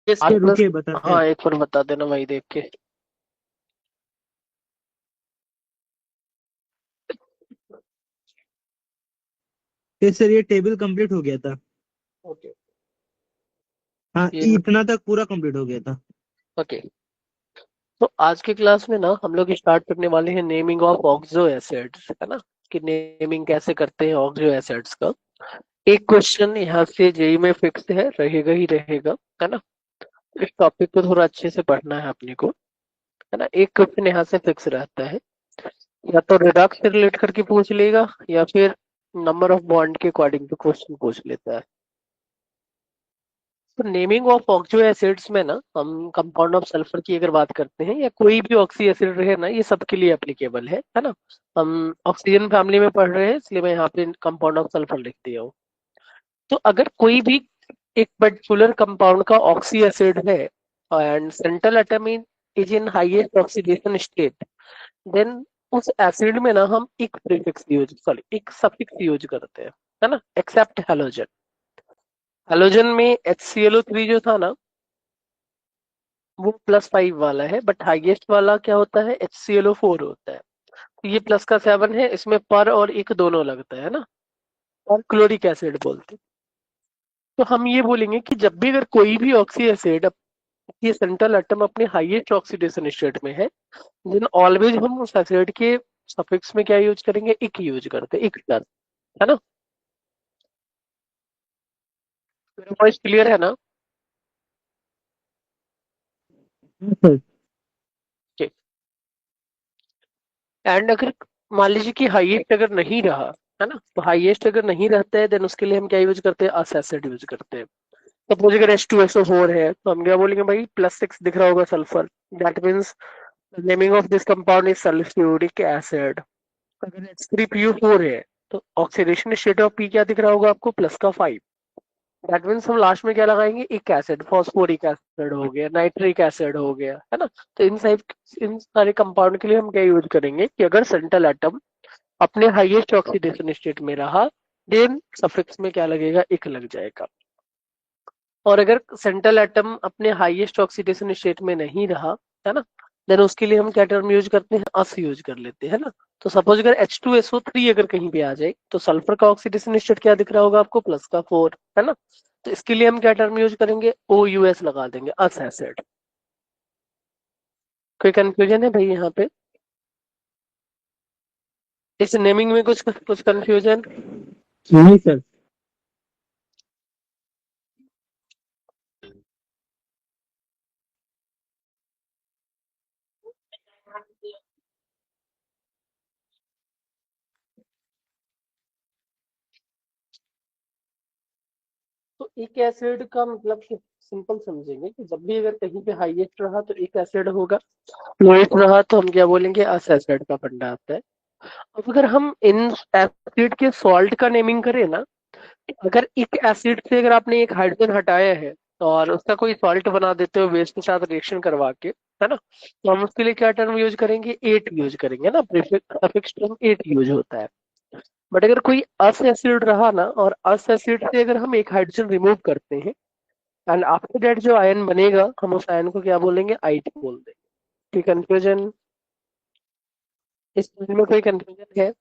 इसके रुके बताते हैं। हाँ एक बार बता देना भाई देख के। तो सर ये टेबल कंप्लीट हो गया था। ओके। हाँ, ये इतना तक पूरा कंप्लीट हो गया था। ओके। तो आज के क्लास में ना हम लोग स्टार्ट करने वाले हैं नेमिंग ऑफ ऑक्सो एसिड्स, है ना, कि नेमिंग कैसे करते हैं ऑक्सो एसिड्स का। एक क्वेश्चन यहाँ से जेई में फिक्स है, रहेगा ही रहेगा, है ना। इस टॉपिक को थोड़ा अच्छे से पढ़ना है अपने को, है ना। एक क्वेश्चन यहाँ से फिक्स रहता है, या तो रिडक्स से रिलेट करके पूछ लेगा, या फिर नंबर ऑफ बॉन्ड के अकॉर्डिंग टू क्वेश्चन पूछ लेता है। तो नेमिंग ऑफ ऑक्सो एसिड्स में ना हम कंपाउंड ऑफ सल्फर की अगर बात करते हैं, या कोई भी ऑक्सी एसिड रहे ना, ये सबके लिए एप्लीकेबल है ना। हम ऑक्सीजन फैमिली में पढ़ रहे हैं इसलिए मैं यहाँ पे कंपाउंड ऑफ सल्फर लिख दिया हूँ। तो अगर कोई भी एक पर्टिकुलर कंपाउंड का ऑक्सी एसिड है and central atom is in highest oxidation state, then उस एसिड में ना हम एक प्रीफिक्स यूज सॉरी एक सफिक्स यूज करते हैं, है ना, एक्सेप्ट हेलोजन। हेलोजन में HClO3 जो था ना, वो +5 वाला है, बट हाईएस्ट वाला क्या होता है, HClO4 होता है। तो ये प्लस का 7 है, इसमें पर और एक दोनों लगता है ना, और क्लोरिक एसिड बोलते हैं। तो हम ये बोलेंगे कि जब भी अगर कोई भी ऑक्सी एसिड ये सेंट्रल एटम अपने हाईएस्ट ऑक्सीडेशन स्टेट में है, देन ऑलवेज हम उस एसिड के सफिक्स में क्या यूज करेंगे, इक यूज करते हैं, इक प्लस, है ना। मेरा वॉइस क्लियर है ना। हाँ सर। एंड अगर मान लीजिए कि हाईएस्ट अगर नहीं रहा, है ना, तो हाईएस्ट अगर नहीं रहता है देन उसके लिए हम क्या यूज करते हैं, अस एसिड यूज करते हैं। सपोज अगर H2SO4 है तो हम क्या बोलेंगे भाई, +6 दिख रहा होगा sulphur, that means naming of this compound is sulphuric acid. अगर H3PO4 है तो ऑक्सीडेशन स्टेट ऑफ पी क्या दिख रहा होगा आपको, +5। दैट मीन्स हम लास्ट में क्या लगाएंगे, एक एसिड, फॉस्फोरिक एसिड हो गया, नाइट्रिक एसिड हो गया, है ना। तो इन सारे कंपाउंड के लिए हम क्या यूज करेंगे कि अगर सेंट्रल एटम अपने हाईएस्ट ऑक्सीडेशन स्टेट में रहा, देन सफिक्स में क्या लगेगा, एक लग जाएगा। और अगर सेंट्रल एटम अपने हाईएस्ट ऑक्सीडेशन स्टेट में नहीं रहा, है ना, देन उसके लिए हम क्या टर्म यूज करते हैं, अस यूज कर लेते हैं, है ना। तो सपोज अगर H2SO3 अगर कहीं पे आ जाए तो सल्फर का ऑक्सीडेशन स्टेट क्या दिख रहा होगा आपको, +4, है ना। तो इसके लिए हम क्या टर्म यूज करेंगे, OUS लगा देंगे, अस एसिड। कोई कंफ्यूजन है भाई यहाँ पे, इस नेमिंग में कुछ कुछ कंफ्यूजन। नहीं सर। तो एक एसिड का मतलब सिंपल समझेंगे कि जब भी अगर कहीं पे हाईएस्ट रहा तो एक एसिड होगा, लोएस्ट रहा तो हम क्या बोलेंगे, अस एसिड का फंडा आता है। अब अगर हम इन एसिड के सॉल्ट का नेमिंग करें ना, अगर एक एसिड से अगर आपने एक हाइड्रोजन हटाया है और उसका कोई सॉल्ट बना देते हो बेस के साथ रिएक्शन करवा के, है ना, तो हम उसके लिए क्या टर्म यूज करेंगे, एट यूज करेंगे ना, प्रीफिक्स टर्म एट यूज होता है। बट अगर कोई अस एसिड रहा ना, और अस एसिड से अगर हम एक हाइड्रोजन रिमूव करते हैं एंड आफ्टर दैट जो आयन बनेगा, हम उस आयन को क्या बोलेंगे, आईटी बोल देंगे। कोई कंफ्यूजन, इस चीज में कोई कंफ्यूजन है।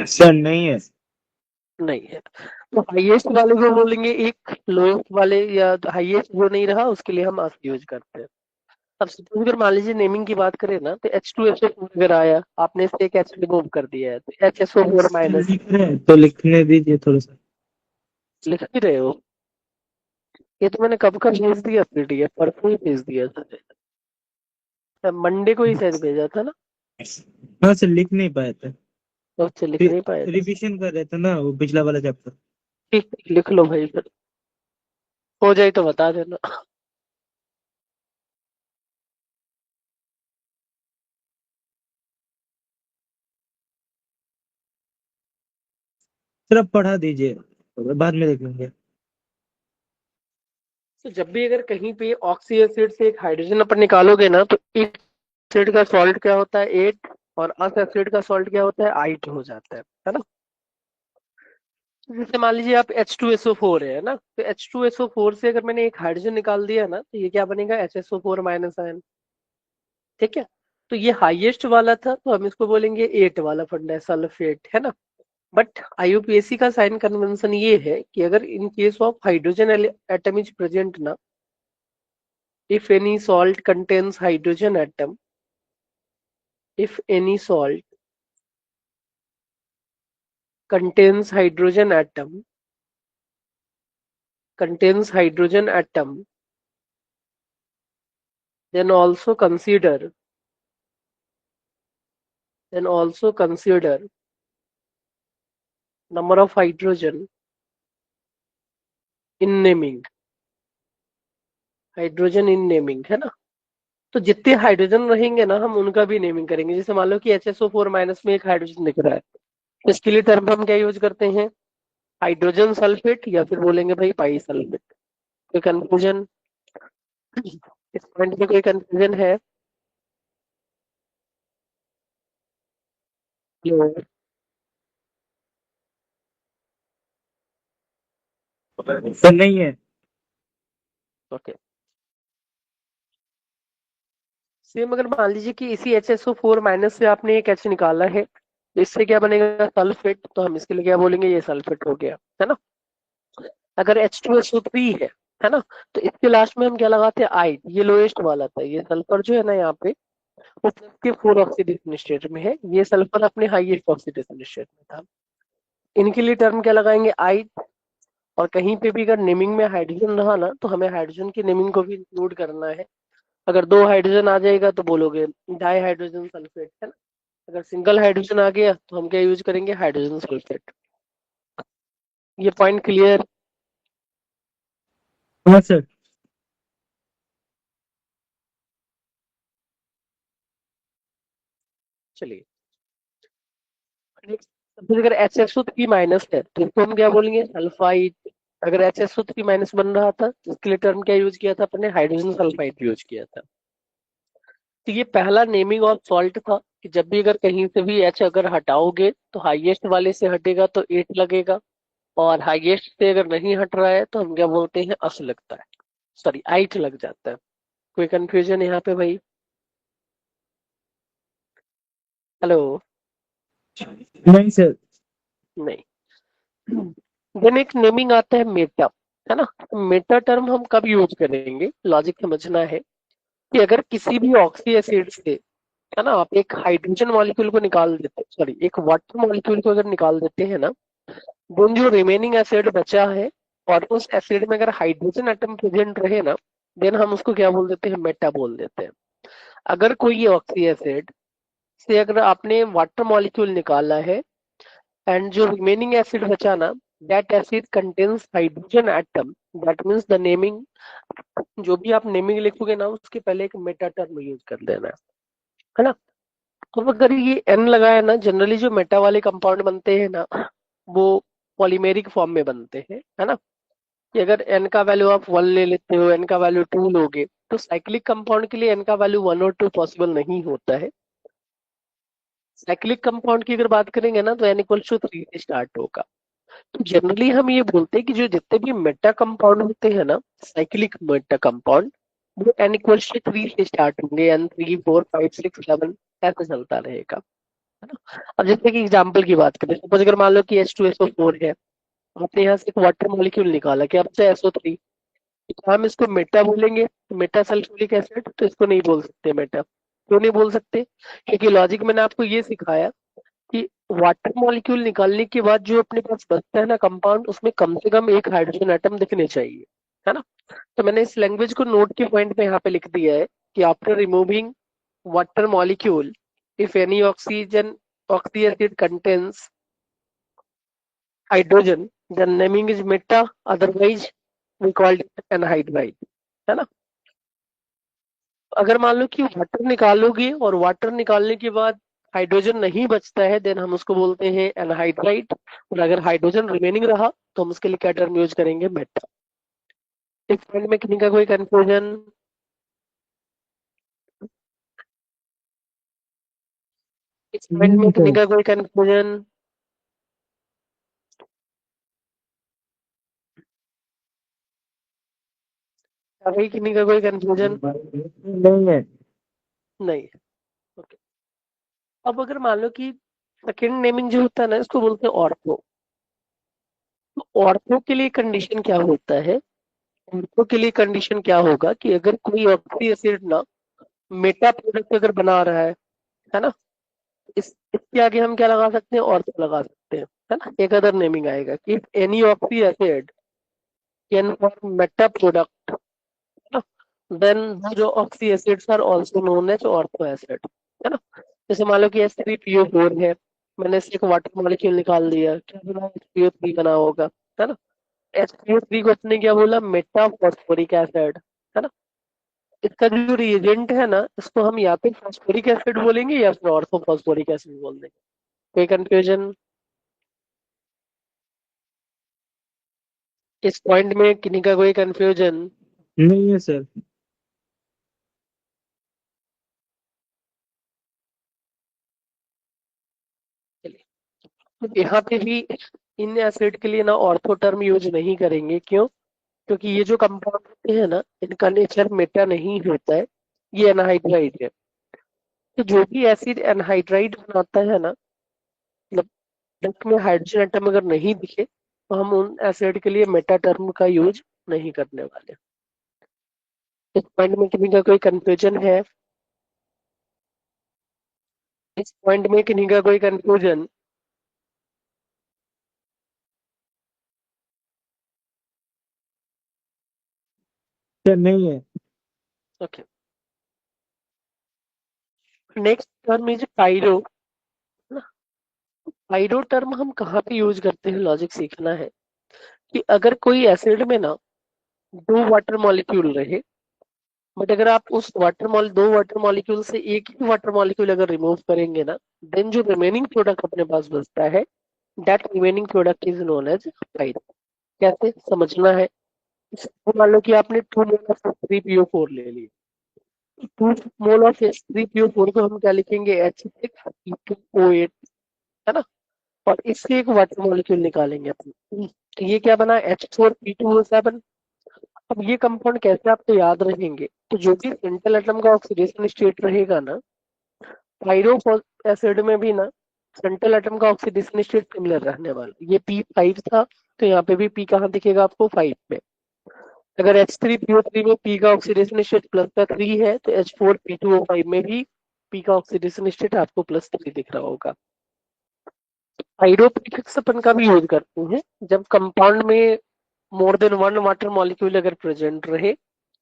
सर नहीं है। नहीं है। तो हाईएस्ट वाले को बोलेंगे एक, लोएस्ट वाले या हाईएस्ट जो नहीं रहा उसके लिए हम अस यूज करते हैं। अब सपोज अगर मान लीजिए नेमिंग की बात करें ना, तो H2SO4 अगर आया, आपने इससे एक एच रिमूव कर दिया है, तो HSO4 - लिख रहे हैं तो लिखने दीजिए थोड़ा सा। लिख ही रहे हो। ये तो मैंने कब का भेज दिया PDF, परसों ही भेज दिया था, मंडे को ही शायद भेजा था ना। हाँ सर, लिख नहीं पाया था। तो अच्छा लिख नहीं पाए थे। रिवीजन कर रहे थे ना वो पिछला वाला चैप्टर। ठीक, लिख लो भाई फिर, हो जाए तो बता देना। सर आप पढ़ा दीजिए, बाद में देख लेंगे। तो जब भी अगर कहीं पे ऑक्सी एसिड से एक हाइड्रोजन अपन निकालोगे ना, तो एक एसिड का सॉल्ट क्या होता है, 8, और अस एसिड का सॉल्ट क्या होता है, 8 हो जाता है ना। जैसे मान लीजिए आप H2SO4 है ना, तो H2SO4 से अगर मैंने एक हाइड्रोजन निकाल दिया ना, तो ये क्या बनेगा, HSO4 माइनस आयन। ठीक है, तो ये हाईएस्ट वाला था, तो हम इसको बोलेंगे 8 वाला फंडा है, सल्फेट, है ना। बट IUPAC का साइन कन्वेंशन ये है कि अगर in case of hydrogen atom is present ना, if any salt contains hydrogen atom, if any salt contains hydrogen atom, contains hydrogen atom, then also consider, then also consider number of hydrogen in naming, hydrogen in naming, है ना। तो जितने hydrogen रहेंगे ना, हम उनका भी नेमिंग करेंगे। जैसे मान लो कि HSO4 माइनस में एक हाइड्रोजन दिख रहा है, तो इसके लिए टर्म हम क्या यूज करते हैं, हाइड्रोजन सल्फेट, या फिर बोलेंगे भाई पाई सल्फेट। कोई कंफ्यूजन, इस पॉइंट में कोई कंफ्यूजन है? लो, तो नहीं है। ओके। सेम अगर मान लीजिए कि इसी HSO4 माइनस से आपने एक H निकाला है, तो इससे क्या बनेगा, सल्फेट, तो हम इसके लिए क्या बोलेंगे, ये सल्फेट हो गया, है ना। अगर H2SO3 है ना, तो इसके लास्ट में हम क्या लगाते हैं, आई, ये लोएस्ट वाला था, ये सल्फर जो है ना यहाँ पे, वो प्लस के 4 ऑक्सीडेशन स्टेट में है, ये सल्फर अपने हाईएस्ट ऑक्सीडेशन स्टेट में था। इनके लिए टर्म क्या लगाएंगे, आई। और कहीं पे भी अगर नेमिंग में हाइड्रोजन रहा ना, तो हमें हाइड्रोजन की नेमिंग को भी इंक्लूड करना है। अगर दो हाइड्रोजन आ जाएगा तो बोलोगे डाई हाइड्रोजन सल्फेट, है ना। अगर सिंगल हाइड्रोजन आ गया तो हम क्या यूज करेंगे, हाइड्रोजन सल्फेट। ये पॉइंट क्लियर? हाँ सर। चलिए, Next, अगर HSO3 माइनस है तो इसको हम क्या बोलेंगे, सल्फाइड। अगर HSO3 माइनस बन रहा था तो इसके लिए टर्म क्या यूज किया था अपने, हाइड्रोजन सल्फाइड यूज किया था। तो ये पहला नेमिंग ऑफ सॉल्ट था कि जब भी अगर कहीं से भी H अगर हटाओगे तो हाईएस्ट वाले से हटेगा तो 8 लगेगा, और हाईएस्ट से अगर नहीं हट रहा है तो हम क्या बोलते हैं, अस लगता है, सॉरी 8 लग जाता है। कोई कंफ्यूजन यहाँ पे भाई? हेलो? नहीं सर। नहीं। देन एक नेमिंग आता है मेटा, है ना। मेटा टर्म हम कब यूज करेंगे, लॉजिक समझना है कि अगर किसी भी ऑक्सी एसिड से, है ना, आप एक हाइड्रोजन मॉलिक्यूल को निकाल देते, सॉरी एक वाटर मॉलिक्यूल को अगर निकाल देते हैं ना, देन जो रिमेनिंग एसिड बचा है, और उस एसिड में अगर हाइड्रोजन एटम प्रेजेंट रहे ना, देन हम उसको क्या बोल देते हैं, मेटा बोल देते हैं। अगर कोई ऑक्सी एसिड से अगर आपने वाटर मॉलिक्यूल निकाला है, एंड जो रिमेनिंग एसिड बचा ना, that acid contains hydrogen atom, that means the naming, जो भी आप नेमिंग लिखोगे ना, उसके पहले एक मेटा टर्म यूज कर देना है ना। तो अगर ये एन लगाया ना, जनरली जो मेटा वाले कंपाउंड बनते हैं ना, वो पॉलीमेरिक फॉर्म में बनते हैं, है ना। कि अगर एन का वैल्यू आप 1 ले लेते हो, एन का वैल्यू 2 लोगे, तो साइक्लिक कंपाउंड के लिए एन का वैल्यू 1 और 2 पॉसिबल नहीं होता है। साइक्लिक कंपाउंड की अगर बात करेंगे ना, तो एन इक्वल टू 3 से स्टार्ट होगा। तो जनरली हम ये बोलते हैं कि जो जितने भी मेटा कंपाउंड होते हैं ना, साइक्लिक मेटा कंपाउंड, वो एन इक्वल टू 3 से स्टार्ट होंगे, एन 3 4 5 6 7 ऐसे चलता रहेगा, है ना। अब जैसे कि एग्जांपल की बात करें, सपोज अगर मान लो कि H2SO4 है, आपने यहाँ से एक वाटर मॉलिक्यूल निकाला, क्या बचा, SO3। तो हम इसको मेटा बोलेंगे, मेटा सल्फ्यूरिक एसिड, तो इसको नहीं बोल सकते मेटा। क्यों नहीं बोल सकते, क्योंकि लॉजिक मैंने आपको ये सिखाया कि वाटर मॉलिक्यूल निकालने के बाद जो अपने पास बचता है ना कंपाउंड, उसमें कम से कम एक हाइड्रोजन एटम दिखने चाहिए, है ना। तो मैंने इस लैंग्वेज को नोट के पॉइंट पे यहाँ पे लिख दिया है कि after removing water molecule, if any oxygen oxy acid contains hydrogen, the naming is meta, otherwise we called it anhydride, है ना। अगर मान लो कि वाटर निकालोगे और वाटर निकालने के बाद हाइड्रोजन नहीं बचता है, देन हम उसको बोलते हैं एनहाइड्राइड। और अगर हाइड्रोजन रिमेनिंग रहा तो हम उसके लिए क्या टर्म यूज करेंगे, मेटा। इस पॉइंट में किसी का कोई कंफ्यूजन? इस पॉइंट में नहीं किसी सर। का कोई कंफ्यूजन? अभी किन्हीं का कोई कंफ्यूजन नहीं है। नहीं? ओके। अब अगर मान लो कि सेकंड नेमिंग जो होता है ना, इसको बोलते हैं ऑर्थो। तो ऑर्थो के लिए कंडीशन क्या होता है? ऑर्थो के लिए कंडीशन क्या होगा कि अगर कोई ऑक्सी एसिड ना मेटा प्रोडक्ट अगर बना रहा है ना, इसके आगे हम क्या लगा सकते हैं? ऑर्थो लगा सकते हैं, है ना। एक अदर नेमिंग आएगा कि any oxy acid can form meta product, है ना, देन जो oxy acids are also known as ortho acid, है ना। जैसे मान लो कि H3PO4 है, मैंने इससे एक वाटर मॉलिक्यूल निकाल दिया, क्या बना? H3O3 बना होगा, है ना। H3O3 को अपने क्या बोला? मेटा फॉस्फोरिक एसिड, है ना। इसका जो रिएजेंट है ना, इसको हम या तो फॉस्फोरिक एसिड बोलेंगे या फिर ऑर्थो फॉस्फोरिक एसिड बोल देंगे। कोई कंफ्यूजन इस पॉइंट में? किन्हीं का कोई कंफ्यूजन? नहीं है सर। चलिए, तो यहाँ पे भी इन एसिड के लिए ना ऑर्थो टर्म यूज नहीं करेंगे। क्यों? क्योंकि ये जो कंपाउंड होते हैं ना, इनका नेचर मेटा नहीं होता है, ये एनहाइड्राइड है। तो जो भी एसिड एनहाइड्राइड बनाता है ना, मतलब डक में हाइड्रोजन एटम अगर नहीं दिखे, तो हम उन एसिड के लिए मेटा टर्म का यूज नहीं करने वाले। इस पॉइंट में किसी का कोई कंफ्यूजन है? इस पॉइंट में किन्हीं का कोई कंफ्यूजन? सर नहीं है। Okay. Next term is pyro. Pyro term हम कहाँ पे यूज करते हैं? लॉजिक सीखना है कि अगर कोई एसिड में ना दो वाटर मॉलिक्यूल रहे, बट अगर आप उस दो वाटर मॉलिक्यूल से एक ही वाटर मॉलिक्यूल अगर रिमूव करेंगे ना, देन जो रिमेनिंग प्रोडक्ट अपने पास बचता है, that remaining product is known as pyro. कैसे समझना है? मान लो कि आपने 2 मोल ऑफ H3PO4 ले लिया। 2 मोल ऑफ H3PO4 को हम क्या लिखेंगे? H6P2O8, है ना। और इससे एक वाटर मॉलिक्यूल निकालेंगे अपन, तो ये क्या बना? H4P2O7। अब ये कंपाउंड कैसे आपको याद रहेंगे? तो जो भी सेंट्रल एटम का ऑक्सीडेशन स्टेट रहेगा ना, पायरो एसिड में भी ना सेंट्रल एटम का ऑक्सीडेशन स्टेट सिमिलर रहने वाला। ये P5 था, तो यहाँ पे भी P कहाँ दिखेगा आपको? 5 में। अगर H3PO3 में P का ऑक्सीडेशन स्टेट +3 है, तो H4P2O5 में भी P का ऑक्सीडेशन स्टेट आपको +3 दिख रहा होगा। हाइड्रोप्रीफिक्स अपन का भी यूज करते हैं जब कंपाउंड में मोर देन वन वाटर मॉलिक्यूल अगर प्रेजेंट रहे,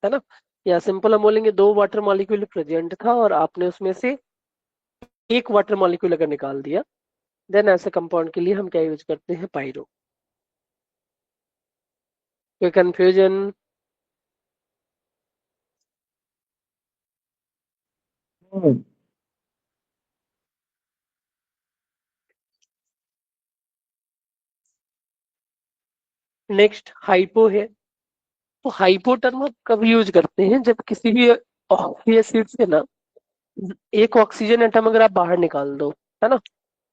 है ना। या सिंपल हम बोलेंगे दो वाटर मॉलिक्यूल प्रेजेंट था और आपने उसमें से एक वाटर मॉलिक्यूल अगर निकाल दिया, देन ऐसे कंपाउंड के लिए हम क्या यूज करते हैं? पाइरो। कोई कंफ्यूजन? हम्म। नेक्स्ट हाइपो है। तो हाइपो टर्म हम कब यूज करते हैं? जब किसी भी ऑक्सी एसिड से ना एक ऑक्सीजन एटम अगर आप बाहर निकाल दो, है ना,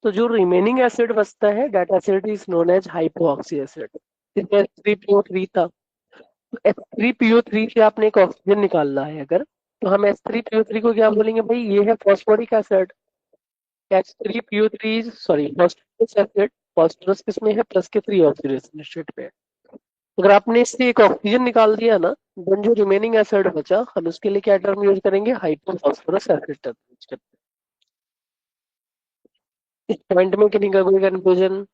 तो जो रिमेनिंग एसिड बचता है, that acid is known as hypo oxy acid. इसमें H3PO3 था, तो H3PO3 से आपने एक ऑक्सीजन निकालना है अगर, तो हम H3PO3 को क्या बोलेंगे? भाई ये है phosphoric acid. H3PO3 sorry phosphorous acid. Phosphorus किसमें है? प्लस के 3 ऑक्सीडेशन स्टेट पे है। अगर आपने इससे एक ऑक्सीजन निकाल दिया ना, देन जो रिमेनिंग एसिड बचा, हम उसके लिए क्या टर्म यूज करेंगे? हाइपोफॉस्फोरस एसिड टर्म यूज करेंगे। इस पॉइंट में किन्हीं का कोई कंफ्यूजन?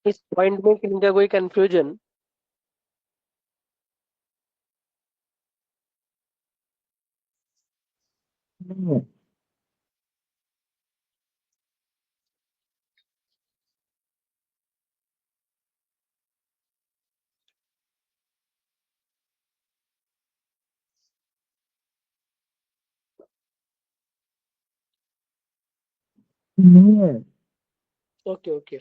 इस पॉइंट में किन्हीं का कोई कंफ्यूजन? नहीं है। नहीं है। Okay okay.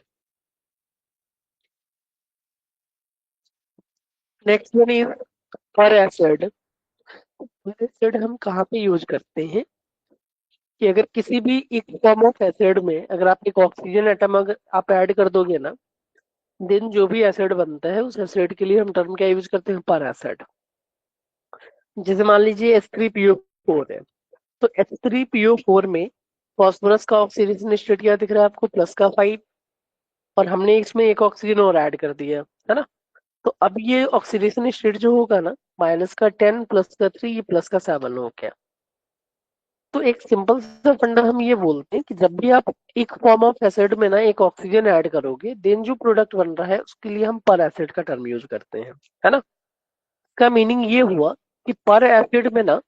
Next one is पर एसिड। पर एसिड हम कहाँ पे यूज करते हैं? कि अगर किसी भी एक फॉर्म ऑफ एसिड में अगर आप एक ऑक्सीजन एटम अगर आप ऐड कर दोगे ना, देन जो भी एसिड बनता है उस एसिड के लिए हम टर्म क्या यूज करते हैं, पर एसिड। जैसे मान लीजिए H3PO4 है, तो H3PO4 में फॉस्फोरस का ऑक्सीडेशन स्टेट क्या दिख रहा है आपको, +5, और हमने इसमें एक ऑक्सीजन और ऐड कर दिया है ना। तो अब ये ऑक्सीडेशन स्टेट जो होगा ना, -10 +3 +7 हो गया। तो एक सिंपल सा फंडा हम ये बोलते हैं कि जब भी आप एक फॉर्म ऑफ एसिड में ना एक ऑक्सीजन ऐड करोगे, देन जो प्रोडक्ट बन रहा है उसके लिए हम पर एसिड का टर्म यूज करते हैं, है ना। का मीनिंग ये हुआ कि पर एसिड में ना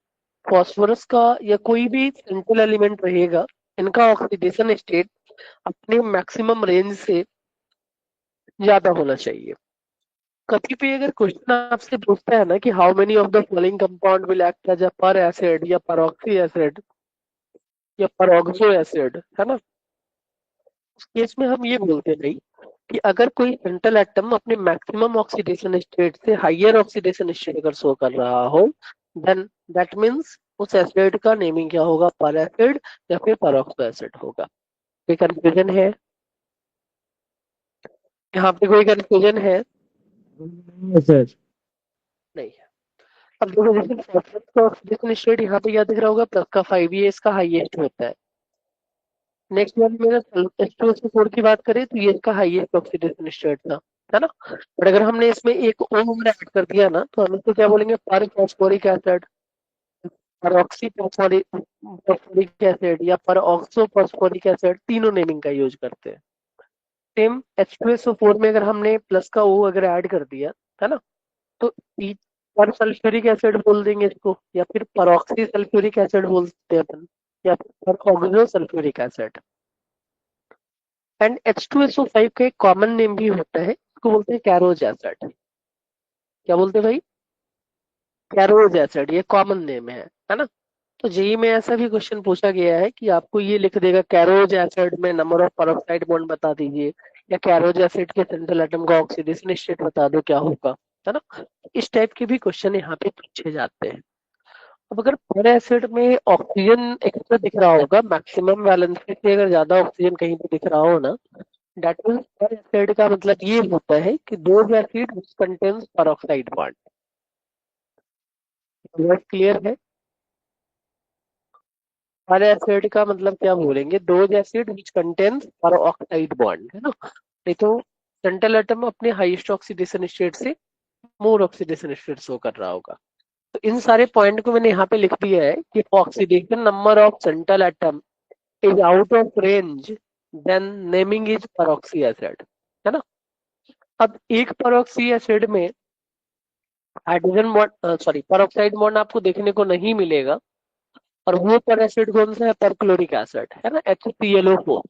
फॉस्फोरस का या कोई भी सेंट्रल एलिमेंट रहेगा, इनका ऑक्सीडेशन स्टेट अपने मैक्सिमम रेंज से ज्यादा होना चाहिए। कभी भी अगर क्वेश्चन आपसे पूछता है ना कि how many of the following compound will act as a per acid या परऑक्सी एसिड या परऑक्सो एसिड, है ना, उस केस में हम ये बोलते हैं भाई कि अगर कोई सेंट्रल एटम अपने मैक्सिमम ऑक्सीडेशन स्टेट से हाइयर ऑक्सीडेशन स्टेट अगर शो कर रहा हो, देन दैट मीन्स उस एसिड का नेमिंग क्या होगा, पर एसिड या फिर परऑक्सो एसिड होगा। कोई कंफ्यूजन है यहाँ पे, कोई कंफ्यूजन है? नहीं है सर। नहीं है। अब देखो जैसे फॉस्फोरस का ऑक्सीडेशन स्टेट यहाँ पे क्या दिख रहा होगा, +5, ये इसका हाईएस्ट होता है। नेक्स्ट वन में H2SO4 की बात करें तो ये इसका हाईएस्ट ऑक्सीडेशन स्टेट था, है ना। बट अगर हमने इसमें एक O और ऐड कर दिया ना, तो हम इसको क्या बोलेंगे, पर फॉस्फोरिक एसिड, पर ऑक्सी फॉस्फोरिक एसिड या पर ऑक्सो फॉस्फोरिक एसिड, तीनों नेमिंग का यूज करते हैं। सेम H2SO4 में अगर हमने प्लस का O अगर ऐड कर दिया, है ना, तो पर सल्फ्यूरिक एसिड बोल देंगे इसको, या फिर परऑक्सी सल्फ्यूरिक एसिड बोलते हैं अपन, या फिर पर oxo sulphuric acid. And H2SO5 का एक कॉमन नेम भी होता है, इसको बोलते हैं कैरोज एसिड। क्या बोलते हैं भाई, कैरोज एसिड, ये कॉमन नेम है ना। तो जेई में ऐसा भी क्वेश्चन पूछा गया है कि आपको ये लिख देगा कैरोज एसिड में नंबर ऑफ पेरोक्साइड बॉन्ड बता दीजिए, या कैरोज एसिड के सेंट्रल एटम का ऑक्सीडेशन स्टेट बता दो क्या होगा, है ना। इस टाइप के भी क्वेश्चन यहाँ पे पूछे जाते हैं। अब अगर पर एसिड में ऑक्सीजन एक्स्ट्रा दिख रहा होगा, मैक्सिमम वैलेंस से अगर ज्यादा ऑक्सीजन कहीं पे दिख रहा हो ना, दैट मीन्स पर एसिड का मतलब ये होता है कि दो acid which contains peroxide bond. Word clear है? पर एसिड का मतलब क्या बोलेंगे, दो acid which contains peroxide bond, है ना। नहीं तो सेंट्रल एटम अपने हाईएस्ट ऑक्सीडेशन स्टेट से मोर ऑक्सीडेशन स्टेट शो कर रहा होगा। तो इन सारे पॉइंट को मैंने यहाँ पे लिख दिया है कि oxidation number of central atom is out of range, then naming is peroxy acid, है ना। अब एक परऑक्सी एसिड में hydrogen bond, sorry, peroxide bond आपको देखने को नहीं मिलेगा, और वो पर एसिड कौन सा है, परक्लोरिक एसिड, है ना, HClO4।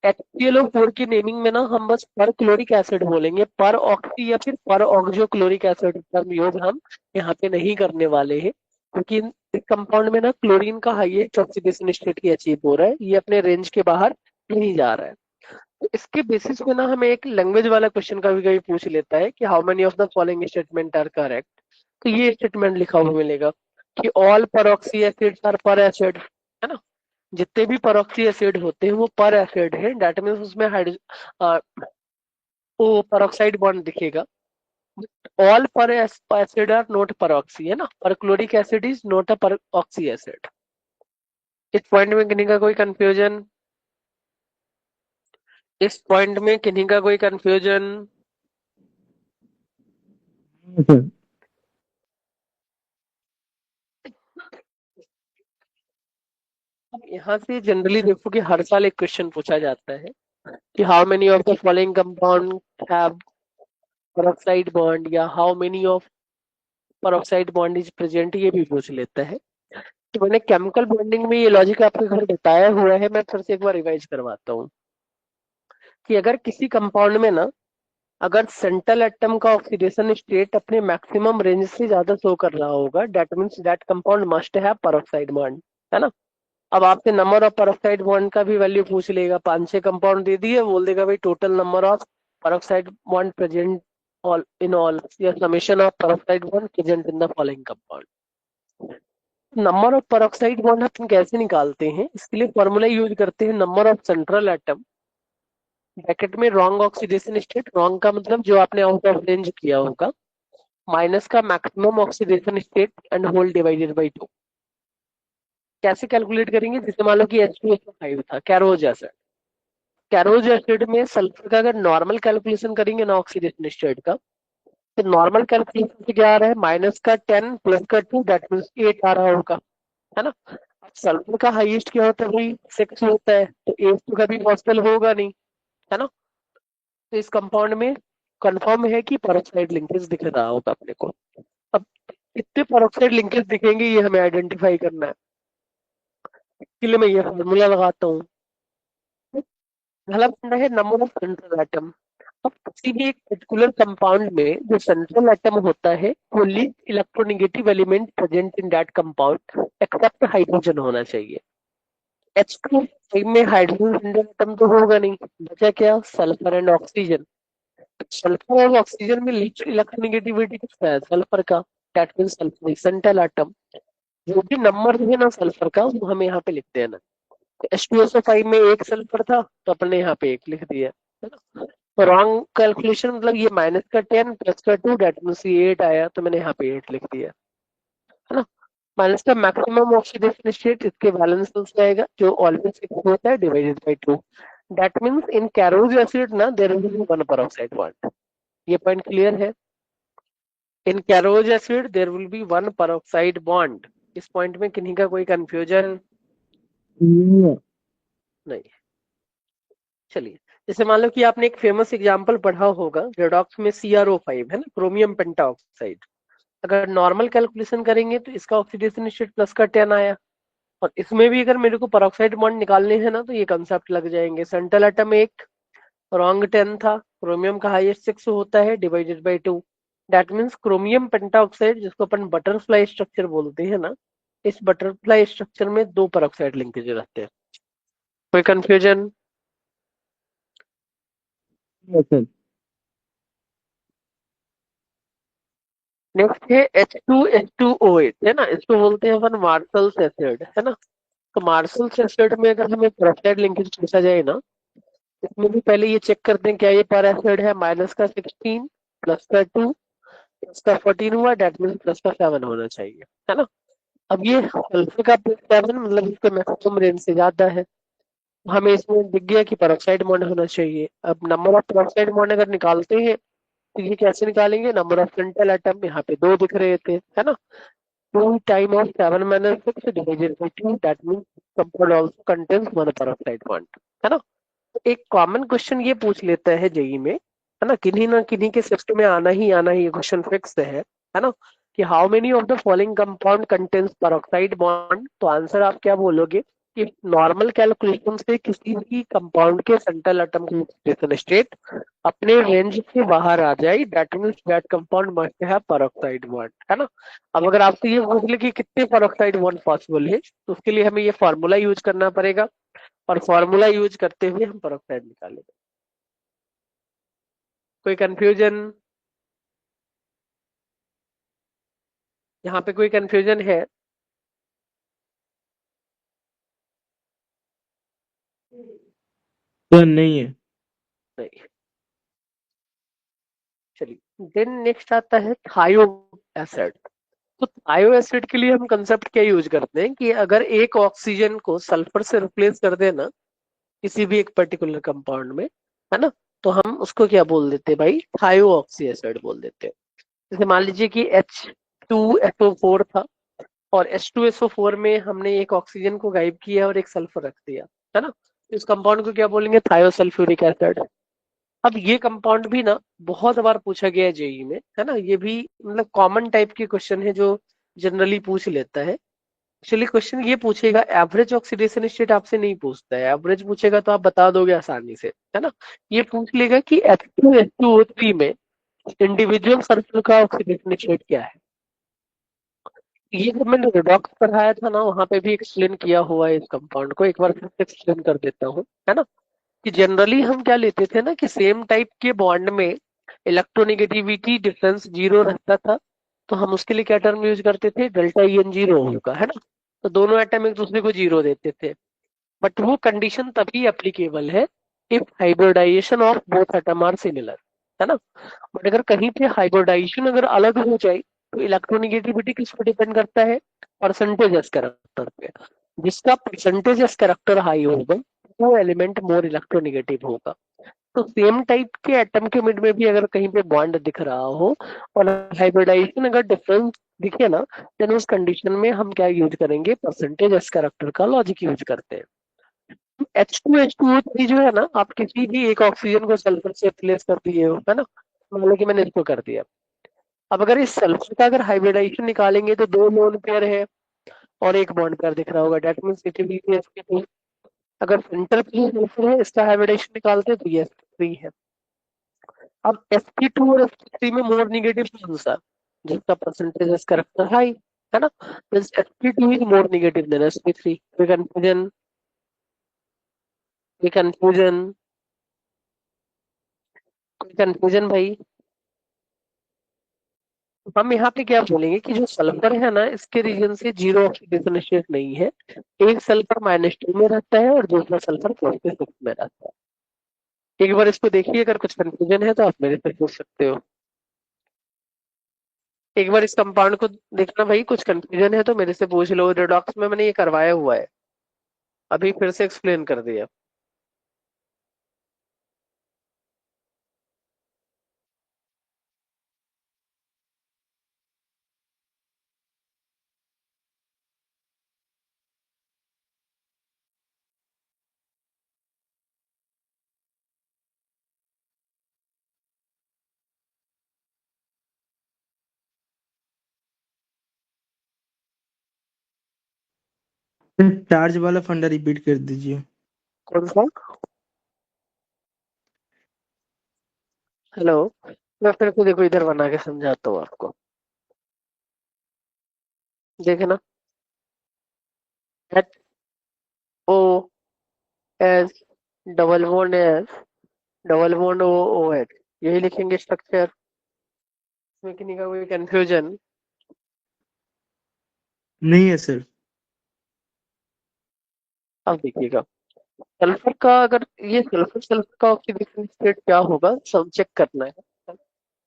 HClO4 की नेमिंग में ना हम बस पर क्लोरिक एसिड बोलेंगे, पर ऑक्सी या फिर पर ऑक्सो क्लोरिक एसिड का यूज हम यहाँ पे नहीं करने वाले हैं, क्योंकि इस कंपाउंड में ना क्लोरीन का हाईएस्ट ऑक्सीडेशन स्टेट ही अचीव हो रहा है, ये अपने रेंज के बाहर नहीं जा रहा है। तो इसके बेसिस पे ना हमें एक लैंग्वेज वाला क्वेश्चन कभी कभी पूछ लेता है कि how many of the following statement are correct. तो ये स्टेटमेंट लिखा हुआ मिलेगा कि all peroxy acids are per acid, है ना। जितने भी परऑक्सी एसिड होते हैं वो पर एसिड है, डेट मीन्स उसमें वो परऑक्साइड बॉन्ड दिखेगा। All per acid are not peroxy, है ना, perchloric acid is not a peroxy acid. इस पॉइंट में किन्हीं का कोई कंफ्यूजन? इस पॉइंट में किन्हीं का कोई कंफ्यूजन? सर। यहाँ से जनरली देखो कि हर साल एक क्वेश्चन पूछा जाता है कि how many of the following compound have peroxide bond, या how many of peroxide bond is present, ये भी पूछ लेता है। तो मैंने केमिकल बॉन्डिंग में ये लॉजिक आपके घर बताया हुआ है, मैं फिर से एक बार रिवाइज करवाता हूँ कि अगर किसी कंपाउंड में ना, अगर सेंट्रल एटम का ऑक्सीडेशन स्टेट अपने मैक्सिमम रेंज से ज्यादा शो कर रहा होगा, that means that compound must have peroxide bond, है ना। अब आपसे नंबर ऑफ peroxide बॉन्ड का भी वैल्यू पूछ लेगा, 5-6 कंपाउंड दे दिए, बोल देगा भाई total number of peroxide bond present all in all, या summation of peroxide bond present in the following compound. Number of peroxide bond अपन कैसे निकालते हैं, इसके लिए फॉर्मूला यूज करते हैं, number of central atom bracket में रॉन्ग ऑक्सीडेशन स्टेट, रॉन्ग का मतलब जो आपने आउट ऑफ रेंज किया होगा, माइनस का maximum oxidation state and whole divided by 2। कैसे कैलकुलेट करेंगे? जैसे मान लो कि H2SO5 था, कैरोज एसिड। कैरोज एसिड में सल्फर का अगर नॉर्मल कैलकुलेशन करेंगे ना ऑक्सीडेशन स्टेट का, तो नॉर्मल कैलकुलेशन से क्या आ रहा है, माइनस का 10 प्लस का 2, दैट मीन्स 8 आ रहा होगा, है ना। अब सल्फर का हाईएस्ट क्या होता है भाई, 6 होता है, तो 8 तो कभी पॉसिबल होगा नहीं, है ना। तो इस कंपाउंड में कंफर्म है कि पेरोक्साइड लिंकेज दिख रहा होगा अपने को। अब कितने पेरोक्साइड लिंकेज दिखेंगे ये हमें आइडेंटिफाई करना है, इसके लिए मैं ये फॉर्मूला लगाता हूँ। पहला फंडा है नंबर ऑफ सेंट्रल एटम। अब किसी भी एक पर्टिकुलर कंपाउंड में जो सेंट्रल एटम होता है वो least electronegative element present in that compound except hydrogen होना चाहिए। H2 में हाइड्रोजन सेंट्रल एटम तो होगा नहीं, बचा क्या, सल्फर एंड ऑक्सीजन। सल्फर और ऑक्सीजन में लीस्ट इलेक्ट्रोनेगेटिविटी किसका है, सल्फर का, that means sulphur central atom. जो भी नंबर है ना सल्फर का वो हमें यहाँ पे लिख देना। H2SO5 में एक सल्फर था तो अपने यहाँ पे एक लिख दिया, है ना। तो रॉन्ग कैलकुलेशन मतलब ये माइनस का 10 प्लस का 2, डेट मींस ये 8 आया, तो मैंने यहाँ पे 8 लिख दिया, है ना। माइनस का मैक्सिमम ऑक्सीडेशन स्टेट, इसके बैलेंस से आएगा जो ऑलवेज 6 होता है divided by 2। That means in Caro's acid ना there will be one peroxide bond. ये पॉइंट क्लियर है? In Caro's acid there will be one peroxide bond. इस पॉइंट में किन्हीं का कोई कंफ्यूजन नहीं। नहीं? चलिए, जैसे मान लो कि आपने एक फेमस एग्जांपल पढ़ा होगा, रेडॉक्स में CrO5 है ना, क्रोमियम पेंटाऑक्साइड। अगर नॉर्मल कैलकुलेशन करेंगे तो इसका ऑक्सीडेशन स्टेट प्लस का 10 आया, और इसमें भी अगर मेरे को पेरोक्साइड बॉन्ड निकालने हैं ना तो ये कंसेप्ट लग जाएंगे। सेंट्रल एटम एक, रॉन्ग 10 था, क्रोमियम का हाईएस्ट 6 होता है divided by 2। That means chromium pentoxide जिसको अपन बटरफ्लाई स्ट्रक्चर बोलते हैं ना, इस बटरफ्लाई स्ट्रक्चर में 2 पेरोक्साइड लिंकेज रहते हैं। कोई कंफ्यूजन? सर। नेक्स्ट है H2H2OH, है ना, इसको बोलते हैं अपन मार्शल्स एसिड, है ना। तो मार्शल्स एसिड में अगर हमें पेरोक्साइड लिंकेज पूछा जाए ना, इसमें भी पहले ये चेक करते हैं क्या ये पर एसिड है, माइनस का 16 प्लस का 2 प्लस का 14 हुआ, डेट मीन्स प्लस का 7 होना चाहिए, है ना। अब ये सल्फर का प्लस 7 मतलब इसका मैक्सिमम रेंज से ज्यादा है, हमें इसमें दिख गया कि पेरोक्साइड बॉन्ड होना चाहिए। अब नंबर ऑफ पेरोक्साइड बॉन्ड अगर निकालते हैं तो ये कैसे निकालेंगे, नंबर ऑफ सेंट्रल एटम यहाँ पे 2 दिख रहे थे, है ना। 2 time of 7 minus 6 divided by 2, that means compound also contains one peroxide bond, है ना। तो एक कॉमन क्वेश्चन ये पूछ लेता है जेई में, है ना किन्हीं के शिफ्ट में आना ही ये क्वेश्चन फिक्स है ना, कि how many of the following compound contains peroxide bond. तो आंसर आप क्या बोलोगे कि नॉर्मल कैलकुलेशन से किसी भी कंपाउंड के सेंट्रल एटम की ऑक्सीडेशन स्टेट अपने रेंज से बाहर आ जाए, that means that compound must have peroxide bond, है ना। अब अगर आपसे ये पूछ ले कि कितने पेरोक्साइड बॉन्ड पॉसिबल है, तो उसके लिए हमें ये फॉर्मूला यूज करना पड़ेगा, और फॉर्मूला यूज करते हुए हम पेरोक्साइड निकालेंगे। कोई कंफ्यूजन? यहाँ पे कोई कंफ्यूजन है? सर नहीं है। नहीं। चलिए, देन नेक्स्ट आता है थायो एसिड। तो थायो एसिड के लिए हम कंसेप्ट क्या यूज करते हैं कि अगर एक ऑक्सीजन को सल्फर से रिप्लेस कर देना किसी भी एक पर्टिकुलर कंपाउंड में, है ना, तो हम उसको क्या बोल देते हैं भाई, थायो ऑक्सी एसिड बोल देते हैं। जैसे मान लीजिए कि H2SO4 था, और H2SO4 में हमने एक ऑक्सीजन को गायब किया और एक सल्फर रख दिया, है ना। इस कंपाउंड को क्या बोलेंगे, थायोसल्फ्यूरिक एसिड। अब ये कंपाउंड भी ना बहुत बार पूछा गया है जेई में, है ना, ये भी मतलब कॉमन टाइप के क्वेश्चन है जो जनरली पूछ लेता है। एक्चुअली क्वेश्चन ये पूछेगा, एवरेज ऑक्सीडेशन स्टेट आपसे नहीं पूछता है, एवरेज पूछेगा तो आप बता दोगे आसानी से, है ना। ये पूछ लेगा कि H2SO3 में इंडिविजुअल सल्फर का ऑक्सीडेशन स्टेट क्या है। ये जब मैंने रिडॉक्स पढ़ाया था ना वहां पे भी एक्सप्लेन किया हुआ है इस कंपाउंड को, एक बार फिर से एक्सप्लेन कर देता हूँ, है ना। कि जनरली हम क्या लेते थे ना कि सेम टाइप के बॉन्ड में इलेक्ट्रोनेगेटिविटी डिफरेंस 0 रहता था, तो हम उसके लिए क्या टर्म यूज करते थे, डेल्टा EN 0 होगा, है ना। तो दोनों एटम एक दूसरे को 0 देते थे, बट वो कंडीशन तभी एप्लीकेबल है if hybridization of both atom are similar, है ना। बट अगर कहीं पे हाइब्रिडाइजेशन अगर अलग हो जाए तो इलेक्ट्रोनिगेटिविटी किस पर डिपेंड करता है, परसेंटेज एस कैरेक्टर पे। जिसका परसेंटेज एस कैरेक्टर हाई होगा वो एलिमेंट मोर इलेक्ट्रोनिगेटिव होगा। तो सेम टाइप के एटम के मिड में भी अगर कहीं पे बॉन्ड दिख रहा हो और हाइब्रिडाइजेशन अगर डिफरेंस दिखे ना, देन उस कंडीशन में हम क्या यूज करेंगे, परसेंटेज एस कैरेक्टर का लॉजिक यूज करते हैं। H2SO3 जो है ना, आप किसी भी एक ऑक्सीजन को सल्फर से रिप्लेस कर दिए हो, है ना। मान लो कि मैंने इसको कर दिया। अब अगर इस सल्फर का अगर हाइब्रिडाइजेशन निकालेंगे तो दो लोन पेयर है और एक बॉन्ड पेयर दिख रहा होगा, that means it will be sp2। अगर सेंटर पे सल्फर है, इसका हाइब्रिडाइजेशन निकालते हैं तो ये sp3 है। अब sp2 और sp3 में मोर निगेटिव कौन सा, जिसका परसेंटेज इस करेक्टर हाई, है ना। sp2 is more negative then sp3। कोई कंफ्यूजन, कोई कंफ्यूजन, कोई कंफ्यूजन भाई। हम यहाँ पे क्या बोलेंगे कि जो सल्फर है ना, इसके रीजन से जीरो ऑक्सीडेशन स्टेट नहीं है। एक सल्फर -2 में रहता है और दूसरा सल्फर +6 में रहता है। एक बार इसको देखिए, अगर कुछ कंफ्यूजन है तो आप मेरे से पूछ सकते हो। एक बार इस कंपाउंड को देखना भाई, कुछ कंफ्यूजन है तो मेरे से पूछ लो। रिडॉक्स में मैंने ये करवाया हुआ है, अभी फिर से एक्सप्लेन कर दिया। चार्ज वाला फंडा रिपीट कर दीजिए। कौन सा? हेलो, मैं फिर से देखो इधर बना के समझाता हूँ आपको। देखना, HOS double bond S double bond OH, यही लिखेंगे स्ट्रक्चर। इसमें किन्हीं का कोई कंफ्यूजन? नहीं है सर। अब देखिएगा, सल्फर का अगर ये सल्फर सल्फर का ऑक्सीडेशन स्टेट क्या होगा सब चेक करना है। तो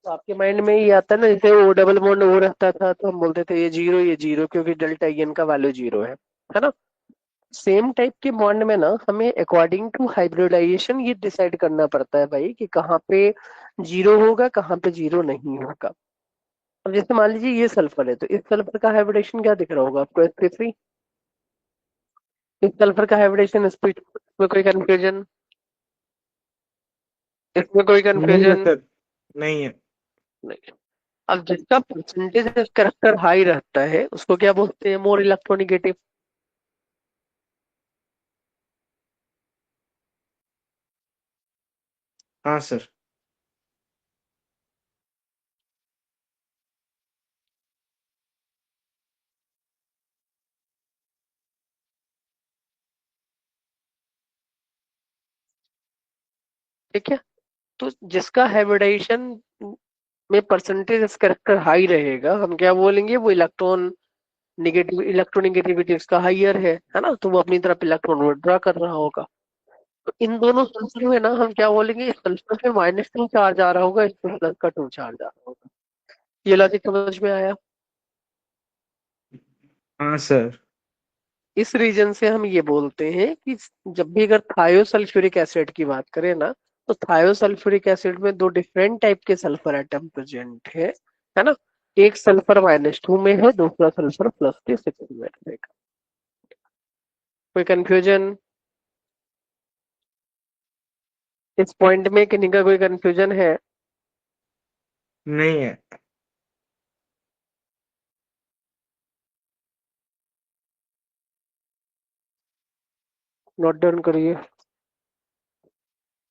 आपके माइंड में ये आता है ना, जैसे ओ डबल बॉन्ड ओ रहता था तो हम बोलते थे ये जीरो क्योंकि डेल्टा एन का वैल्यू जीरो है ना। सेम टाइप के बॉन्ड में ना हमें अकॉर्डिंग टू हाइब्रिडाइजेशन ये डिसाइड करना पड़ता है भाई कि कहाँ पे जीरो होगा, कहाँ पे जीरो नहीं होगा। अब जैसे मान लीजिए ये सल्फर है, तो इस सल्फर का हाइब्रिडेशन क्या दिख रहा होगा आपको, sp3। इस सल्फर का हाइब्रिडेशन sp2। इसमें कोई कंफ्यूजन, इसमें कोई नहीं है कंफ्यूजन? सर। नहीं है। नहीं। अब जिसका परसेंटेज करेक्टर हाई रहता है उसको क्या बोलते हैं, मोर इलेक्ट्रोनिगेटिव। हाँ सर। ठीक है, तो जिसका हाइब्रिडाइजेशन में परसेंटेज करेक्टर हाई रहेगा हम क्या बोलेंगे, वो इलेक्ट्रोनिगेटिविटी उसका हाइयर है ना, तो वो अपनी तरफ इलेक्ट्रॉन विड्रॉ कर रहा होगा। तो इन दोनों सल्फर में ना हम क्या बोलेंगे, इस सल्फर में -2 चार्ज आ रहा होगा, इस पे प्लस का 2 चार्ज आ रहा होगा। ये लॉजिक समझ में आया? हाँ सर। इस रीजन से हम ये बोलते हैं कि जब भी अगर थायोसल्फ्यूरिक एसिड की बात करें ना, तो थायोसल्फ्यूरिक एसिड में दो डिफरेंट टाइप के सल्फर एटम प्रेजेंट है ना। एक सल्फर -2 में है, दूसरा सल्फर +6 में रहेगा। कोई कंफ्यूजन इस पॉइंट में, किन्हीं का कोई कंफ्यूजन है? नहीं है। नोट डाउन करिए।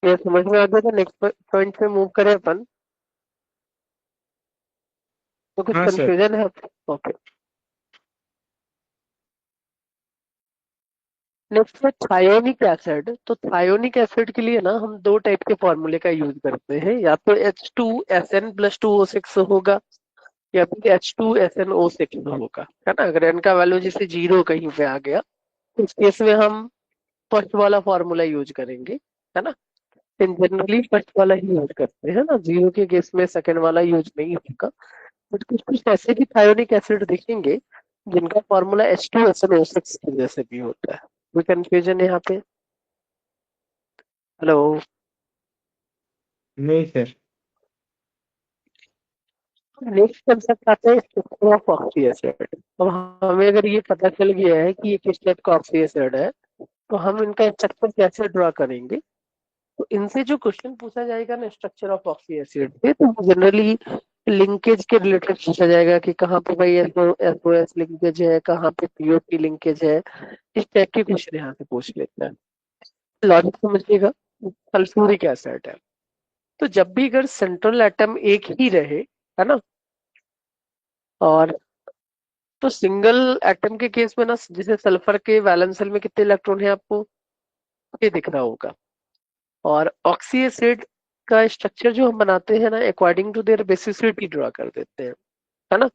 ये समझ में आ गया था, नेक्स्ट पॉइंट पे मूव करें अपन। तो कुछ हाँ सर। कंफ्यूजन है? ओके, नेक्स्ट है थायोनिक एसिड। तो थायोनिक एसिड के लिए ना हम दो टाइप के फॉर्मूले का यूज करते हैं, या तो H2SN+2O6 होगा या फिर H2SNO6 होगा, है ना। अगर n का वैल्यू जैसे जीरो कहीं पे आ गया तो उस केस में हम फर्स्ट वाला फॉर्मूला यूज करेंगे, है ना। इन जनरली फर्स्ट वाला ही यूज करते हैं ना, जीरो के केस में सेकंड वाला यूज नहीं होगा। बट कुछ कुछ ऐसे भी थायोनिक एसिड देखेंगे जिनका फॉर्मूला H2SNO6 के जैसे भी होता है। कोई कंफ्यूजन है यहाँ पे? हेलो। नहीं सर। नेक्स्ट कंसेप्ट आता है स्ट्रक्चर ऑफ ऑक्सी एसिड। अब हमें अगर ये पता चल गया है कि ये किस टाइप का ऑक्सी एसिड है, तो हम इनका स्ट्रक्चर कैसे ड्रॉ करेंगे? तो इनसे जो क्वेश्चन पूछा जाएगा ना स्ट्रक्चर ऑफ ऑक्सी एसिड से, तो जनरली लिंकेज के रिलेटेड पूछा जाएगा कि कहाँ पे भाई एसओएस लिंकेज है, कहाँ पे पीओपी लिंकेज है। इस टाइप के क्वेश्चन यहाँ से पूछ लेते हैं। लॉजिक समझिएगा। सल्फ्यूरिक एसिड है, तो जब भी अगर सेंट्रल एटम एक ही रहे, है ना, और तो सिंगल एटम के केस में ना, जैसे सल्फर के वैलेंस शेल में कितने इलेक्ट्रॉन है आपको ये दिख रहा होगा। और ऑक्सी एसिड का स्ट्रक्चर जो हम बनाते हैं ना, according to their basicity draw कर देते हैं, है ना।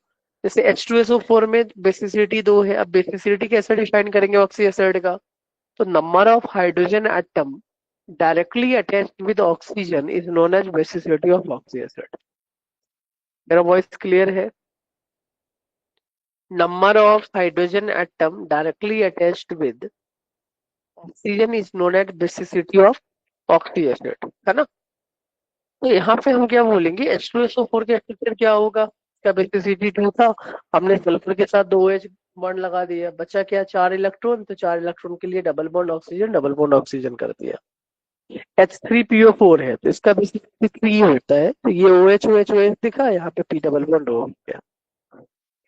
जैसे H2SO4 में बेसिसिटी 2 है, अब बेसिसिटी कैसे डिफाइन करेंगे ऑक्सी एसिड का? तो number of hydrogen atom directly attached with oxygen is known as basicity of oxy acid. मेरा वॉइस क्लियर है? Number of hydrogen atom directly attached with oxygen is known as basicity of oxy acid, है ना। तो यहाँ पे हम क्या बोलेंगे, H2SO4 का स्ट्रक्चर क्या होगा? इसका बेसिसिटी 2 था, हमने सल्फर के साथ 2H बॉन्ड लगा दिया, बचा क्या, 4 इलेक्ट्रॉन। तो 4 इलेक्ट्रॉन के लिए double bond oxygen, double bond oxygen कर दिया। H3PO4 है, तो इसका बेसिसिटी 3 होता है, तो ये OH दिखा, यहाँ पे P डबल बॉन्ड हो गया।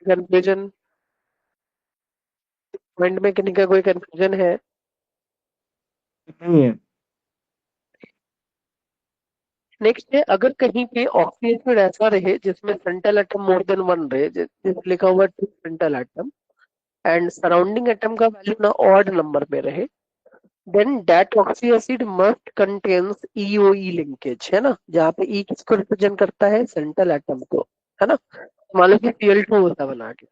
कंफ्यूजन? पॉइंट में किन्हीं का कोई कंफ्यूजन है? नहीं है। नेक्स्ट है, अगर कहीं पे ऑक्सी एसिड ऐसा रहे जिसमें frontal atom more than one रहे, जैसे लिखा हुआ two frontal atom, and surrounding atom का वैल्यू ना ऑड नंबर में रहे, then that oxy acid must contains EOE linkage, है ना, जहाँ पे ई किसको रिप्रेजेंट करता है, सेंट्रल एटम को, है ना। मान लो कि Cl2 होता बना के,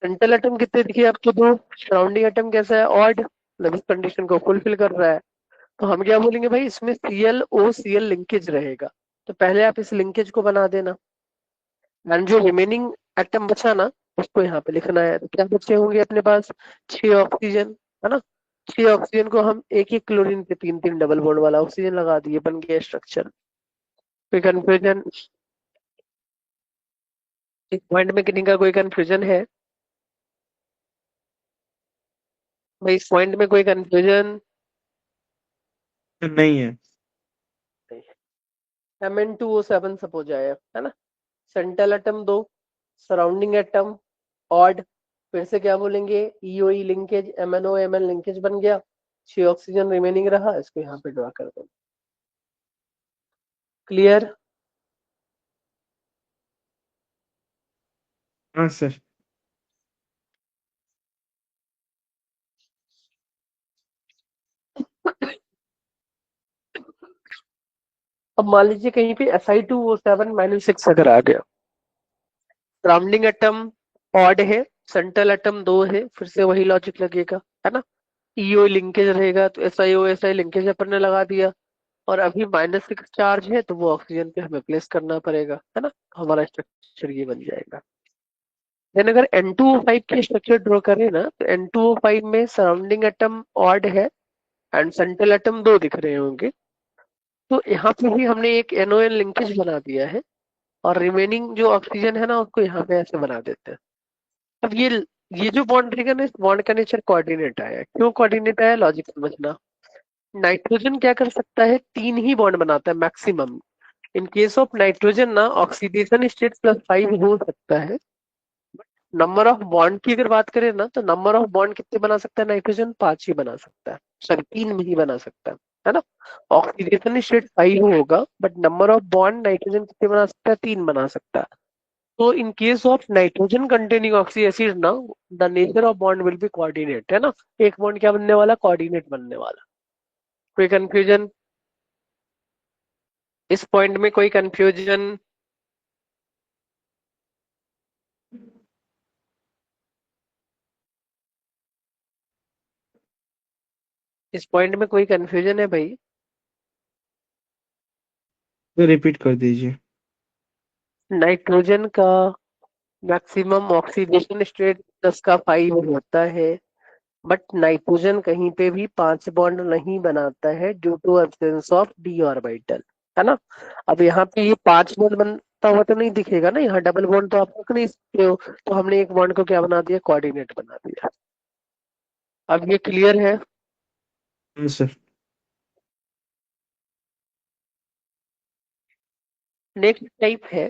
सेंट्रल एटम कितने दिखे आपको, दो। सराउंडिंग एटम कैसा है, ऑड, मतलब इस कंडीशन को फुलफिल कर रहा है। तो हम क्या बोलेंगे भाई, इसमें ClO Cl लिंकेज रहेगा, तो पहले आप इस लिंकेज को बना देना, एंड जो रिमेनिंग एटम बचा ना, उसको यहाँ पे लिखना है। तो क्या बचे होंगे अपने पास, 6 ऑक्सीजन, है ना। 6 ऑक्सीजन को हम एक एक क्लोरीन पे तीन तीन डबल बॉन्ड वाला ऑक्सीजन लगा दिए, बन गया स्ट्रक्चर। कोई कंफ्यूजन? इस पॉइंट में किन्हीं का कोई कंफ्यूजन है? भाई इस पॉइंट में कोई कंफ्यूजन? नहीं है। Mn2O7 सपोज आया, है ना। सेंट्रल एटम दो, सराउंडिंग एटम ऑड, फिर से क्या बोलेंगे, EOE linkage, MnO Mn linkage बन गया, 6 ऑक्सीजन रिमेनिंग रहा, इसको यहाँ पे ड्रॉ कर दो। क्लियर? हाँ सर। अब मान लीजिए कहीं पे Si2O7-6 अगर आ गया, सराउंडिंग एटम ऑड है, सेंट्रल एटम दो है, फिर से वही लॉजिक लगेगा, है ना। EO लिंकेज रहेगा, तो SiO लिंकेज अपन ने लगा दिया, और अभी -6 चार्ज है, तो वो ऑक्सीजन पे हमें प्लेस करना पड़ेगा, है ना। हमारा स्ट्रक्चर ये बन जाएगा। देन अगर N2O5 की स्ट्रक्चर ड्रॉ करें ना, तो N2O5 में सराउंडिंग एटम ऑड है एंड सेंट्रल एटम दो दिख रहे होंगे, तो यहाँ पे भी हमने एक NON लिंकेज बना दिया है, और रिमेनिंग जो ऑक्सीजन है ना, उसको यहाँ पे ऐसे बना देते हैं। अब ये जो बॉन्ड रहेगा ना, इस बॉन्ड का नेचर कोऑर्डिनेट आया है। क्यों कोऑर्डिनेट आया, लॉजिक समझना। नाइट्रोजन क्या कर सकता है, तीन ही बॉन्ड बनाता है maximum. In case of nitrogen ना, ऑक्सीडेशन स्टेट +5 हो सकता है। नंबर ऑफ बॉन्ड की अगर बात करें ना, तो नंबर ऑफ बॉन्ड कितने बना सकता है नाइट्रोजन, 5 ही बना सकता है, सॉरी 3 में ही बना सकता है ना। ऑक्सीडेशन स्टेट 5 होगा, but number of bond nitrogen कितने बना सकता है, 3 बना सकता है। तो in case of nitrogen containing oxy acid ना, the nature of bond will be coordinate, है ना। एक बॉन्ड क्या बनने वाला, कोऑर्डिनेट बनने वाला। कोई कंफ्यूजन? इस पॉइंट में कोई कंफ्यूजन? इस पॉइंट में कोई कंफ्यूजन है भाई? तो रिपीट कर दीजिए। नाइट्रोजन का मैक्सिमम ऑक्सीडेशन स्टेट 10⁵ होता है, बट नाइट्रोजन कहीं पे भी 5 बॉन्ड नहीं बनाता है due to absence of d orbital, है ना। अब यहाँ पे ये 5 बॉन्ड बनता हुआ तो नहीं दिखेगा ना, यहाँ डबल बॉन्ड तो आप रख नहीं सकते हो, तो हमने एक बॉन्ड को क्या बना दिया, कोऑर्डिनेट बना दिया। अब ये क्लियर है। हाँ सर। नेक्स्ट टाइप है,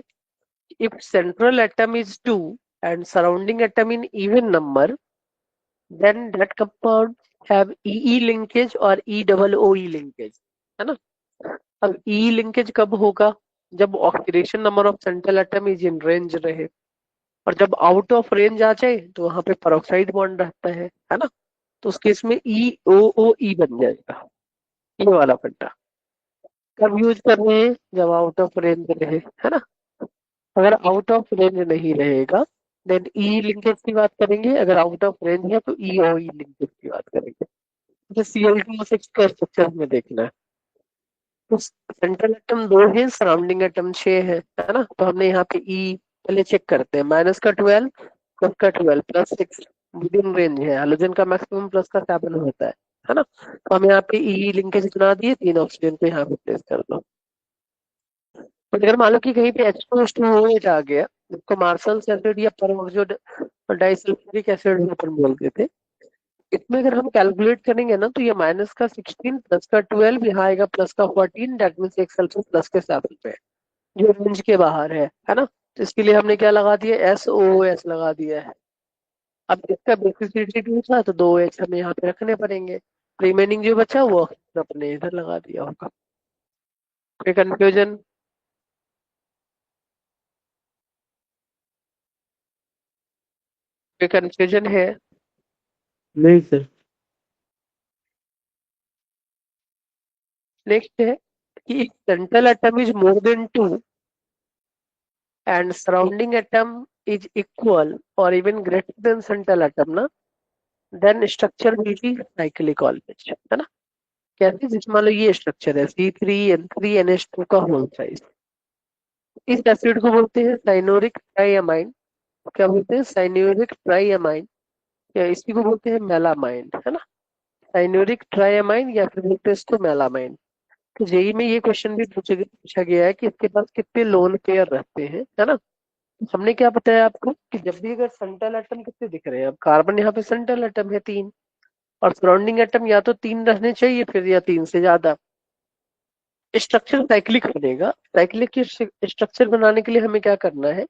if central atom is 2 and surrounding atom in even number, then that compound have e linkage और ई डबल ओ ई लिंकेज, है ना। अब ई लिंकेज कब होगा, जब oxidation number of central atom is in range रहे, और जब आउट ऑफ रेंज आ जाए तो वहां पे पेरोक्साइड बॉन्ड रहता है ना। तो उस केस में ई ओ ओ ई बन जाएगा, ये वाला फंडा। कब यूज कर रहे हैं, जब आउट ऑफ रेंज रहे, है ना। अगर आउट ऑफ रेंज नहीं रहेगा देन ई लिंकेज की बात करेंगे, अगर आउट ऑफ रेंज है तो ई ओ ई लिंकेज की बात करेंगे। जैसे Cl2O6 का स्ट्रक्चर में देखना है, तो सेंट्रल एटम 2 है, सराउंडिंग एटम 6 है ना। तो हमने यहाँ पे ई पहले चेक करते हैं, -12 +12 +6 विद इन रेंज है, हाइड्रोजन का मैक्सिमम +7 होता है ना। तो हम यहाँ पे ई लिंकेज बना दिए, 3 ऑक्सीजन को यहाँ पे प्लेस कर दो। बट अगर मान लो कि कहीं पे H2SO8 आ गया, जिसको मार्शल्स एसिड या परऑक्सो डाइसल्फ्यूरिक एसिड अपन बोलते थे, इसमें अगर हम कैलकुलेट करेंगे ना तो ये -16 +12 यहाँ आएगा +14, दैट मीन्स एक सल्फर +7 पे है, जो रेंज के बाहर है ना। तो इसके लिए हमने क्या लगा दिया, SOOS लगा दिया है। अब इसका बेसिसिटी 2 था तो 2 H हमें यहाँ पे रखने पड़ेंगे, रिमेनिंग जो बचा वो अपने इधर लगा दिया होगा। कोई कंफ्यूजन? कोई कंफ्यूजन है? नहीं सर। नेक्स्ट है कि central atom is more than 2 and surrounding atom is equal और even greater than central atom ना, then structure will be cyclic always, है ना। कैसे, जिसमें मान लो ये स्ट्रक्चर है C3N3NH2 का होल साइज, इस एसिड को बोलते हैं साइनोरिक ट्राइअमाइन। क्या बोलते हैं, साइनोरिक ट्राइअमाइन, या इसी को बोलते हैं मेलामाइन, है ना। साइनोरिक ट्राइअमाइन या फिर बोलते हैं इसको मेलामाइन। तो जेई में ये क्वेश्चन भी पूछा गया है कि इसके पास कितने लोन पेयर रहते हैं, है ना। हमने क्या बताया आपको कि जब भी अगर सेंट्रल एटम कितने दिख रहे हैं, अब कार्बन यहाँ पे सेंट्रल एटम है 3, और सराउंडिंग एटम या तो 3 रहने चाहिए फिर, या 3 से ज्यादा, स्ट्रक्चर साइक्लिक बनेगा। साइक्लिक की स्ट्रक्चर बनाने के लिए हमें क्या करना है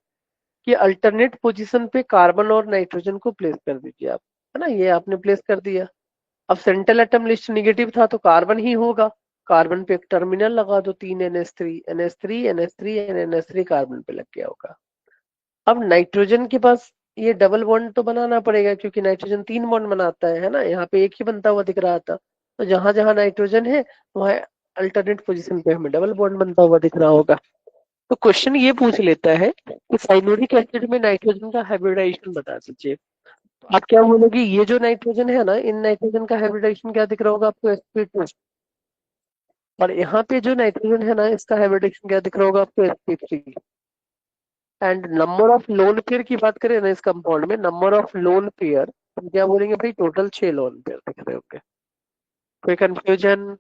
कि अल्टरनेट पोजीशन पे कार्बन और नाइट्रोजन को प्लेस कर दीजिए आप, है ना। ये आपने प्लेस कर दिया। अब सेंट्रल एटम लिस्ट निगेटिव था तो कार्बन ही होगा, कार्बन पे एक टर्मिनल लगा दो, 3 NH3 NH3 NH3 NH3 carbon पे लग गया होगा। अब नाइट्रोजन के पास ये डबल बॉन्ड तो बनाना पड़ेगा, क्योंकि नाइट्रोजन 3 बॉन्ड बनाता है ना। यहाँ पे एक ही बनता हुआ दिख रहा था, तो जहां जहां नाइट्रोजन है वहां अल्टरनेट पोजीशन पे हमें डबल बॉन्ड बनता हुआ दिख रहा होगा। तो क्वेश्चन ये पूछ लेता है कि साइनोरिक एसिड में नाइट्रोजन का हाइब्रिडाइजेशन बता दीजिए। आप क्या बोलोगे, ये जो नाइट्रोजन है ना, इन नाइट्रोजन का हाइब्रिडाइजेशन क्या दिख रहा होगा आपको, sp2, और यहाँ पे जो नाइट्रोजन है ना, इसका हाइब्रिडाइजेशन क्या दिख रहा होगा आपको, sp3। And number of lone pair की बात करें ना इस कंपाउंड में, नंबर ऑफ लोन पेयर हम क्या बोलेंगे भाई, टोटल 6 लोन पेयर दिख रहे होंगे। कोई कंफ्यूजन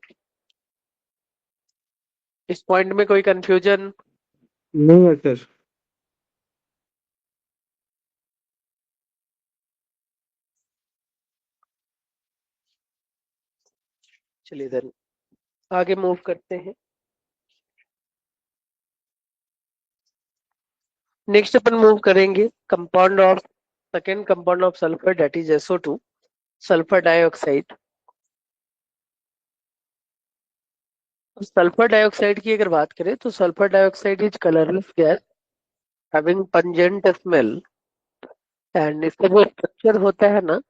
इस पॉइंट में, कोई कंफ्यूजन? नहीं है सर। चलिए इधर आगे मूव करते हैं। नेक्स्ट अपन मूव करेंगे compound of, second compound of sulphur, that is SO2, sulphur dioxide. Sulphur dioxide की अगर बात करें तो sulphur dioxide is colourless gas having pungent smell, and इसका जो स्ट्रक्चर होता है ना,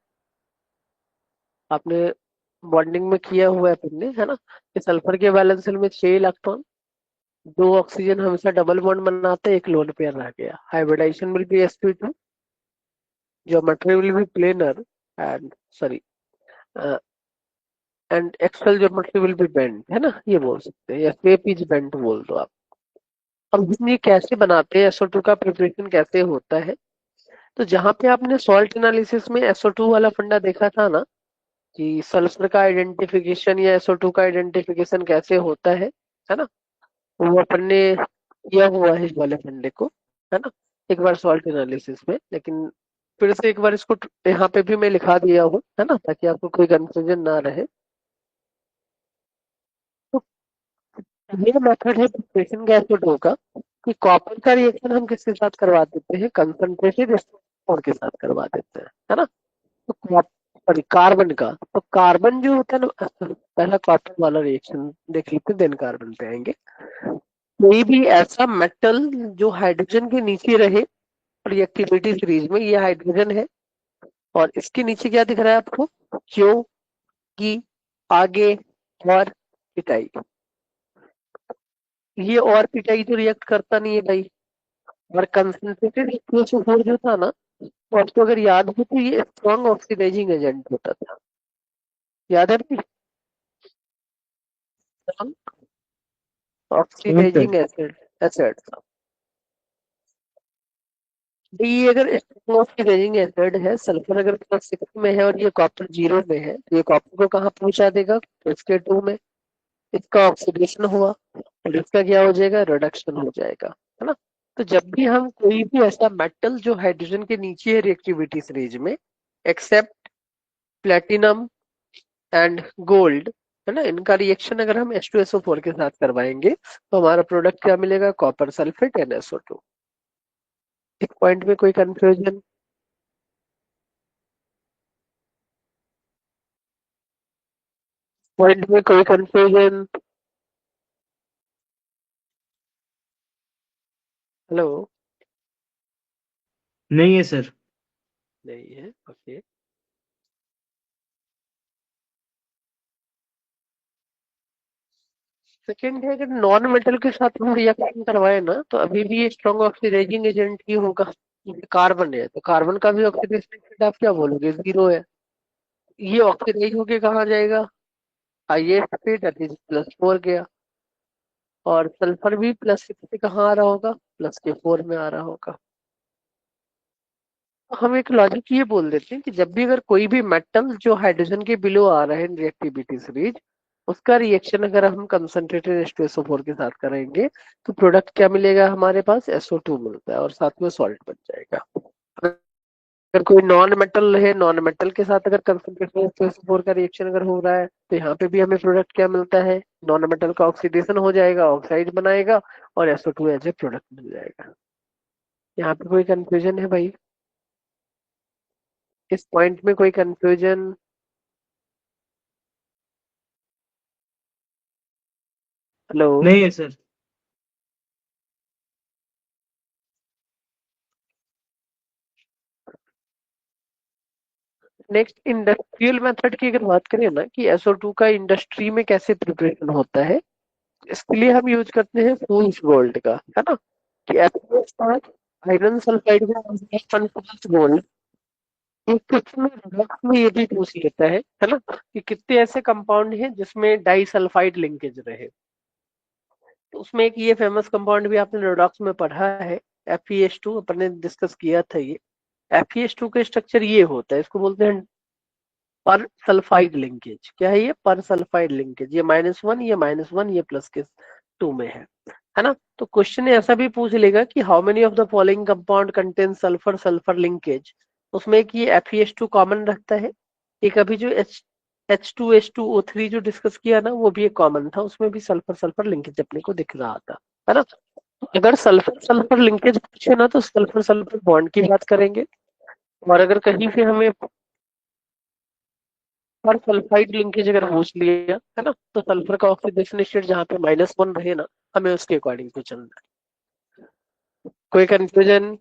आपने बॉन्डिंग में किया हुआ है तुमने, है ना, कि सल्फर के वैलेंस शेल में 6 इलेक्ट्रॉन, 2 ऑक्सीजन हमेशा डबल बॉन्ड बनाते हैं, एक लोन पेयर रह गया, hybridization will be sp2, geometry will be planar, and sorry and axial geometry will be bend, है ना, ये बोल सकते हैं, या शेप इज बेंड बोल दो आप। अब हम ये कैसे बनाते हैं, SO2 का प्रिपरेशन कैसे होता है? तो जहां पे आपने सॉल्ट एनालिसिस में SO2 वाला फंडा देखा था ना, कि सल्फर का आइडेंटिफिकेशन या SO2 का आइडेंटिफिकेशन कैसे होता है ना, वो अपन ने किया हुआ है इस वाले फंडे को, है ना, एक बार सॉल्ट एनालिसिस में। लेकिन फिर से एक बार इसको यहाँ पे भी मैं लिखा दिया हूँ, है ना, ताकि आपको कोई कंफ्यूजन ना रहे। तो ये मेथड है प्रिपरेशन का SO2 का, कि कॉपर का रिएक्शन हम किसके साथ करवा देते हैं, कंसंट्रेटेड और के साथ करवा देते हैं, है ना। तो सॉरी, कार्बन का, तो कार्बन जो होता है ना, पहला कॉपर वाला रिएक्शन देख लेते हैं, देन कार्बन पे आएंगे। कोई भी ऐसा मेटल जो हाइड्रोजन के नीचे रहे रिएक्टिविटी सीरीज में, ये हाइड्रोजन है, और इसके नीचे क्या दिख रहा है आपको, क्यों की आगे और पिटाई। ये और पिटाई तो रिएक्ट करता नहीं है भाई। और कंसंट्रेटेड H2SO4 जो था ना, तो आपको अगर याद हो तो ये स्ट्रॉन्ग ऑक्सीडाइजिंग एजेंट होता था, याद है भाई? हाँ ऑक्सीडाइजिंग सर। एसिड एसिड ये अगर ऑक्सीडाइजिंग एसिड है, सल्फर अगर +6 में है और ये कॉपर 0 में है, तो ये कॉपर को कहाँ पहुंचा देगा, Sk2 में। इसका ऑक्सीडेशन हुआ और इसका क्या हो जाएगा, रिडक्शन हो जाएगा, है ना। तो जब भी हम कोई भी ऐसा मेटल जो हाइड्रोजन के नीचे है रिएक्टिविटी सीरीज में, एक्सेप्ट प्लेटिनम एंड गोल्ड, है ना, इनका रिएक्शन अगर हम H2SO4 के साथ करवाएंगे तो हमारा प्रोडक्ट क्या मिलेगा, कॉपर सल्फेट NSO2। एक पॉइंट में कोई कंफ्यूजन? पॉइंट में कोई कंफ्यूजन? हेलो? नहीं है सर। नहीं है, ओके। सेकेंड है, अगर नॉन मेटल के साथ हम रिएक्शन करवाए ना, तो अभी भी ये स्ट्रॉन्ग ऑक्सीडाइजिंग एजेंट ही होगा। कार्बन है तो कार्बन का भी ऑक्सीडेशन रेट आप क्या बोलोगे, 0 है। ये ऑक्सीडाइज होके कहाँ जाएगा, हाईएस्ट पे, दैट इज +4 गया। और सल्फर भी +6 से कहाँ आ रहा होगा, +4 में आ रहा होगा। तो हम एक लॉजिक ये बोल देते हैं कि जब भी अगर कोई भी मेटल जो हाइड्रोजन के बिलो आ रहा है रिएक्टिविटी सीरीज, उसका रिएक्शन अगर हम कंसंट्रेटेड H2SO4 के साथ करेंगे, तो प्रोडक्ट क्या मिलेगा, हमारे पास SO2 मिलता है और साथ में सॉल्ट बन जाएगा। अगर कोई नॉन मेटल है, नॉन मेटल के साथ अगर कंसंट्रेटेड H2SO4 का रिएक्शन अगर हो रहा है, तो यहाँ पे भी हमें प्रोडक्ट क्या मिलता है, नॉन मेटल का ऑक्सीडेशन हो जाएगा, ऑक्साइड बनाएगा और SO2 एज ए प्रोडक्ट मिल जाएगा। यहाँ पे कोई कंफ्यूजन है भाई? इस पॉइंट में कोई कंफ्यूजन? हेलो? नहीं है सर। नेक्स्ट, इंडस्ट्रियल मेथड की अगर बात करें ना, कि SO2 का इंडस्ट्री में कैसे प्रिपरेशन होता है, इसके लिए हम यूज करते हैं फूल्स गोल्ड का, है ना, कि आयरन सल्फाइड का गोल्ड। एक क्वेश्चन में रिडक्स में ये भी पूछ लेता है ना, कि कितने ऐसे कंपाउंड हैं जिसमें डाई सल्फाइड लिंकेज रहे। तो उसमें एक ये फेमस कंपाउंड भी आपने रिडॉक्स में पढ़ा है, FeH2, अपन ने डिस्कस किया था ये। FeH2 का स्ट्रक्चर ये होता है, इसको बोलते हैं पर सल्फाइड लिंकेज। क्या है ये, पर सल्फाइड लिंकेज। ये -1, ये -1, ये प्लस के 2 में है ना। तो क्वेश्चन ऐसा भी पूछ लेगा कि how many of the following compound contain sulphur sulphur linkage. उसमें एक ये FeH2 कॉमन रखता है, एक अभी जो H2H2O3 जो डिस्कस किया ना, वो भी एक कॉमन था, उसमें भी सल्फर सल्फर लिंकेज अपने को दिख रहा था, है ना। अगर सल्फर सल्फर लिंकेज पूछे ना, तो सल्फर सल्फर बॉन्ड की बात करेंगे। और अगर कहीं से हमें पर सल्फाइड लिंकेज अगर पूछ लिया, है ना, तो सल्फर का ऑक्सीडेशन स्टेट जहाँ पे -1 रहे ना, हमें उसके अकॉर्डिंग तो चलना है। कोई कंफ्यूजन?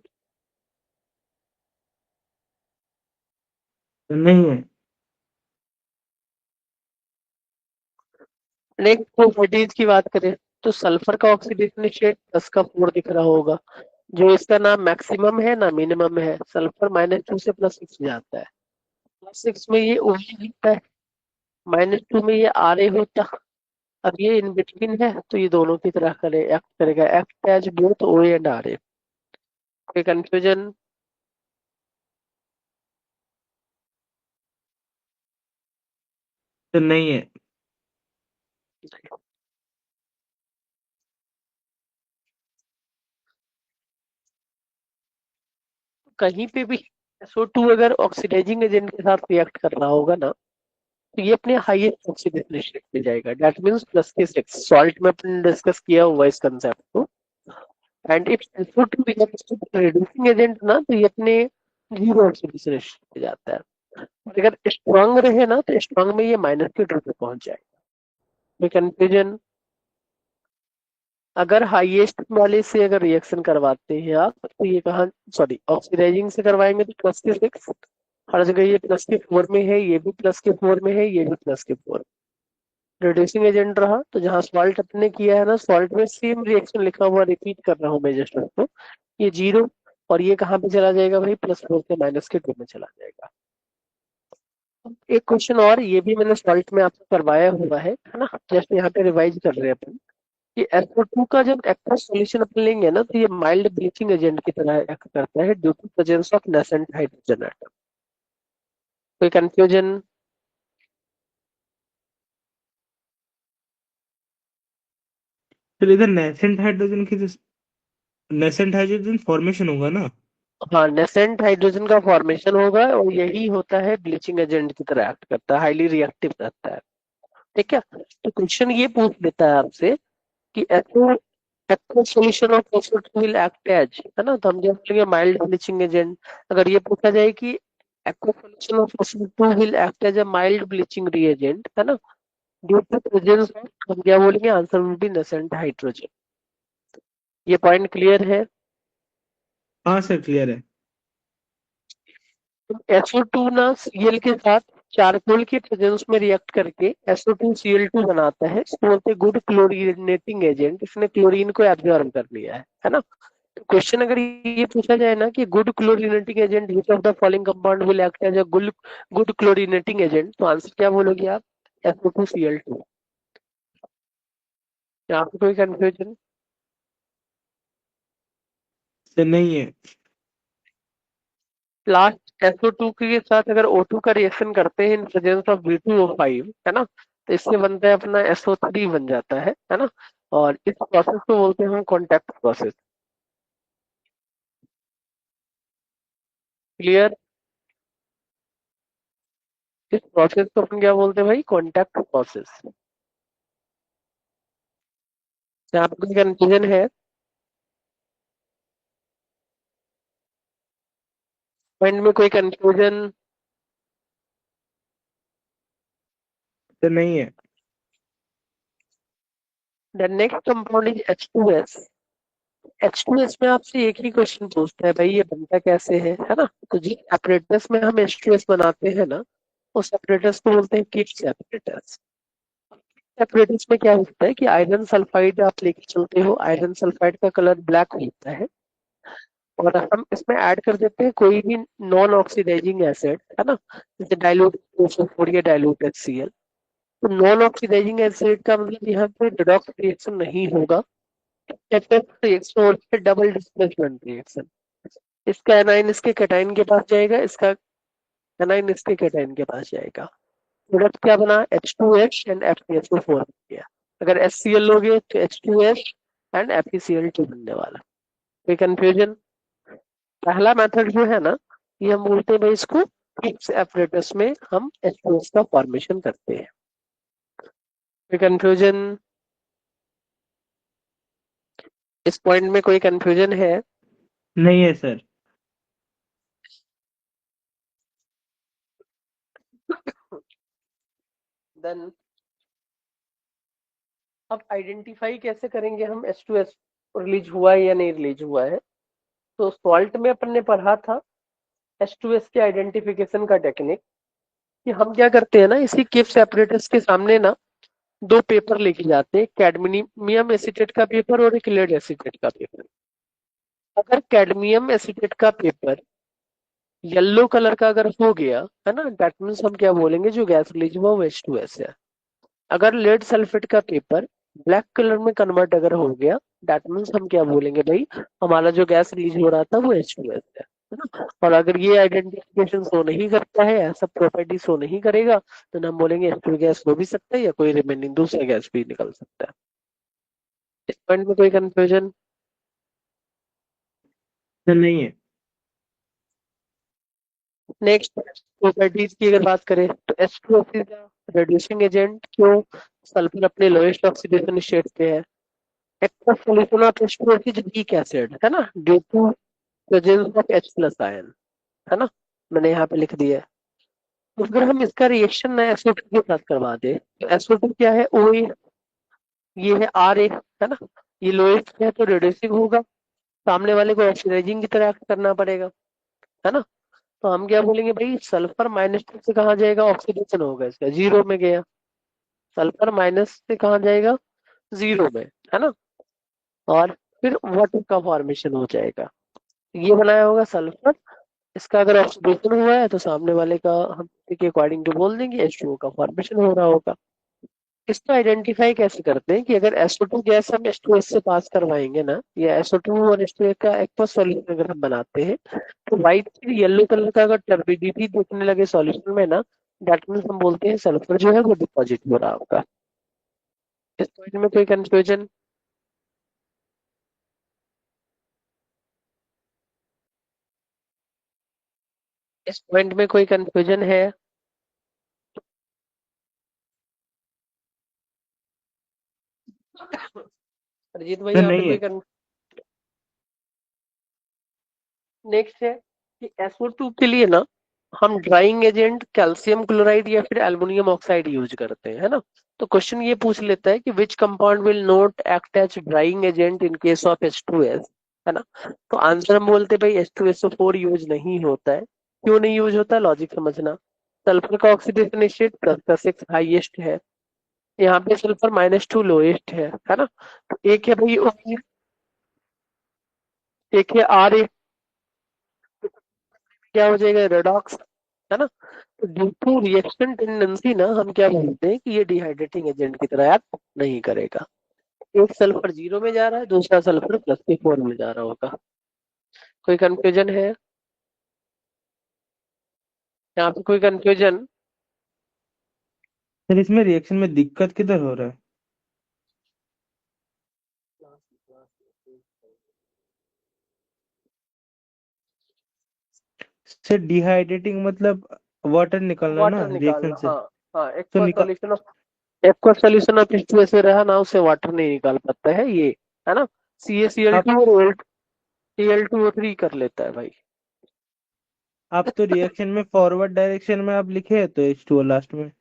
नहीं है। नेक्स्ट प्रॉपर्टीज की बात करें, तो सल्फर का ऑक्सीडेशन स्टेट 10 का 4 दिख रहा होगा, जो इसका ना मैक्सिमम है ना मिनिमम है। सल्फर -2 से +6 जाता है, +6 में ये OH होता है, -2 में ये RA होता, अब ये इन बिटवीन है तो ये दोनों की तरह करे एक्ट करेगा, act as both O and R A. कोई कंफ्यूजन? तो नहीं है। कहीं पे भी SO2 अगर ऑक्सीडाइजिंग एजेंट के साथ रिएक्ट कर रहा होगा ना, तो ये अपने हाईएस्ट ऑक्सीडेशन स्टेट पे जाएगा, दैट मींस +6। सॉल्ट में अपन डिस्कस किया हुआ इस कंसेप्ट को। And if SO2 becomes reducing agent ना, तो ये अपने जीरो ऑक्सीडेशन स्टेट पे जाता है। और अगर स्ट्रांग रहे ना, तो स्ट्रांग में ये -2 पे पहुंच जाएगा। कोई कंफ्यूजन? अगर हाईएस्ट वाले से अगर रिएक्शन करवाते हैं आप, तो ये कहाँ, सॉरी, ऑक्सीडाइजिंग से करवाएंगे तो +6। हर जगह ये +4 में है, ये भी +4 में है, ये भी +4। रिड्यूसिंग एजेंट रहा तो जहाँ सॉल्ट अपने किया है ना, सॉल्ट में सेम रिएक्शन लिखा हुआ, रिपीट कर रहा हूँ मैं जस्ट उसको, ये जीरो, और ये कहाँ पे चला जाएगा भाई, +4 से -2 में चला जाएगा। एक क्वेश्चन और, ये भी मैंने सॉल्ट में आपको करवाया हुआ है ना, जस्ट यहाँ पे रिवाइज कर रहे हैं अपन। ये SO2 का जब एक्वस सॉल्यूशन अपन लेंगे ना, तो ये माइल्ड ब्लीचिंग एजेंट की तरह एक्ट करता है due to presence of nascent hydrogen atom. कोई कंफ्यूजन? फिर इधर नेसेंट हाइड्रोजन फॉर्मेशन होगा ना। हाँ, नेसेंट हाइड्रोजन का फॉर्मेशन होगा, और यही होता है ब्लीचिंग एजेंट की तरह एक्ट करता है, हाईली रिएक्टिव रहता है। ठीक है, तो क्वेश्चन ये पूछ लेता है आपसे कि SO aqueous solution of SO2 will act as, है ना, तो हम जब बोलेंगे माइल्ड ब्लीचिंग एजेंट। अगर ये पूछा जाए कि aqueous solution of SO2 will act as a mild bleaching reagent, है ना, ड्यू टू प्रेजेंस ऑफ, हम क्या बोलेंगे, answer will be nascent hydrogen. ये पॉइंट क्लियर है? हाँ सर, क्लियर है। SO2 ना Cl के साथ चारकोल के प्रेजेंस में रिएक्ट करके SO2Cl2 बनाता है, इसको बोलते हैं गुड क्लोरीनेटिंग एजेंट। इसने क्लोरीन को एब्जॉर्ब कर लिया है ना। तो क्वेश्चन अगर ये पूछा जाए ना कि good chlorinating agent which of the following compound will act as a good chlorinating agent, तो आंसर क्या बोलोगे आप? SO2Cl2। यहाँ पे कोई कंफ्यूजन? तो नहीं है। लास्ट SO2 के साथ अगर O2 का रिएक्शन करते हैं इन प्रेजेंस ऑफ B2O5, है ना, तो इससे बनता है अपना SO3 बन जाता है ना। और इस प्रोसेस को बोलते हैं कॉन्टैक्ट प्रोसेस। क्लियर? इस प्रोसेस को अपन क्या बोलते हैं भाई? Contact process. यहाँ पे कोई कंफ्यूजन है? पॉइंट में कोई कंफ्यूजन? तो नहीं है। The next compound is H2S। H2S में आपसे एक ही क्वेश्चन पूछता है भाई, ये बनता कैसे है ना। तो जिस एपरेटस में हम H2S बनाते हैं ना, उस एपरेटस को बोलते हैं किप्स एपरेटस। एपरेटस में क्या होता है कि आयरन सल्फाइड आप लेके चलते हो, आयरन सल्फाइड का कलर ब्लैक होता है, और हम इसमें ऐड कर देते हैं कोई भी नॉन ऑक्सीडाइजिंग एसिड, है ना, जैसे डाइल्यूट O4 या डाइल्यूट HCl। तो नॉन ऑक्सीडाइजिंग एसिड का मतलब यहाँ पे रिडॉक्स रिएक्शन नहीं होगा, रिएक्शन और डबल डिस्प्लेसमेंट रिएक्शन। इसका एनाइन इसके कैटाइन के पास जाएगा, इसका एनाइन इसके कैटाइन के पास जाएगा। प्रोडक्ट क्या बना? H2H एंड FeSO4 गया। अगर HCl लोगे तो H2S एंड FeCl2 बनने वाला। कोई कंफ्यूजन? पहला मेथड जो है ना, ये हम बोलते हैं भाई इसको किप्स एपरेटस में हम H2S का फॉर्मेशन करते हैं। कोई कंफ्यूजन? इस पॉइंट में कोई कंफ्यूजन है? नहीं है सर। देन अब आइडेंटिफाई कैसे करेंगे हम H2S रिलीज हुआ है या नहीं रिलीज हुआ है। तो सॉल्ट में अपन ने पढ़ा था H2S के आइडेंटिफिकेशन का टेक्निक, कि हम क्या करते हैं ना, इसी किप्स एपरेटस के सामने ना दो पेपर लेके जाते हैं, कैडमियम एसीटेट का पेपर और एक लेड एसीटेट का पेपर। अगर कैडमियम एसीटेट का पेपर येलो कलर का अगर हो गया, है ना, दैट मीन्स हम क्या बोलेंगे, जो गैस रिलीज हुआ वो H2S है। अगर लेड सल्फेट का पेपर ब्लैक कलर में कन्वर्ट अगर हो गया, दैट मीन्स हम क्या बोलेंगे भाई, हमारा जो गैस रिलीज हो रहा था वो H2S है ना। और अगर ये आइडेंटिफिकेशन शो नहीं करता है, ऐसा प्रॉपर्टी शो नहीं करेगा, तो हम बोलेंगे H2 गैस हो भी सकता है या कोई रिमेनिंग दूसरा गैस भी निकल सकता है। इस पॉइंट में कोई कंफ्यूजन? सर नहीं है। नेक्स्ट प्रॉपर्टीज की अगर बात करें तो H2S इज रेड्यूसिंग एजेंट। क्यों? सल्फर अपने लोएस्ट ऑक्सीडेशन स्टेट पे है। Aqueous solution of H2S is weak acid है ना, due to presence of H plus ion, है ना, मैंने यहाँ पे लिख दिया है। तो अगर हम इसका रिएक्शन ना SO2 के साथ करवा दे तो SO2 क्या है, OA, ये है RA, है ना, ये लोएस्ट है तो रिड्यूसिंग होगा, सामने वाले को ऑक्सीडाइजिंग की तरह act करना पड़ेगा, है ना। तो हम क्या बोलेंगे भाई, सल्फर -2 से कहाँ जाएगा, ऑक्सीडेशन होगा इसका, जीरो में गया। सल्फर माइनस से कहाँ जाएगा, जीरो में, है ना। और फिर वाटर का फॉर्मेशन हो जाएगा। ये बनाया होगा सल्फर, इसका अगर ऑक्सीडेशन हुआ है तो सामने वाले का हम के अकॉर्डिंग टू बोल देंगे H2O का फॉर्मेशन हो रहा होगा। इसको आइडेंटिफाई कैसे करते हैं कि अगर SO2 गैस हम H2S से पास करवाएंगे ना, या SO2 और H2A का एक्वस सॉल्यूशन अगर हम बनाते हैं, तो व्हाइट येलो कलर का अगर टर्बिडिटी दिखने लगे सॉल्यूशन में ना, दैट मीन्स हम बोलते हैं सल्फर जो है वो डिपॉजिट हो रहा होगा। इस पॉइंट में कोई कंफ्यूजन? इस पॉइंट में कोई कंफ्यूजन है? अरिजीत भाई सर यहाँ पे नहीं कोई है। नेक्स्ट है कि SO2 के लिए ना हम ड्राइंग एजेंट कैल्शियम क्लोराइड या फिर एल्युमिनियम ऑक्साइड यूज करते हैं, है ना। तो क्वेश्चन ये पूछ लेता है कि which compound will not act as drying agent in case of H2S, है ना। तो आंसर हम बोलते हैं भाई H2SO4 यूज नहीं होता है। क्यों नहीं यूज होता, लॉजिक समझना। सल्फर का ऑक्सीडेशन स्टेट +6 हाईएस्ट है, यहाँ पे सल्फर -2 लोएस्ट है ना। तो एक है भाई OH, एक है RA, क्या हो जाएगा, रेडॉक्स, है ना। तो ड्यू टू रिएक्शन टेंडेंसी ना हम क्या बोलते हैं कि ये डिहाइड्रेटिंग एजेंट की तरह एक्ट नहीं करेगा। एक सल्फर जीरो में जा रहा है, दूसरा सल्फर +4 में जा रहा होगा। कोई कंफ्यूजन है यहाँ पे, कोई कंफ्यूजन? सर इसमें रिएक्शन में दिक्कत किधर हो रहा है? सर डिहाइड्रेटिंग मतलब वाटर निकलना ना वाटर रिएक्शन निकालना, से। हाँ। हाँ, तो निकल एक्वा सॉल्यूशन ऑफ H2S रहा ना, उससे वाटर नहीं निकाल पाता है ये, है ना। आप CaCl2 और Al2O3 कर लेता है भाई। आप तो रिएक्शन में फॉरवर्ड डायरेक्शन में आप लिखे हैं तो H2O लास्ट में।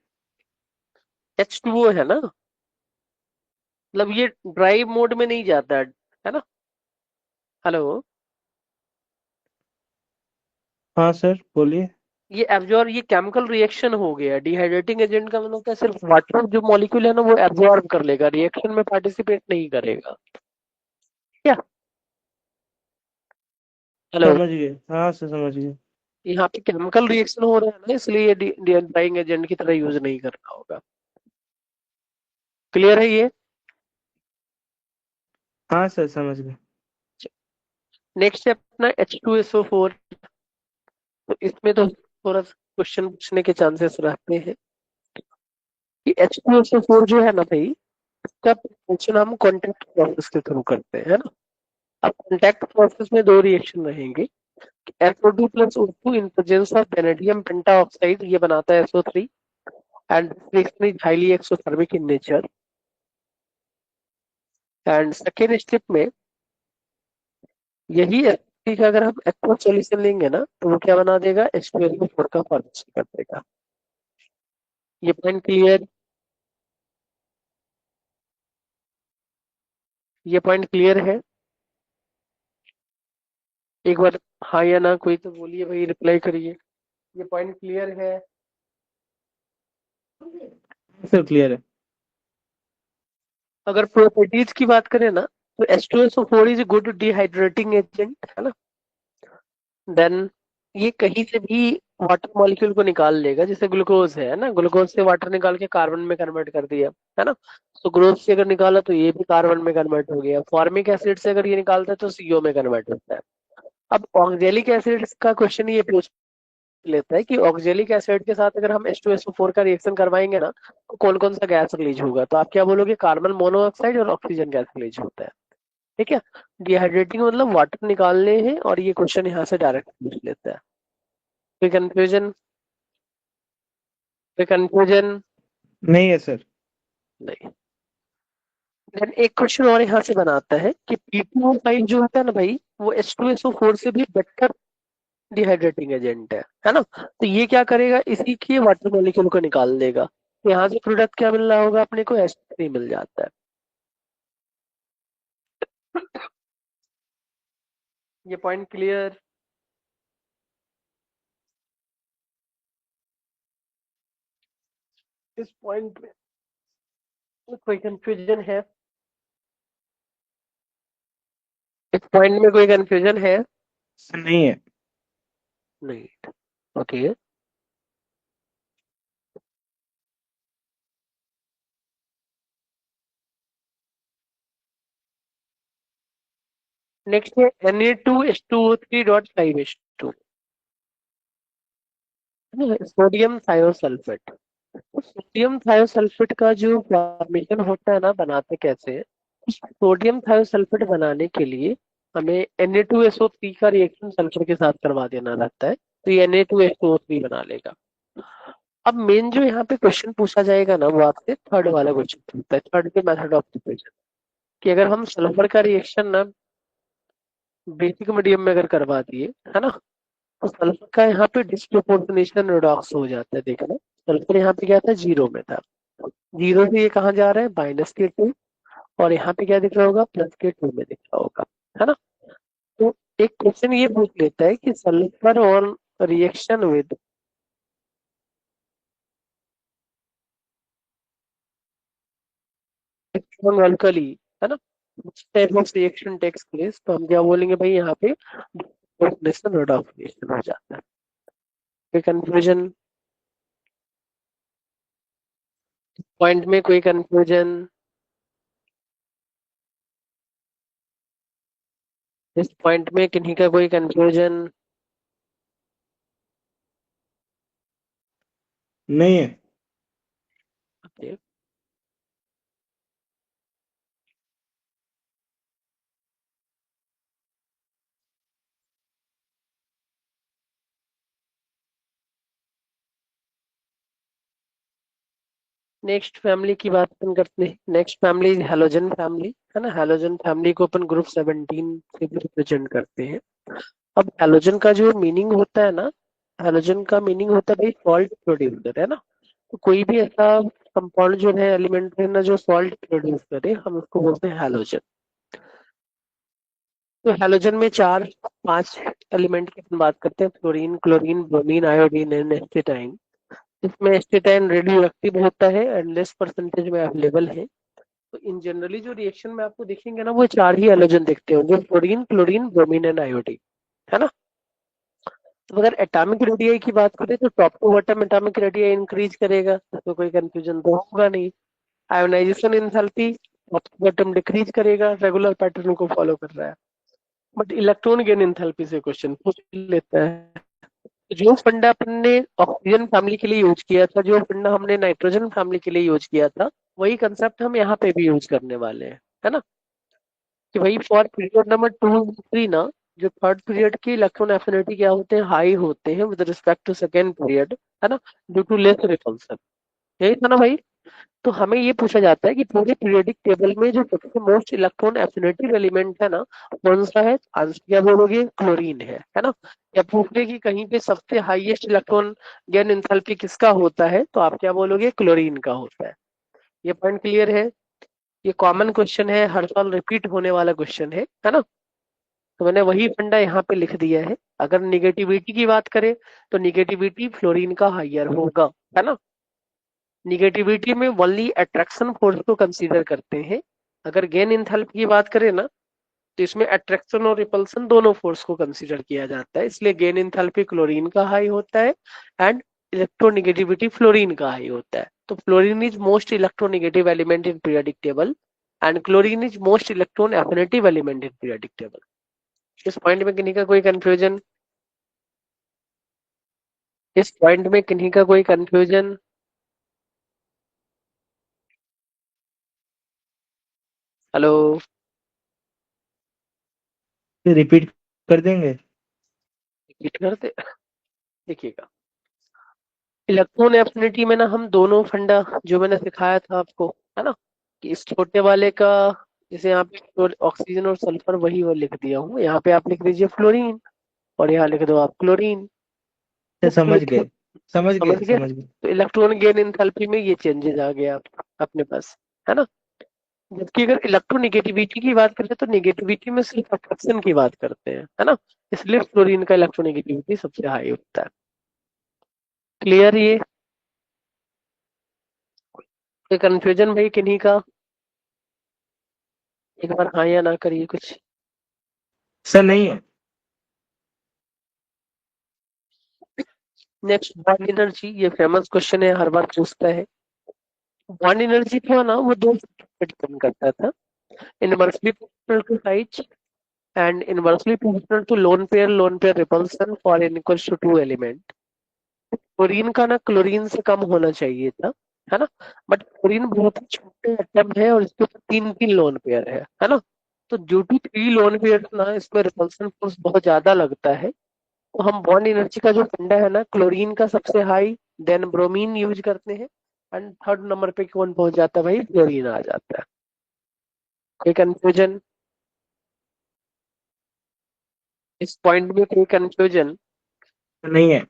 H2O है ना, मतलब ये ड्राई मोड में नहीं जाता है ना। हेलो, हाँ सर बोलिए। ये एब्जॉर्ब, ये केमिकल रिएक्शन हो गया। डिहाइड्रेटिंग एजेंट का मतलब क्या, सिर्फ वाटर जो मॉलिक्यूल है ना वो एब्जॉर्ब कर लेगा, रिएक्शन में पार्टिसिपेट नहीं करेगा, क्या? हेलो, समझ गए, हाँ सर समझ गए। यहाँ पे केमिकल रिएक्शन हो रहा है ना, इसलिए डिहाइड्राइंग एजेंट की तरह यूज नहीं करना होगा। क्लियर है ये? हाँ सर समझ गए। नेक्स्ट है अपना H2SO4। तो इसमें तो थोड़ा क्वेश्चन पूछने के चांसेस रहते हैं कि H2SO4 जो है ना भाई, इसका क्वेश्चन हम कॉन्टेक्ट प्रोसेस के थ्रू करते हैं, है ना। अब कॉन्टेक्ट प्रोसेस में दो रिएक्शन रहेंगे। SO2 plus O2 in presence of vanadium pentoxide, ये बनाता है SO3, and reaction is highly exothermic in nature. And second step में यही SO3 का अगर हम एक्वस सॉल्यूशन लेंगे ना, तो वो क्या बना देगा, H2SO4 का फॉर्मेशन कर देगा। ये पॉइंट क्लियर? ये पॉइंट क्लियर है? एक बार हाँ या ना कोई तो बोलिए भाई, रिप्लाई करिए। ये पॉइंट क्लियर है? सर क्लियर है। अगर प्रॉपर्टीज की बात करें ना, तो H2SO4 is good dehydrating agent, है ना। देन ये कहीं से भी वाटर मॉलिक्यूल को निकाल लेगा, जैसे ग्लूकोज है ना, ग्लूकोज से वाटर निकाल के कार्बन में कन्वर्ट कर दिया, है ना। तो ग्रोथ से अगर निकाला तो ये भी कार्बन में कन्वर्ट हो गया, फॉर्मिक एसिड से अगर ये निकालता है तो सीओ में कन्वर्ट होता है। अब ऑक्जेलिक एसिड का क्वेश्चन ये पूछ लेता है कि ऑक्जेलिक एसिड के साथ अगर हम H2SO4 का रिएक्शन करवाएंगे ना, तो कौन कौन सा गैस रिलीज होगा, तो आप क्या बोलोगे, कार्बन मोनोऑक्साइड और ऑक्सीजन गैस रिलीज होता है। ठीक है। डिहाइड्रेटिंग मतलब वाटर निकालने हैं, और ये क्वेश्चन यहाँ से डायरेक्ट पूछ लेता है। कोई कंफ्यूजन? कोई कंफ्यूजन? नहीं है सर। नहीं। देन एक क्वेश्चन और यहाँ से बनाता है कि P2O5 जो होता है ना भाई, वो H2SO4 से भी बेटर डिहाइड्रेटिंग एजेंट है ना। तो ये क्या करेगा, इसी के वाटर मॉलिक्यूल को निकाल देगा, तो यहाँ से प्रोडक्ट क्या मिल रहा होगा अपने को, H3 मिल जाता है। ये पॉइंट क्लियर? इस पॉइंट में कोई कंफ्यूजन है? इस पॉइंट में कोई कंफ्यूजन है? सर नहीं है। नहीं। ओके। नेक्स्ट है Na2H2O3.5H2, sodium thiosulphate. Sodium thiosulphate का जो फॉर्मेशन होता है ना, बनाते कैसे हैं, सोडियम थायोसल्फेट बनाने के लिए हमें Na2SO3 का रिएक्शन सल्फर के साथ करवा देना रहता है, तो ये Na2SO3 बना लेगा। अब मेन जो यहाँ पे क्वेश्चन पूछा जाएगा ना, वो आपसे थर्ड वाला क्वेश्चन पूछता है, थर्ड के मेथड ऑफ प्रिपरेशन, कि अगर हम सल्फर का रिएक्शन ना बेसिक मीडियम में अगर करवा दिए, है ना, तो सल्फर का यहाँ पे डिस्प्रोपोर्शनेशन रिडॉक्स हो जाता है। देखना, सल्फर यहाँ पे क्या था, जीरो में था, जीरो से ये कहाँ जा रहा है, -K2, और यहाँ पे क्या दिख रहा होगा, +K2 में दिख रहा होगा, है ना। तो एक क्वेश्चन ये पूछ लेता है कि sulphur on reaction with strong alkali, है ना, type of reaction takes place, तो हम क्या बोलेंगे भाई, यहाँ पे डिस्प्रोपोर्शनेशन रिडॉक्स हो जाता है। कोई कंफ्यूजन? पॉइंट में कोई कंफ्यूजन? इस पॉइंट में किन्हीं का कोई कंफ्यूजन? नहीं है। नेक्स्ट फैमिली की बात अपन करते हैं। नेक्स्ट फैमिली हैलोजन फैमिली, है ना। हैलोजन फैमिली को अपन ग्रुप 17 से भी रिप्रेजेंट करते हैं। अब हैलोजन का जो मीनिंग होता है ना, हैलोजन का मीनिंग होता है भाई सॉल्ट प्रोड्यूसर, है ना। तो कोई भी ऐसा कंपाउंड जो है, एलिमेंट है ना, जो सॉल्ट प्रोड्यूस करे, हम उसको बोलते हैं हैलोजन। तो हैलोजन में चार पांच एलिमेंट की अपन बात करते हैं, fluorine, chlorine, bromine, iodine and astatine. इसमें एस्टेटाइन रेडियो एक्टिव होता है एंड लेस परसेंटेज में अवेलेबल है। तो इन जनरली जो रिएक्शन में आपको दिखेंगे ना, वो चार ही हैलोजन दिखते हैं, जो fluorine, chlorine, bromine and iodine, है ना। तो अगर एटॉमिक रेडियाई की बात करें, तो top to bottom atomic radii increase करेगा, तो कोई कंफ्यूजन तो होगा नहीं। Ionization enthalpy top to bottom decrease करेगा, रेगुलर पैटर्न को फॉलो कर रहा है। बट इलेक्ट्रॉन गेन एंथैल्पी से क्वेश्चन पूछ लेता है। जो फंडा अपन ने ऑक्सीजन फैमिली के लिए यूज किया था, जो फंडा हमने नाइट्रोजन फैमिली के लिए यूज किया था, वही कंसेप्ट हम यहाँ पे भी यूज करने वाले हैं, है ना। कि भाई फॉर पीरियड नंबर 2 3 ना, जो थर्ड पीरियड की इलेक्ट्रॉन एफिनिटी क्या होते हैं, हाई होते हैं with respect to second period, है ना, ड्यू टू लेस रिपल्सन। यही था ना भाई। तो हमें ये पूछा जाता है कि पूरे पीरियोडिक टेबल में जो सबसे मोस्ट इलेक्ट्रॉन एफिनिटी एलिमेंट है ना, कौन सा है, आंसर क्या बोलोगे, क्लोरीन है ना। या पूछे कि कहीं पे सबसे हाईएस्ट इलेक्ट्रॉन गेन एंथैल्पी किसका होता है, तो आप क्या बोलोगे, क्लोरीन का होता है। ये पॉइंट क्लियर है? ये कॉमन क्वेश्चन है, हर साल रिपीट होने वाला क्वेश्चन है ना। तो मैंने वही फंडा यहाँ पे लिख दिया है। अगर निगेटिविटी की बात करें, तो निगेटिविटी फ्लोरीन का हाइयर होगा, है ना। निगेटिविटी में ओनली अट्रैक्शन फोर्स को कंसीडर करते हैं। अगर गेन एंथैल्पी की बात करें ना, तो इसमें अट्रैक्शन और रिपल्सन दोनों फोर्स को कंसीडर किया जाता है, इसलिए गेन एंथैल्पी क्लोरीन का हाई होता है एंड इलेक्ट्रोनेगेटिविटी फ्लोरीन का हाई होता है। तो fluorine is most electronegative element in periodic table and chlorine is most electron affinitive element in periodic table. इस पॉइंट में किन्हीं का कोई कंफ्यूजन? इस पॉइंट में किन्हीं का कोई कंफ्यूजन? हेलो? रिपीट कर देंगे? रिपीट करते, देखिएगा इलेक्ट्रॉन एफिनिटी में ना हम दोनों फंडा जो मैंने सिखाया था आपको, है ना, कि इस छोटे वाले का, जैसे यहाँ पे ऑक्सीजन और सल्फर वही वो लिख दिया हूँ, यहाँ पे आप लिख दीजिए फ्लोरीन और यहाँ लिख दो आप क्लोरीन। तो अच्छा, समझ गए, समझ समझ गए, गए? समझ गए। तो इलेक्ट्रॉन गेन एंथैल्पी में ये चेंजेस आ गया अपने पास, है ना। जबकि अगर इलेक्ट्रोनेगेटिविटी की बात करें तो नेगेटिविटी में सिर्फ अट्रैक्शन की बात करते हैं, है ना, इसलिए फ्लोरीन का इलेक्ट्रोनेगेटिविटी सबसे हाई होता है। क्लियर ये? कोई कंफ्यूजन भाई किन्हीं का? एक बार हाँ या ना करिए कुछ। सर नहीं है। नेक्स्ट, बॉन्ड एनर्जी, ये फेमस क्वेश्चन है, हर बार पूछता है। बॉन्ड एनर्जी था ना, वो दो पे डिपेंड करता था, inversely proportional to size and inversely proportional to lone pair repulsion for n equals to 2 element. Chlorine का ना क्लोरीन से कम होना चाहिए था, है ना, बट क्लोरीन बहुत ही छोटे एटम है और इसके ऊपर तीन तीन लोन पेयर है ना। तो ड्यू टू 3 लोन पेयर ना इसमें रिपल्सन फोर्स बहुत ज्यादा लगता है। तो हम बॉन्ड एनर्जी का जो फंडा है ना, क्लोरीन का सबसे हाई, देन ब्रोमीन यूज करते हैं एंड थर्ड नंबर पे कौन पहुंच जाता है भाई? फ्लोरीन आ जाता है। कोई कंफ्यूजन? इस पॉइंट में कोई कंफ्यूजन? नहीं है।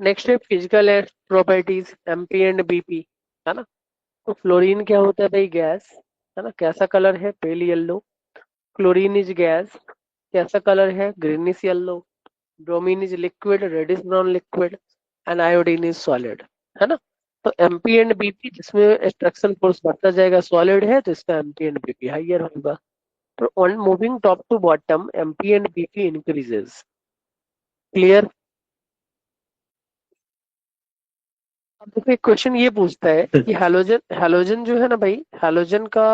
नेक्स्ट है physical properties, MP and BP, है ना। तो फ्लोरीन क्या होता है भाई? गैस, है ना, कैसा कलर है? Pale yellow. Chlorine is gas, कैसा कलर है? Greenish yellow. Bromine is liquid, reddish brown liquid and iodine is solid, है ना। तो एमपी एंड बीपी, जिसमें एक्सट्रैक्शन फोर्स बढ़ता जाएगा सॉलिड है तो इसका एमपी एंड बीपी हाइयर होगा। तो on moving top to bottom MP and BP increases. Clear? अब देखो एक क्वेश्चन ये पूछता है कि हैलोजन, हैलोजन जो है ना भाई, हैलोजन का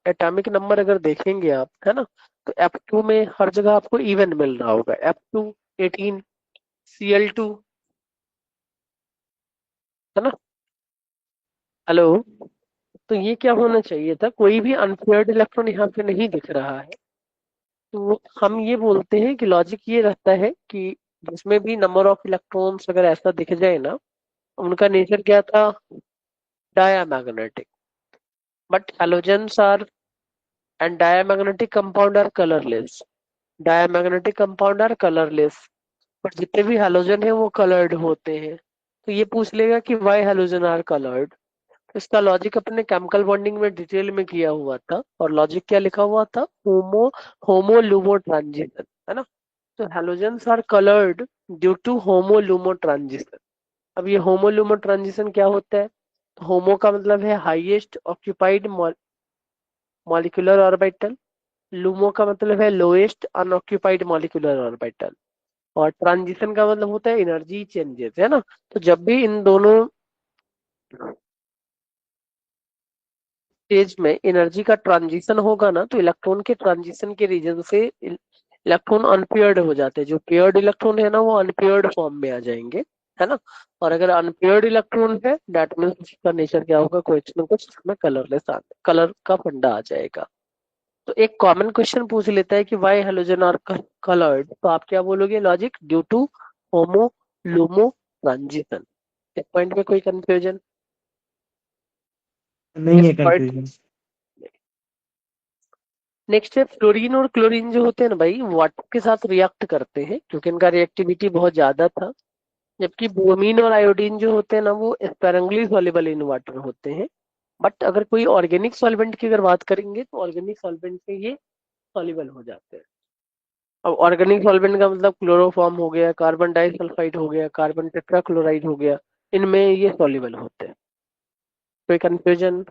एटॉमिक नंबर अगर देखेंगे आप, है ना, तो F2 में हर जगह आपको इवन मिल रहा होगा, F2 18, Cl2, है ना। हेलो? तो ये क्या होना चाहिए था? कोई भी अनपेयर्ड इलेक्ट्रॉन यहाँ पे नहीं दिख रहा है। तो हम ये बोलते हैं कि लॉजिक ये रहता है कि जिसमें भी नंबर ऑफ इलेक्ट्रॉन्स अगर ऐसा दिख जाए ना, उनका नेचर क्या था? Diamagnetic. But halogens are and diamagnetic compound are colourless. Diamagnetic compound are colourless, but जितने भी हैलोजन है वो कलर्ड होते हैं। तो ये पूछ लेगा कि वाई हैलोजन आर कलर्ड। इसका लॉजिक अपने केमिकल बॉन्डिंग में डिटेल में किया हुआ था, और लॉजिक क्या लिखा हुआ था? होमो होमो लुमो ट्रांजिशन, है ना। तो halogens are coloured due to HOMO LUMO transition. अब ये होमो लुमो ट्रांजिशन क्या होता है? होमो का मतलब है highest occupied molecular orbital, LUMO का मतलब है लोएस्ट अनऑक्यूपाइड मॉलिक्यूलर ऑर्बिटल, और ट्रांजिशन का मतलब होता है एनर्जी चेंजेस, है ना। तो जब भी इन दोनों स्टेज में एनर्जी का ट्रांजिशन होगा ना, तो इलेक्ट्रॉन के ट्रांजिशन के रीजन से इलेक्ट्रॉन अनपेयर्ड हो जाते हैं। जो पेयर्ड इलेक्ट्रॉन है ना, वो अनपेयर्ड फॉर्म में आ जाएंगे, है ना। और अगर अनपेयर्ड इलेक्ट्रॉन है, दैट मीन्स उसका नेचर क्या होगा? कुछ ना कुछ उसमें कलरलेस, कलर का फंडा आ जाएगा। तो एक कॉमन क्वेश्चन पूछ लेता है कि वाई हेलोजन आर कलर्ड, तो आप क्या बोलोगे logic? Due to homo lumo transition. इस पॉइंट में कोई कंफ्यूजन? नहीं इस है पॉइंट। कंफ्यूजन। नेक्स्ट है फ्लोरीन और क्लोरीन जो होते हैं ना भाई, वाटर के साथ रिएक्ट करते हैं क्योंकि इनका रिएक्टिविटी बहुत ज्यादा था। जबकि ब्रोमीन और आयोडीन जो होते हैं ना, वो स्पेरेंगली सॉल्युबल इन वाटर होते हैं। बट अगर कोई ऑर्गेनिक सॉल्वेंट की अगर बात करेंगे तो ऑर्गेनिक सॉल्वेंट से ये सॉल्युबल हो जाते हैं। अब ऑर्गेनिक सॉल्वेंट का मतलब क्लोरोफॉर्म हो गया, कार्बन डाइसल्फाइड हो गया, कार्बन टेट्राक्लोराइड हो गया, इनमें ये सॉल्युबल होते हैं। कोई कंफ्यूजन?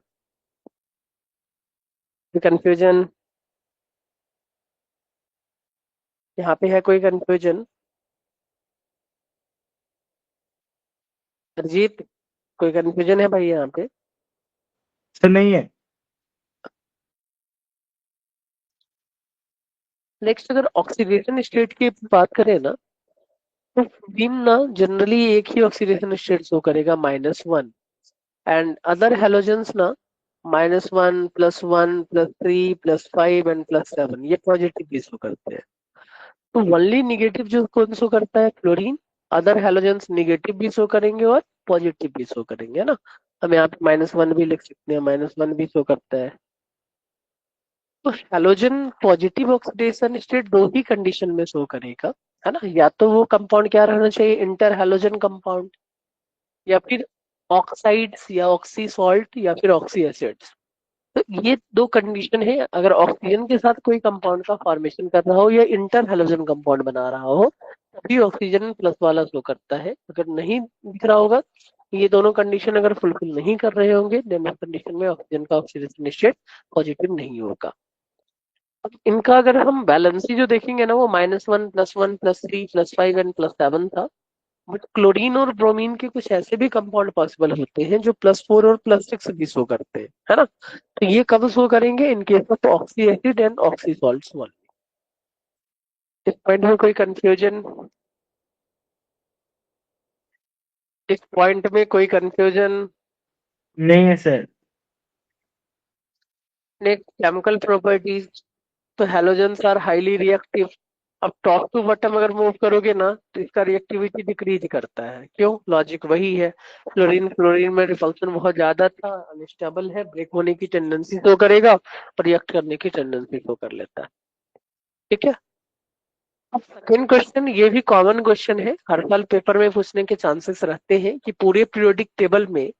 कोई कंफ्यूजन? यहाँ पे है कोई कंफ्यूजन? अरिजीत, कोई कंफ्यूजन है भाई यहाँ पे? सर नहीं है। नेक्स्ट अगर ऑक्सीडेशन स्टेट की बात करें ना, तो फ्लोरीन ना जनरली एक ही ऑक्सीडेशन स्टेट शो करेगा, -1। एंड अदर हैलोजेंस ना -1, +1, +3, +5 एंड +7, ये पॉजिटिव भी शो करते हैं। तो ओनली निगेटिव जो कौन शो करता है? फ्लोरीन। अदर हैलोजेंस निगेटिव भी शो करेंगे और पॉजिटिव भी शो करेंगे, है ना। हम यहाँ पे -1 भी लिख सकते हैं, -1 भी शो करता है। तो हैलोजन पॉजिटिव ऑक्सीडेशन स्टेट दो ही कंडीशन में शो करेगा, है ना। या तो वो कंपाउंड क्या रहना चाहिए? इंटर हैलोजन कंपाउंड, या फिर ऑक्साइड्स या ऑक्सी सॉल्ट या फिर ऑक्सी एसिड्स। तो ये दो कंडीशन है, अगर ऑक्सीजन के साथ कोई कंपाउंड का फॉर्मेशन कर रहा हो या इंटर हैलोजन कंपाउंड बना रहा हो, तभी ऑक्सीजन प्लस वाला शो करता है। अगर नहीं दिख रहा होगा, ये दोनों कंडीशन अगर फुलफिल नहीं कर रहे होंगे, देन उस कंडीशन में ऑक्सीजन का ऑक्सीडेशन स्टेट पॉजिटिव नहीं होगा। अब इनका अगर हम बैलेंसी जो देखेंगे ना, वो -1, +1, +3, +5 एंड +7 था। बट क्लोरीन और ब्रोमीन के कुछ ऐसे भी कंपाउंड पॉसिबल होते हैं जो +4 और +6 भी शो करते हैं, है ना। तो ये कब शो करेंगे? इन case of oxy acid and oxy salts. इस पॉइंट में कोई कंफ्यूजन? इस पॉइंट में कोई कंफ्यूजन? नहीं है सर। Next, chemical properties. तो हैलोजेंस आर हाईली रिएक्टिव। अब टॉप टू बॉटम अगर मूव करोगे ना, तो इसका रिएक्टिविटी डिक्रीज करता है। क्यों? लॉजिक वही है। फ्लोरीन फ्लोरीन में रिपल्सन बहुत ज्यादा था, अनस्टेबल है, ब्रेक होने की टेंडेंसी शो करेगा और रिएक्ट करने की टेंडेंसी शो कर लेता है। ठीक है। अब सेकेंड क्वेश्चन, ये भी कॉमन क्वेश्चन है, हर साल पेपर में पूछने के चांसेस रहते हैं कि पूरे पीरियोडिक टेबल में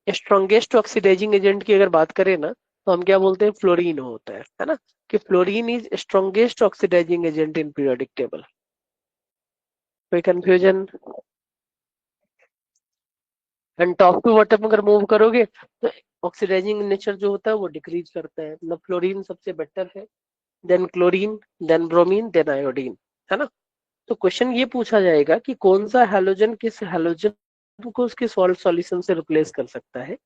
स्ट्रॉन्गेस्ट ऑक्सीडाइजिंग एजेंट की अगर बात करें ना, तो हम क्या बोलते हैं? फ्लोरीन होता है ना। कि fluorine is strongest oxidising agent in periodic table. कोई confusion? And top to bottom अगर मूव करोगे, तो ऑक्सीडाइजिंग नेचर जो होता है वो डिक्रीज करता है, मतलब फ्लोरीन सबसे बेटर है, then chlorine, then bromine, then iodine, है ना। तो क्वेश्चन ये पूछा जाएगा कि कौन सा हैलोजन किस हैलोजन को उसके सॉल्ट सॉल्यूशन से रिप्लेस कर सकता है।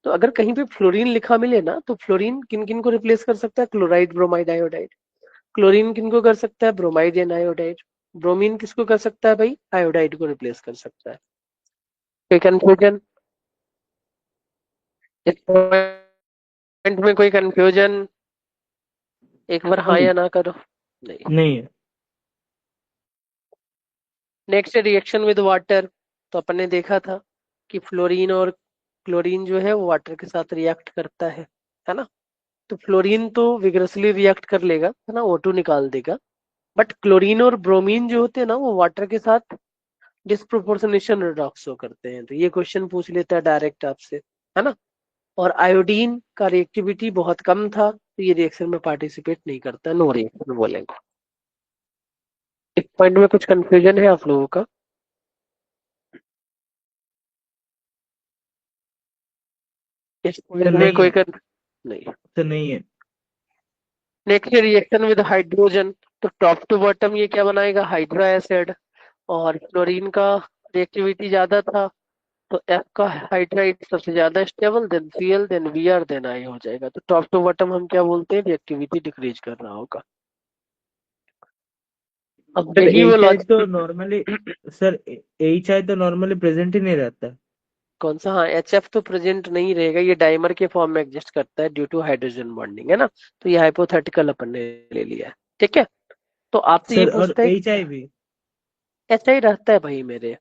तो अगर कहीं पे फ्लोरीन लिखा मिले ना, तो फ्लोरीन किन किन को रिप्लेस कर सकता है? Chloride, bromide, iodide. क्लोरीन किनको कर सकता है? Bromide and iodide. ब्रोमीन किसको कर सकता है भाई? आयोडाइड को रिप्लेस कर सकता है। कोई कंफ्यूजन? इस पॉइंट में कोई कंफ्यूजन? एक बार हाँ नहीं। या ना करो। नहीं। नहीं है। Next reaction with water. तो अपने देखा था कि फ्लोरीन और क्लोरीन जो है वो वाटर के साथ रिएक्ट करता है ना। तो फ्लोरीन तो विग्रसली रिएक्ट कर लेगा, है ना, O2 निकाल देगा। बट क्लोरीन और ब्रोमीन जो होते हैं ना, वो वाटर के साथ डिस्प्रोपोर्शनेशन रिडॉक्स शो करते हैं। तो ये क्वेश्चन पूछ लेता है डायरेक्ट आपसे, है ना। और आयोडीन का रिएक्टिविटी बहुत कम था, तो ये रिएक्शन में पार्टिसिपेट नहीं करता, नो रिएक्शन बोलेंगे। इस पॉइंट में कुछ कंफ्यूजन है आप लोगों का? इस सर पॉइंट में नहीं कोई है। नहीं। सर नहीं है। Next reaction with hydrogen. तो टॉप टू बॉटम ये क्या बनाएगा? Hydro acid. और क्लोरीन का रिएक्टिविटी ज्यादा था, तो एफ का हाइड्राइड सबसे ज्यादा stable, then Cl, then Br, then I हो जाएगा। तो टॉप टू बॉटम हम क्या बोलते हैं? रिएक्टिविटी डिक्रीज कर रहा होगा। अब सर यही वो एच आई तो logic. Normally sir H I तो नॉर्मली प्रेजेंट ही नहीं रहता। कौन सा? हाँ, HF तो प्रेजेंट नहीं रहेगा, ये डाइमर के फॉर्म में एग्जिस्ट करता है ड्यू टू हाइड्रोजन बॉन्डिंग, है ना। तो ये हाइपोथेटिकल अपन ने ले लिया है। ठीक है। तो आपसे ये सर और पूछता है एच आई भी। ऐसा ही रहता है भाई मेरे,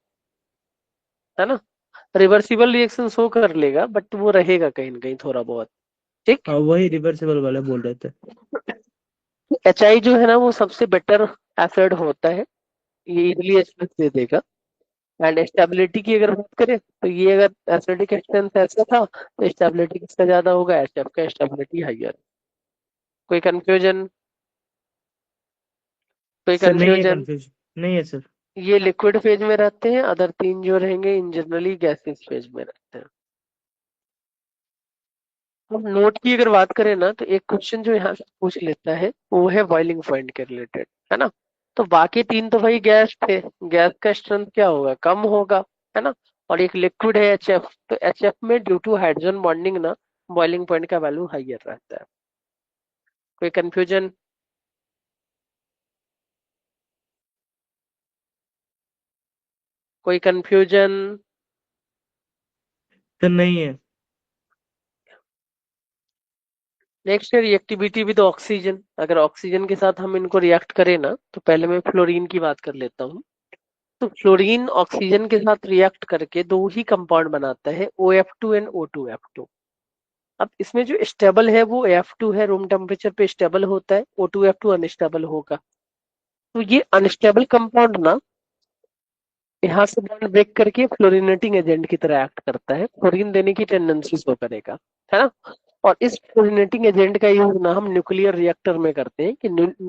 है ना। रिवर्सिबल रिएक्शन शो कर लेगा, बट वो रहेगा कहीं ना कहीं थोड़ा बहुत। ठीक। हाँ वही रिवर्सिबल वाला बोल रहे थे। HI जो है ना, वो सबसे बेटर एसिड होता है, ये इजिली एचनेस दे देगा। एंड स्टेबिलिटी की अगर बात करें, तो ये अगर एसिडिक स्ट्रेंथ ऐसा था, तो स्टेबिलिटी किसका ज्यादा होगा? HF का स्टेबिलिटी हाइयर। कोई कंफ्यूजन? कोई सर नहीं है कंफ्यूजन? कंफ्यूजन, नहीं है सर। ये लिक्विड फेज में रहते हैं, अदर तीन जो रहेंगे इन जनरली गैसेस फेज में रहते हैं। अब नोट की अगर बात करें ना, तो एक क्वेश्चन जो यहाँ से पूछ लेता है वो है बॉइलिंग पॉइंट के रिलेटेड, है ना। तो बाकी तीन तो भाई गैस थे, गैस का स्ट्रेंथ क्या होगा, कम होगा, है ना। और एक लिक्विड है HF, तो HF में ड्यू टू हाइड्रोजन बॉन्डिंग ना बॉइलिंग पॉइंट का वैल्यू हाइयर रहता है। कोई कंफ्यूजन? कोई कंफ्यूजन? सर नहीं है। नेक्स्ट है रिएक्टिविटी विद ऑक्सीजन। अगर ऑक्सीजन के साथ हम इनको रिएक्ट करें ना, तो पहले मैं फ्लोरीन की बात कर लेता हूँ। तो फ्लोरीन ऑक्सीजन के साथ रिएक्ट करके दो ही कंपाउंड बनाता है, OF2 एंड O2F2। अब इसमें जो स्टेबल है वो F2 है, रूम टेम्परेचर पे स्टेबल होता है, O2F2 अनस्टेबल होगा। तो ये अनस्टेबल कंपाउंड ना यहाँ से बॉन्ड ब्रेक करके फ्लोरिनेटिंग एजेंट की तरह एक्ट करता है, फ्लोरीन देने की टेंडेंसी शो करेगा, है ना। और इस फ्लोरिनेटिंग एजेंट का यूज ना हम न्यूक्लियर रिएक्टर में करते हैं कि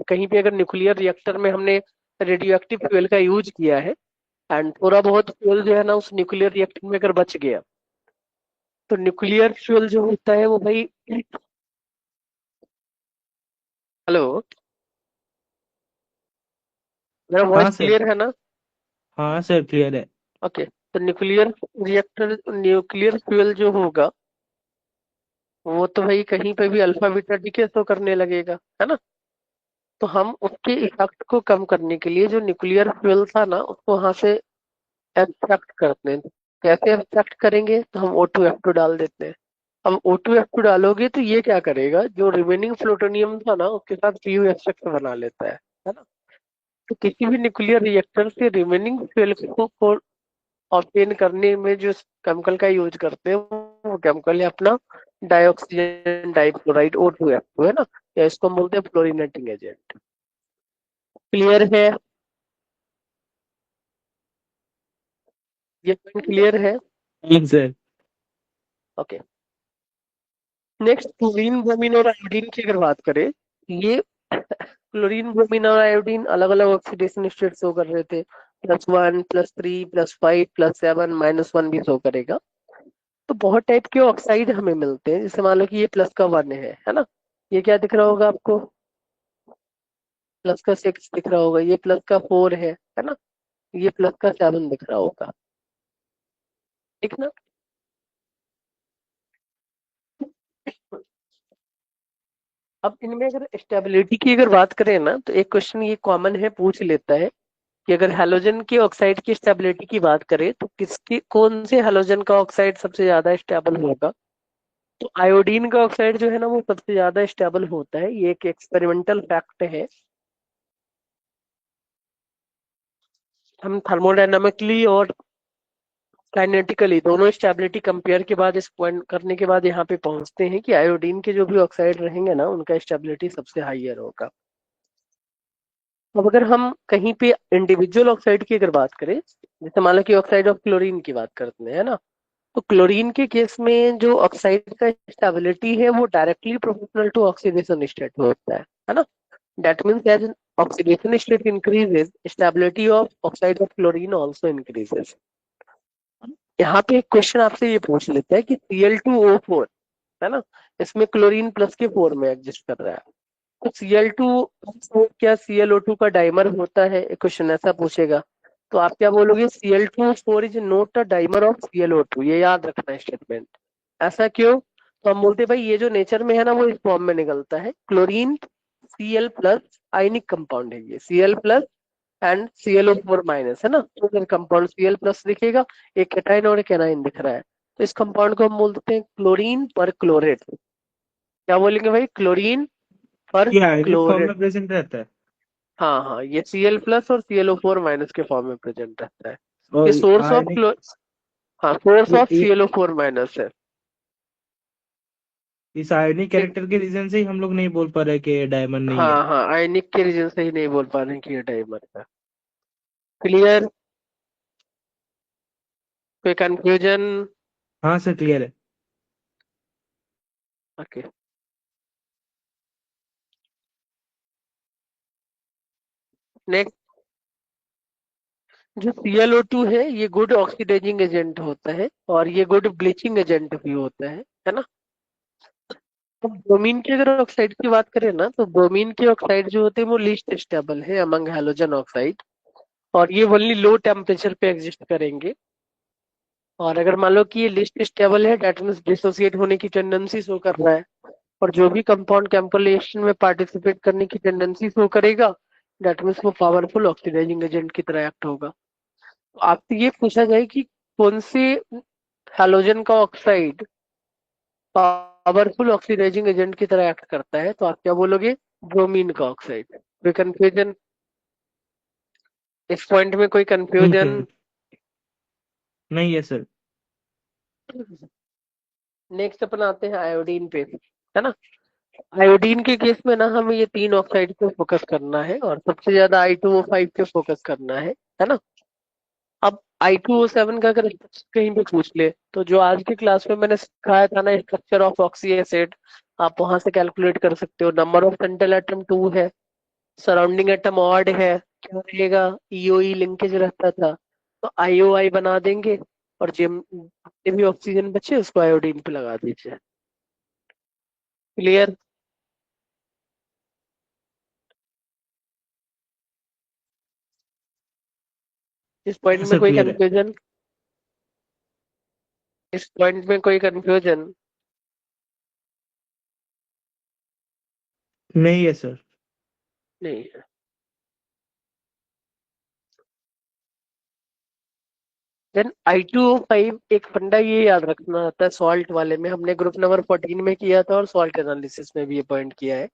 कहीं पे अगर न्यूक्लियर रिएक्टर में हमने रेडियो एक्टिव फ्यूल का यूज किया है एंड थोड़ा बहुत फ्यूल जो है ना उस न्यूक्लियर रिएक्टर में अगर बच गया, तो न्यूक्लियर फ्यूल जो होता है वो भाई, हेलो, मेरा वॉइस हाँ सर। क्लियर है ना? हाँ सर क्लियर है। ओके। तो न्यूक्लियर रिएक्टर, न्यूक्लियर फ्यूल जो होगा वो तो भाई कहीं पे भी अल्फा बीटा डीके तो करने लगेगा, है ना। तो हम उसके इफेक्ट को कम करने के लिए जो न्यूक्लियर फ्यूल था ना उसको वहां से एक्सट्रैक्ट करते हैं। कैसे एक्सट्रैक्ट करेंगे, तो हम O2F2 डाल देते हैं। अब O2F2 डालोगे तो ये क्या करेगा, जो रिमेनिंग प्लूटोनियम था ना उसके साथ PU बना लेता है ना। तो किसी भी न्यूक्लियर रिएक्टर से रिमेनिंग फ्यूल को ऑब्टेन करने में जो केमिकल का यूज करते हैं वो केमिकल है अपना डाइऑक्सीजन डाइक्लोराइड O2F2, है ना। या इसको हम बोलते हैं फ्लोरिनेटिंग एजेंट। क्लियर है? ये पॉइंट क्लियर है? हाँ sir. Okay. Next chlorine bromine और आयोडीन की अगर बात करें, ये क्लोरीन ब्रोमीन और आयोडीन अलग अलग ऑक्सीडेशन स्टेट शो कर रहे थे, +1 +3 +5 +7 -1 भी शो करेगा। तो बहुत टाइप के ऑक्साइड हमें मिलते हैं, जैसे मान लो कि ये प्लस का 1 है ना। ये क्या दिख रहा होगा आपको, प्लस का 6 दिख रहा होगा, ये प्लस का 4 है ना। ये प्लस का 7 दिख रहा होगा, ठीक ना। अब इनमें अगर स्टेबिलिटी की अगर बात करें ना, तो एक क्वेश्चन ये कॉमन है पूछ लेता है कि अगर हैलोजन के ऑक्साइड की स्टेबिलिटी की बात करें तो किसकी, कौन से हैलोजन का ऑक्साइड सबसे ज्यादा स्टेबल होगा। तो आयोडीन का ऑक्साइड जो है ना वो सबसे ज्यादा स्टेबल होता है, ये एक एक्सपेरिमेंटल फैक्ट है। हम थर्मोडायनामिकली और काइनेटिकली दोनों स्टेबिलिटी कंपेयर के बाद, इस पॉइंट करने के बाद यहाँ पे पहुंचते हैं कि आयोडीन के जो भी ऑक्साइड रहेंगे ना उनका स्टेबिलिटी सबसे हाईयर होगा। अब अगर हम कहीं पे इंडिविजुअल ऑक्साइड की अगर बात करें, जैसे मान लो कि ऑक्साइड ऑफ क्लोरीन की बात करते हैं ना, तो क्लोरीन के केस में जो ऑक्साइड का स्टेबिलिटी है वो directly proportional to oxidation state होता है ना। That means as oxidation state increases, stability of oxide of chlorine also increases. यहाँ पे एक क्वेश्चन आपसे ये पूछ लेता है कि Cl2O4, है ना, इसमें क्लोरीन प्लस के 4 में एग्जिस्ट कर रहा है। तो Cl2O4 क्या ClO2 का डाइमर होता है, एक क्वेश्चन ऐसा पूछेगा। तो आप क्या बोलोगे, Cl2O4 is not a dimer of ClO2, ये याद रखना है स्टेटमेंट। ऐसा क्यों, तो हम बोलते हैं भाई ये जो नेचर में है ना वो इस फॉर्म में निकलता है, क्लोरीन Cl+ आयनिक कंपाउंड है, ये Cl+ एंड ClO4- है ना। तो कंपाउंड Cl+ दिखेगा, एक कैटाइन और एक एनाइन दिख रहा है, तो इस कंपाउंड को हम बोलते हैं क्लोरीन पर क्लोरेट। क्या बोलेंगे भाई, क्लोरीन पर ये आयनिक फॉर्म क्लोरेट। में प्रेजेंट रहता है। हाँ हाँ, ये Cl+ और ClO4- के फॉर्म में प्रेजेंट रहता है। ये और सोर्स ऑफ आयनिक, क्लो हाँ, सोर्स ऑफ ये ClO4- है। इस आयनिक ठीक। कैरेक्टर के रीजन से ही हम लोग नहीं बोल पा रहे कि ये डायमंड नहीं है। हाँ हाँ, आयनिक के रीजन से ही नहीं बोल पा रहे हैं कि ये डाइमर है। क्लियर? कोई कंफ्यूजन? हाँ सर क्लियर है। ओके। नेक्स्ट, जो ClO2 है ये गुड ऑक्सीडाइजिंग एजेंट होता है और ये गुड ब्लीचिंग एजेंट भी होता है ना। अब ब्रोमीन की अगर ऑक्साइड की बात करें ना, तो ब्रोमीन के ऑक्साइड जो होते हैं वो लीस्ट स्टेबल है अमंग हैलोजन ऑक्साइड, और ये ओनली लो टेम्परेचर पे एग्जिस्ट करेंगे। और अगर मान लो कि ये लिस्ट स्टेबल है, डेट मीन्स डिसोसिएट होने की टेंडेंसी शो कर रहा है, और जो भी कंपाउंड केमिकल रिएक्शन में पार्टिसिपेट करने की टेंडेंसी शो करेगा, डेट मीन्स वो पावरफुल ऑक्सीडाइजिंग एजेंट की तरह एक्ट होगा। तो आपसे ये पूछा जाए कि कौन से हैलोजन का ऑक्साइड पावरफुल ऑक्सीडाइजिंग एजेंट की तरह एक्ट करता है, तो आप क्या बोलोगे? ब्रोमीन का ऑक्साइड। कोई कंफ्यूजन इस पॉइंट में? कोई कंफ्यूजन? नहीं नहीं है सर। नेक्स्ट अपन आते हैं आयोडीन पे, है ना। आयोडीन के केस में ना हमें ये तीन ऑक्साइड पे फोकस करना है, और सबसे ज्यादा I2O5 पे फोकस करना है ना। अब I2O7 का अगर कहीं भी पूछ ले, तो जो आज की क्लास में मैंने सिखाया था ना, स्ट्रक्चर ऑफ ऑक्सी एसिड, आप वहां से कैलकुलेट कर सकते हो। नंबर ऑफ सेंट्रल एटम 2 है, सराउंडिंग एटम ऑड है, क्या रहेगा? EOE लिंकेज रहता था, तो IOI बना देंगे, और जितने भी ऑक्सीजन बचे उसको आयोडीन पे लगा दीजिए। क्लियर? इस पॉइंट हाँ में सर, कोई क्लियर है। कंफ्यूजन? इस पॉइंट में कोई कंफ्यूजन? नहीं है सर। नहीं है। देन I2O5 एक फंडा ये याद रखना आता है, सॉल्ट वाले में हमने ग्रुप नंबर 14 में किया था, और सॉल्ट एनालिसिस में भी ये पॉइंट किया है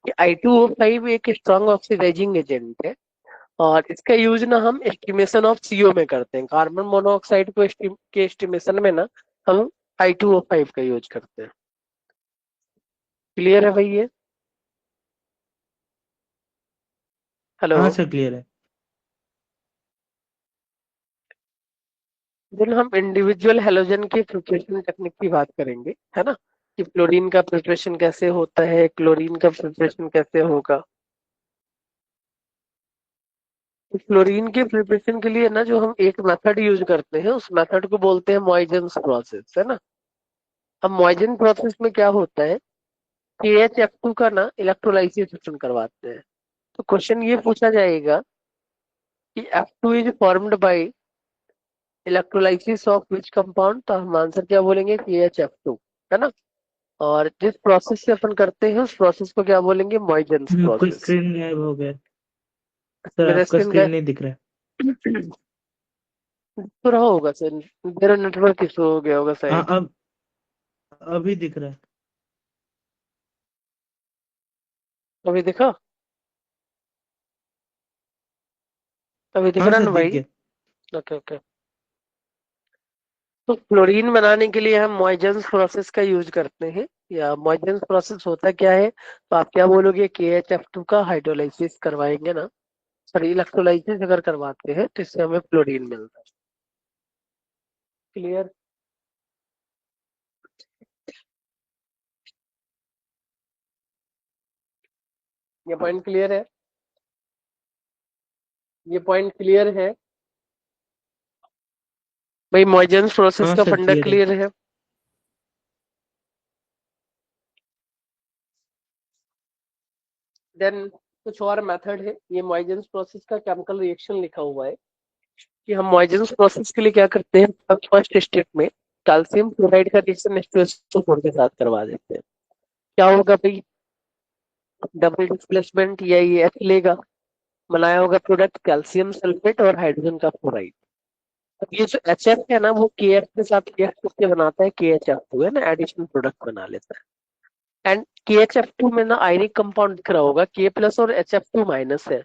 कि I2O5 एक स्ट्रॉन्ग ऑक्सीडाइजिंग एजेंट है, और इसका यूज ना हम एस्टिमेशन ऑफ CO में करते हैं। कार्बन मोनोऑक्साइड को के एस्टिमेशन में ना हम I2O5 का यूज करते हैं। क्लियर है भाई ये? हेलो। हाँ सर, क्लियर है। देन हम इंडिविजुअल हेलोजन की प्रिपरेशन टेक्निक की बात करेंगे, है ना, कि फ्लोरीन का प्रिपरेशन कैसे होता है, क्लोरीन का प्रिपरेशन कैसे होगा। तो फ्लोरीन के प्रिपरेशन के लिए ना जो हम एक मेथड यूज करते हैं, उस मेथड को बोलते हैं मॉइजेंस प्रोसेस, है ना। अब मॉइजेन प्रोसेस में क्या होता है, KHF2 का ना इलेक्ट्रोलाइसिस करवाते हैं। तो क्वेश्चन ये पूछा जाएगा कि F2 is formed by electrolysis of which compound, तो हम आंसर क्या बोलेंगे? KHF2, है ना। और जिस प्रोसेस से अपन करते हैं उस प्रोसेस को क्या बोलेंगे? मॉइजेंस आपका प्रोसेस। स्क्रीन गायब हो गया। सर, मेरा आपका स्क्रीन स्क्रीन का नहीं दिख रहा तो रहा होगा सर, मेरा नेटवर्क इशू हो गया होगा है। हाँ, शायद। अब अभी दिख रहा है। अभी दिखा? अभी दिख हाँ रहा है सर, ना दिख भाई? गया। Okay okay. तो क्लोरीन बनाने के लिए हम मॉइजेंस प्रोसेस का यूज करते हैं, या मॉइजेंस प्रोसेस होता क्या है, तो आप क्या बोलोगे? KHF2 का हाइड्रोलाइसिस करवाएंगे ना, सॉरी इलेक्ट्रोलाइसिस अगर करवाते हैं तो इससे हमें फ्लोरीन मिलता है। क्लियर? ये पॉइंट क्लियर है? ये पॉइंट क्लियर है भाई? मॉइजेंस प्रोसेस हाँ का सर, फंडा क्लियर है। क्लियर है? देन कुछ और मेथड है, ये मॉइजेंस प्रोसेस का केमिकल रिएक्शन लिखा हुआ है कि हम मॉइजेंस प्रोसेस के लिए क्या करते हैं। फर्स्ट स्टेप में कैल्शियम क्लोराइड का रिएक्शन H2SO4 के साथ करवा देते हैं। क्या होगा भाई? डबल डिस्प्लेसमेंट, या ये H लेगा, बनाया होगा प्रोडक्ट कैल्शियम सल्फेट और हाइड्रोजन का फ्लोराइड। अब ये जो HF है ना, वो KF के साथ रिएक्ट करके बनाता है KHF2, है ना, एडिशनल प्रोडक्ट बना लेता है। एंड KHF2 में ना आयनिक कंपाउंड दिख रहा होगा, K प्लस और HF2 माइनस है।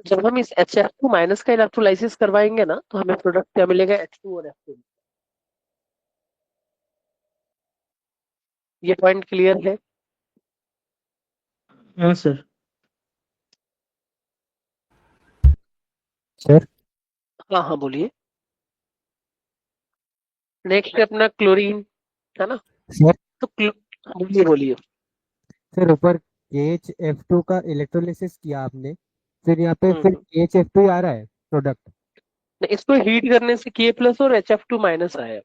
जब हम इस HF2 माइनस का इलेक्ट्रोलाइसिस करवाएंगे ना, तो हमें प्रोडक्ट क्या मिलेगा? H2 और F2। ये पॉइंट क्लियर है? हाँ सर। सर। हाँ हाँ बोलिए। नेक्स्ट है अपना क्लोरीन, है ना। सर। तो बोलिए बोलिए। सर ऊपर KHF2 का इलेक्ट्रोलिसिस किया आपने, फिर यहाँ पे फिर हम्म। HF2 आ रहा है प्रोडक्ट। इसको हीट करने से K+ और HF2- आया।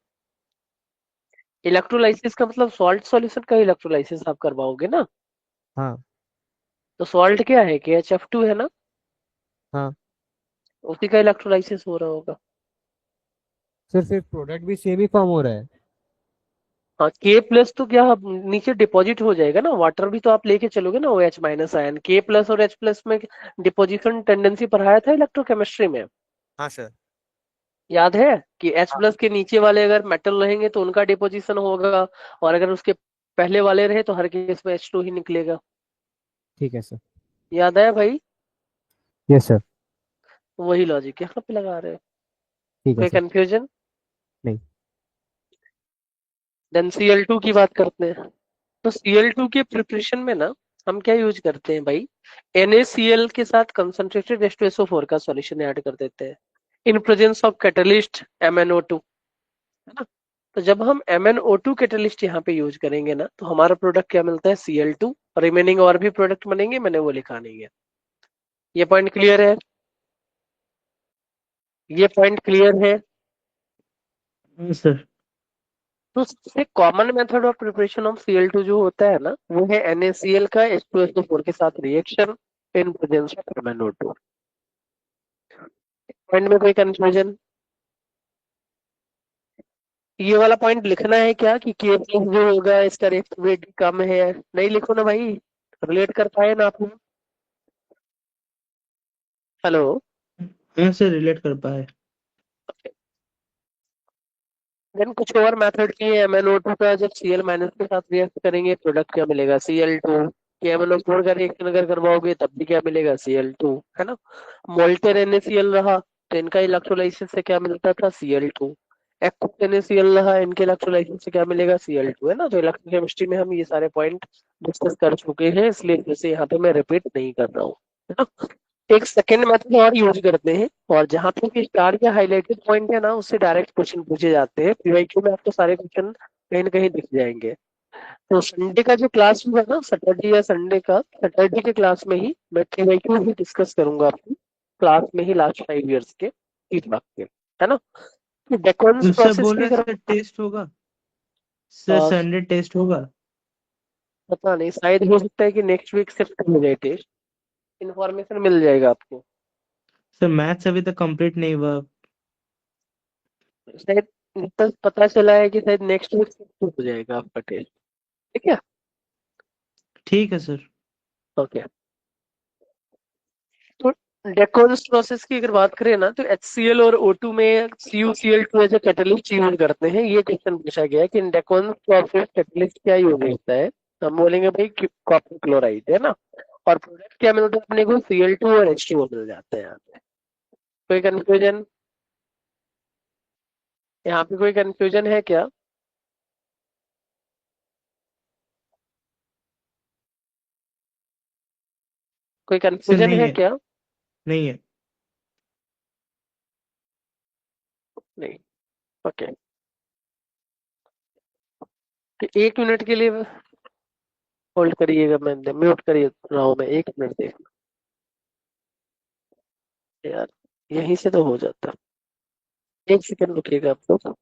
इलेक्ट्रोलाइसिस का मतलब सॉल्ट सॉल्यूशन का इलेक्ट्रोलाइसिस आप करवाओगे ना। हाँ। तो सॉल्ट क्या है, KHF2 है ना। हाँ उसी का इलेक्ट्रोलाइसिस हो रहा होगा। सर, फिर प्रोडक्ट भी सेम ही फॉर्म हो रहा है। हाँ, K+ तो क्या नीचे डिपॉजिट हो जाएगा ना, वाटर भी तो आप लेके चलोगे ना, OH- आयन। K+ और H+ में डिपोजिशन टेंडेंसी पढ़ाया था इलेक्ट्रोकेमिस्ट्री में। हाँ सर। याद है कि H+ के नीचे वाले अगर मेटल रहेंगे तो उनका डिपोजिशन होगा, और अगर उसके पहले वाले रहे तो हर केस में H2 ही निकलेगा। ठीक है सर। याद है भाई। Yes sir. वही लॉजिक यहाँ पे लगा रहे हैं। ठीक है कोई सर। कंफ्यूजन। नहीं। देन Cl2 की बात करते हैं। तो Cl2 के प्रिपरेशन में ना हम क्या यूज करते हैं भाई, NaCl के साथ कंसंट्रेटेड H2SO4 का सॉल्यूशन ऐड कर देते हैं in presence of catalyst MnO2, है ना। तो जब हम MnO2 कैटलिस्ट यहाँ पे यूज करेंगे ना, तो हमारा प्रोडक्ट क्या मिलता है, Cl2। रिमेनिंग और भी प्रोडक्ट बनेंगे, मैंने वो लिखा नहीं है। ये पॉइंट क्लियर है। ये पॉइंट क्लियर है। सर। तो सबसे common method of preparation of Cl2 जो होता है ना, वो है NaCl का H2SO4 के साथ reaction in presence of MnO2। Point में कोई कंफ्यूजन। ये वाला पॉइंट लिखना है क्या कि K+ जो होगा इसका रिएक्शन रेट कम है, नहीं लिखो ना भाई। रिलेट कर पाए ना आप लोग। हेलो। हाँ सर, रिलेट कर पाए। देन कुछ और मेथड की है MnO2 का, जब Cl- के साथ रिएक्ट करेंगे प्रोडक्ट क्या मिलेगा, Cl2। कि MnO4 का रिएक्शन अगर करवाओगे तब भी क्या मिलेगा, Cl2, है ना। मोल्टेन NaCl रहा तो इनका इलेक्ट्रोलाइसिस से क्या मिलता था, Cl2। एक्वस NaCl रहा, इनके इलेक्ट्रोलाइसिस से क्या मिलेगा, Cl2, है ना। तो इलेक्ट्रोकेमिस्ट्री में हम ये सारे पॉइंट डिस्कस कर चुके हैं, इसलिए फिर से यहाँ पे मैं रिपीट नहीं कर रहा हूँ, है ना। एक सेकेंड मेथड और यूज करते हैं, और जहां तक स्टार या हाईलाइटेड पॉइंट है ना, उससे डायरेक्ट क्वेश्चन पूछे जाते हैं। PYQ में आपको सारे क्वेश्चन कहीं ना कहीं दिख जाएंगे। तो संडे का जो क्लास हुआ ना, सैटरडे या संडे का, सैटरडे के क्लास में ही मैं PYQ भी डिस्कस करूंगा अपनी क्लास में ही, लास्ट 5 इयर्स के फीडबैक के, है ना। तो डेकोन्स सर प्रोसेस बोल की रहे अगर सर टेस्ट होगा। सर अ, संडे टेस्ट होगा। पता नहीं, शायद हो सकता है कि नेक्स्ट वीक शिफ्ट हो जाए टेस्ट। इन्फॉर्मेशन मिल जाएगा आपको। सर मैथ्स अभी तक कंप्लीट नहीं हुआ। शायद जितना पता चला है कि शायद नेक्स्ट वीक शिफ्ट हो जाएगा आपका टेस्ट। ठीक है। ठीक है सर। ओके। तो डेकोन्स प्रोसेस की अगर बात करें ना, तो HCl और O2 में CuCl2 as a catalyst use करते हैं। ये क्वेश्चन पूछा गया है कि इन डेकोन्स प्रोसेस कैटलिस्ट क्या यूज होता है। तो हम बोलेंगे भाई कॉपर क्लोराइड, है ना। और प्रोडक्ट क्या मिलता है अपने को, Cl2 और H2O मिल जाते हैं यहाँ पे। कोई कंफ्यूजन। यहाँ पे कोई कंफ्यूजन है क्या। कोई सर कंफ्यूजन नहीं है है। क्या। नहीं है। नहीं। ओके। तो 1 मिनट के लिए होल्ड करिएगा, मैं म्यूट करिए रहा हूँ मैं, 1 मिनट देख यार, यहीं से तो हो जाता। 1 सेकंड रुकिएगा आप लोग।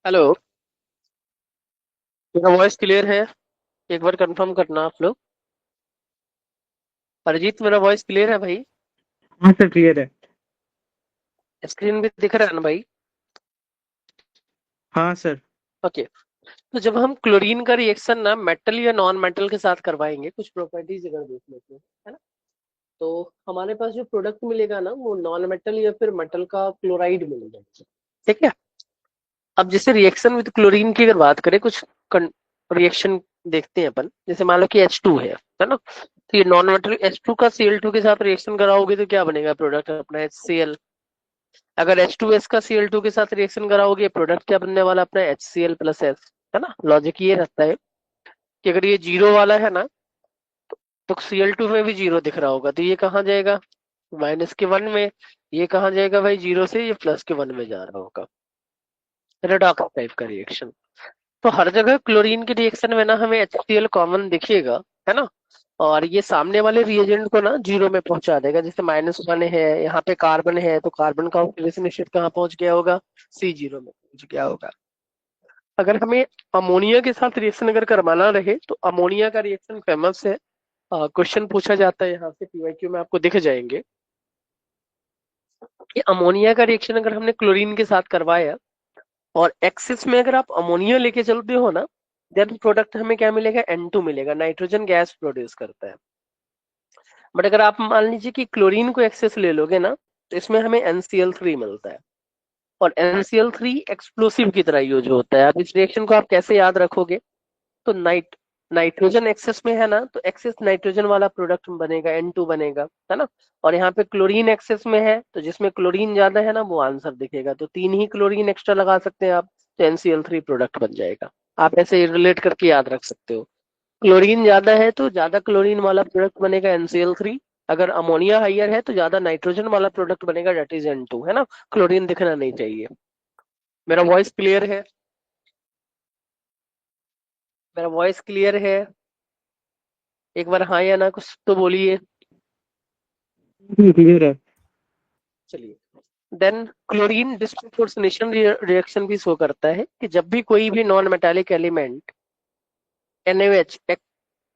हेलो, मेरा वॉइस क्लियर है? एक बार कंफर्म करना आप लोग। अरिजीत, मेरा वॉइस क्लियर है भाई? हाँ सर, क्लियर है। स्क्रीन भी दिख रहा है ना भाई? हाँ सर। ओके। तो जब हम क्लोरीन का रिएक्शन ना मेटल या नॉन मेटल के साथ करवाएंगे, कुछ प्रॉपर्टीज अगर देख लेते हैं, है ना, तो हमारे पास जो प्रोडक्ट मिलेगा ना वो नॉन मेटल या फिर मेटल का क्लोराइड मिलेगा। ठीक है। अब जैसे रिएक्शन विद क्लोरीन की अगर बात करें, कुछ रिएक्शन देखते हैं अपन। जैसे मान लो कि H2 है ना, तो ये नॉन मेटल H2 का Cl2 के साथ रिएक्शन कराओगे तो क्या बनेगा प्रोडक्ट अपना HCl। अगर H2S का Cl2 के साथ रिएक्शन कराओगे, प्रोडक्ट क्या बनने वाला अपना HCl प्लस S। है ना, लॉजिक ये रहता है कि अगर ये जीरो वाला है ना, तो Cl2 में भी जीरो दिख रहा होगा, तो ये कहाँ जाएगा? माइनस के वन में। ये कहाँ जाएगा भाई? जीरो से ये प्लस के वन में जा रहा होगा। रेडॉक्स टाइप का रिएक्शन। तो हर जगह क्लोरीन के रिएक्शन में ना हमें HCl कॉमन दिखेगा, है ना, और ये सामने वाले रिएजेंट को ना जीरो में पहुंचा देगा। जैसे -1 है, यहाँ पे कार्बन है, तो कार्बन का ऑक्सीडेशन स्टेट कहाँ पहुंच गया होगा? C0 में पहुंच गया होगा। अगर हमें अमोनिया के साथ रिएक्शन अगर करवाना रहे, तो अमोनिया का रिएक्शन फेमस है। क्वेश्चन पूछा जाता है यहाँ से, PYQ में आपको दिख जाएंगे कि अमोनिया का रिएक्शन अगर हमने क्लोरीन के साथ करवाया और एक्सिस में अगर आप अमोनिया लेके चलते हो ना, देन प्रोडक्ट हमें क्या मिलेगा? N2 मिलेगा, नाइट्रोजन गैस प्रोड्यूस करता है। बट अगर आप मान लीजिए कि क्लोरीन को एक्सेस ले लोगे ना, तो इसमें हमें NCl3 मिलता है। और NCl3 एक्सप्लोसिव की तरह यूज होता है। अब इस रिएक्शन को आप कैसे याद रखोगे? तो नाइट्रोजन एक्सेस में है ना, तो एक्सेस नाइट्रोजन वाला प्रोडक्ट बनेगा, N2 बनेगा, है ना। और यहाँ पे क्लोरीन एक्सेस में है, तो जिसमें क्लोरीन ज्यादा है ना वो आंसर दिखेगा, तो 3 ही क्लोरीन एक्स्ट्रा लगा सकते हैं आप, तो NCl3 प्रोडक्ट बन जाएगा। आप ऐसे रिलेट करके याद रख सकते हो। क्लोरीन ज्यादा है तो ज्यादा क्लोरीन वाला प्रोडक्ट बनेगा NCl3। अगर अमोनिया हाइयर है तो ज्यादा नाइट्रोजन वाला प्रोडक्ट बनेगा, डेट इज N2, है ना। क्लोरीन दिखना नहीं चाहिए। मेरा वॉइस क्लियर है? मेरा वॉइस क्लियर है? एक बार हाँ या ना कुछ तो बोलिए। क्लियर है। चलिए, देन क्लोरीन डिस्प्रोपोर्शनेशन रिएक्शन भी शो करता है कि जब भी कोई भी नॉन मेटालिक एलिमेंट NaOH एक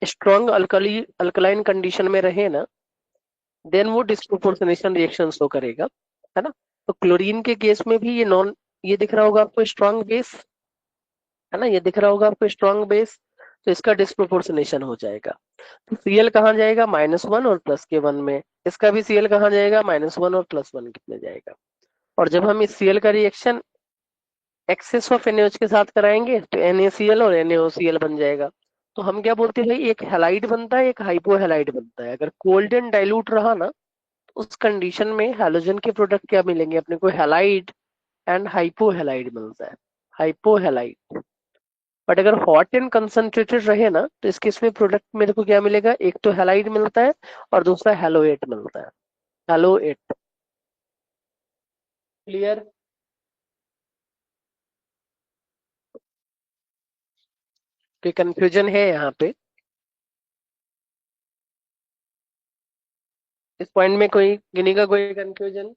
स्ट्रॉन्ग अल्कलाइन कंडीशन में रहे ना, देन वो डिस्प्रोपोर्शनेशन रिएक्शन शो करेगा, है ना। तो क्लोरीन के केस में भी ये दिख रहा होगा आपको स्ट्रॉन्ग बेस, है ना, ये दिख रहा होगा आपको स्ट्रॉन्ग बेस, तो इसका डिस्प्रोपोर्शनेशन हो जाएगा। तो Cl कहाँ जाएगा? -1 और प्लस के वन में। इसका भी Cl कहाँ जाएगा? -1 और +1 कितने जाएगा। और जब हम इस Cl का रिएक्शन एक्सेस ऑफ NaOH के साथ कराएंगे तो NaCl और NaOCl बन जाएगा। तो हम क्या बोलते हैं भाई, एक हैलाइड बनता है, एक हाइपोहैलाइड बनता है। अगर कोल्ड एंड डाइल्यूट रहा ना, तो उस कंडीशन में हैलोजन के प्रोडक्ट क्या मिलेंगे अपने को? हैलाइड एंड हाइपोहैलाइड मिलता है, हाइपोहैलाइड। बट अगर हॉट एंड कंसंट्रेटेड रहे ना, तो इस केस में प्रोडक्ट मेरे को क्या मिलेगा? एक तो हैलाइड मिलता है और दूसरा हैलोएट मिलता है, हैलोएट। क्लियर? कोई कंफ्यूजन है यहाँ पे? इस पॉइंट में कोई किन्हीं का कोई कंफ्यूजन?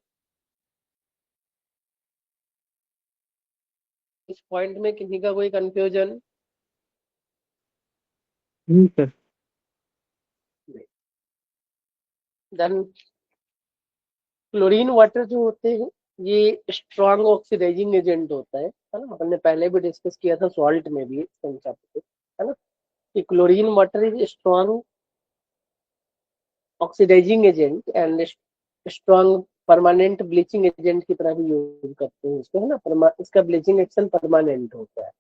इस पॉइंट में किसी का कोई confusion? Sir. Then chlorine water जो होते हैं, ये स्ट्रॉन्ग ऑक्सीडाइजिंग एजेंट होता है ना। अपन ने पहले भी डिस्कस किया था सॉल्ट में भी कंसेप्ट पे, है ना, कि chlorine water is strong oxidizing agent and strong permanent bleaching agent की तरह भी यूज करते हैं इसको, है ना। इसका ब्लीचिंग एक्शन परमानेंट होता है।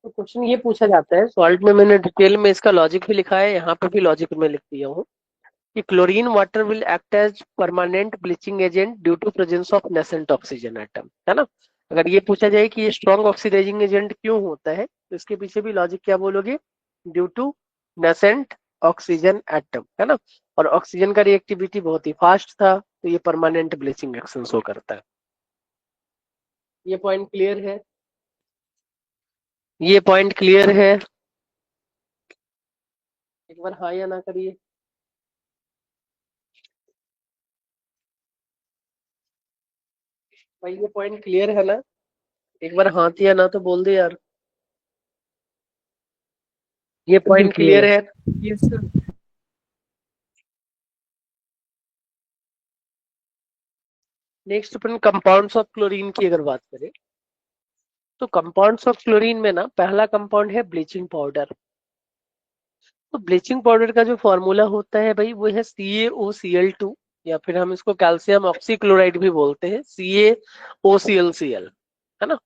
तो क्वेश्चन ये पूछा जाता है, सॉल्ट में मैंने डिटेल में इसका लॉजिक भी लिखा है, यहाँ पे भी लॉजिक में लिख दिया हूँ कि chlorine water will act as permanent bleaching agent due to presence of nascent oxygen atom, है ना। अगर ये पूछा जाए कि ये स्ट्रॉन्ग ऑक्सीडाइजिंग एजेंट क्यों होता है, तो इसके पीछे भी लॉजिक क्या बोलोगे? Due to nascent oxygen atom, है ना। और ऑक्सीजन का रिएक्टिविटी बहुत ही फास्ट था, तो ये परमानेंट ब्लीचिंग एक्शन शो करता है। ये पॉइंट क्लियर है? ये पॉइंट क्लियर है? एक बार हाँ या ना करिए। भाई ये पॉइंट क्लियर है ना? एक बार हाँ या ना तो बोल दे यार। ये पॉइंट क्लियर है? Yes sir. Next upon compounds of chlorine की अगर बात करें तो कंपाउंड्स ऑफ क्लोरीन में ना पहला कंपाउंड है ब्लीचिंग पाउडर। तो ब्लीचिंग पाउडर का जो फॉर्मूला होता है भाई वो है CaOCl2, या फिर हम इसको कैल्शियम ऑक्सीक्लोराइड भी बोलते हैं, CaOClCl, है ना।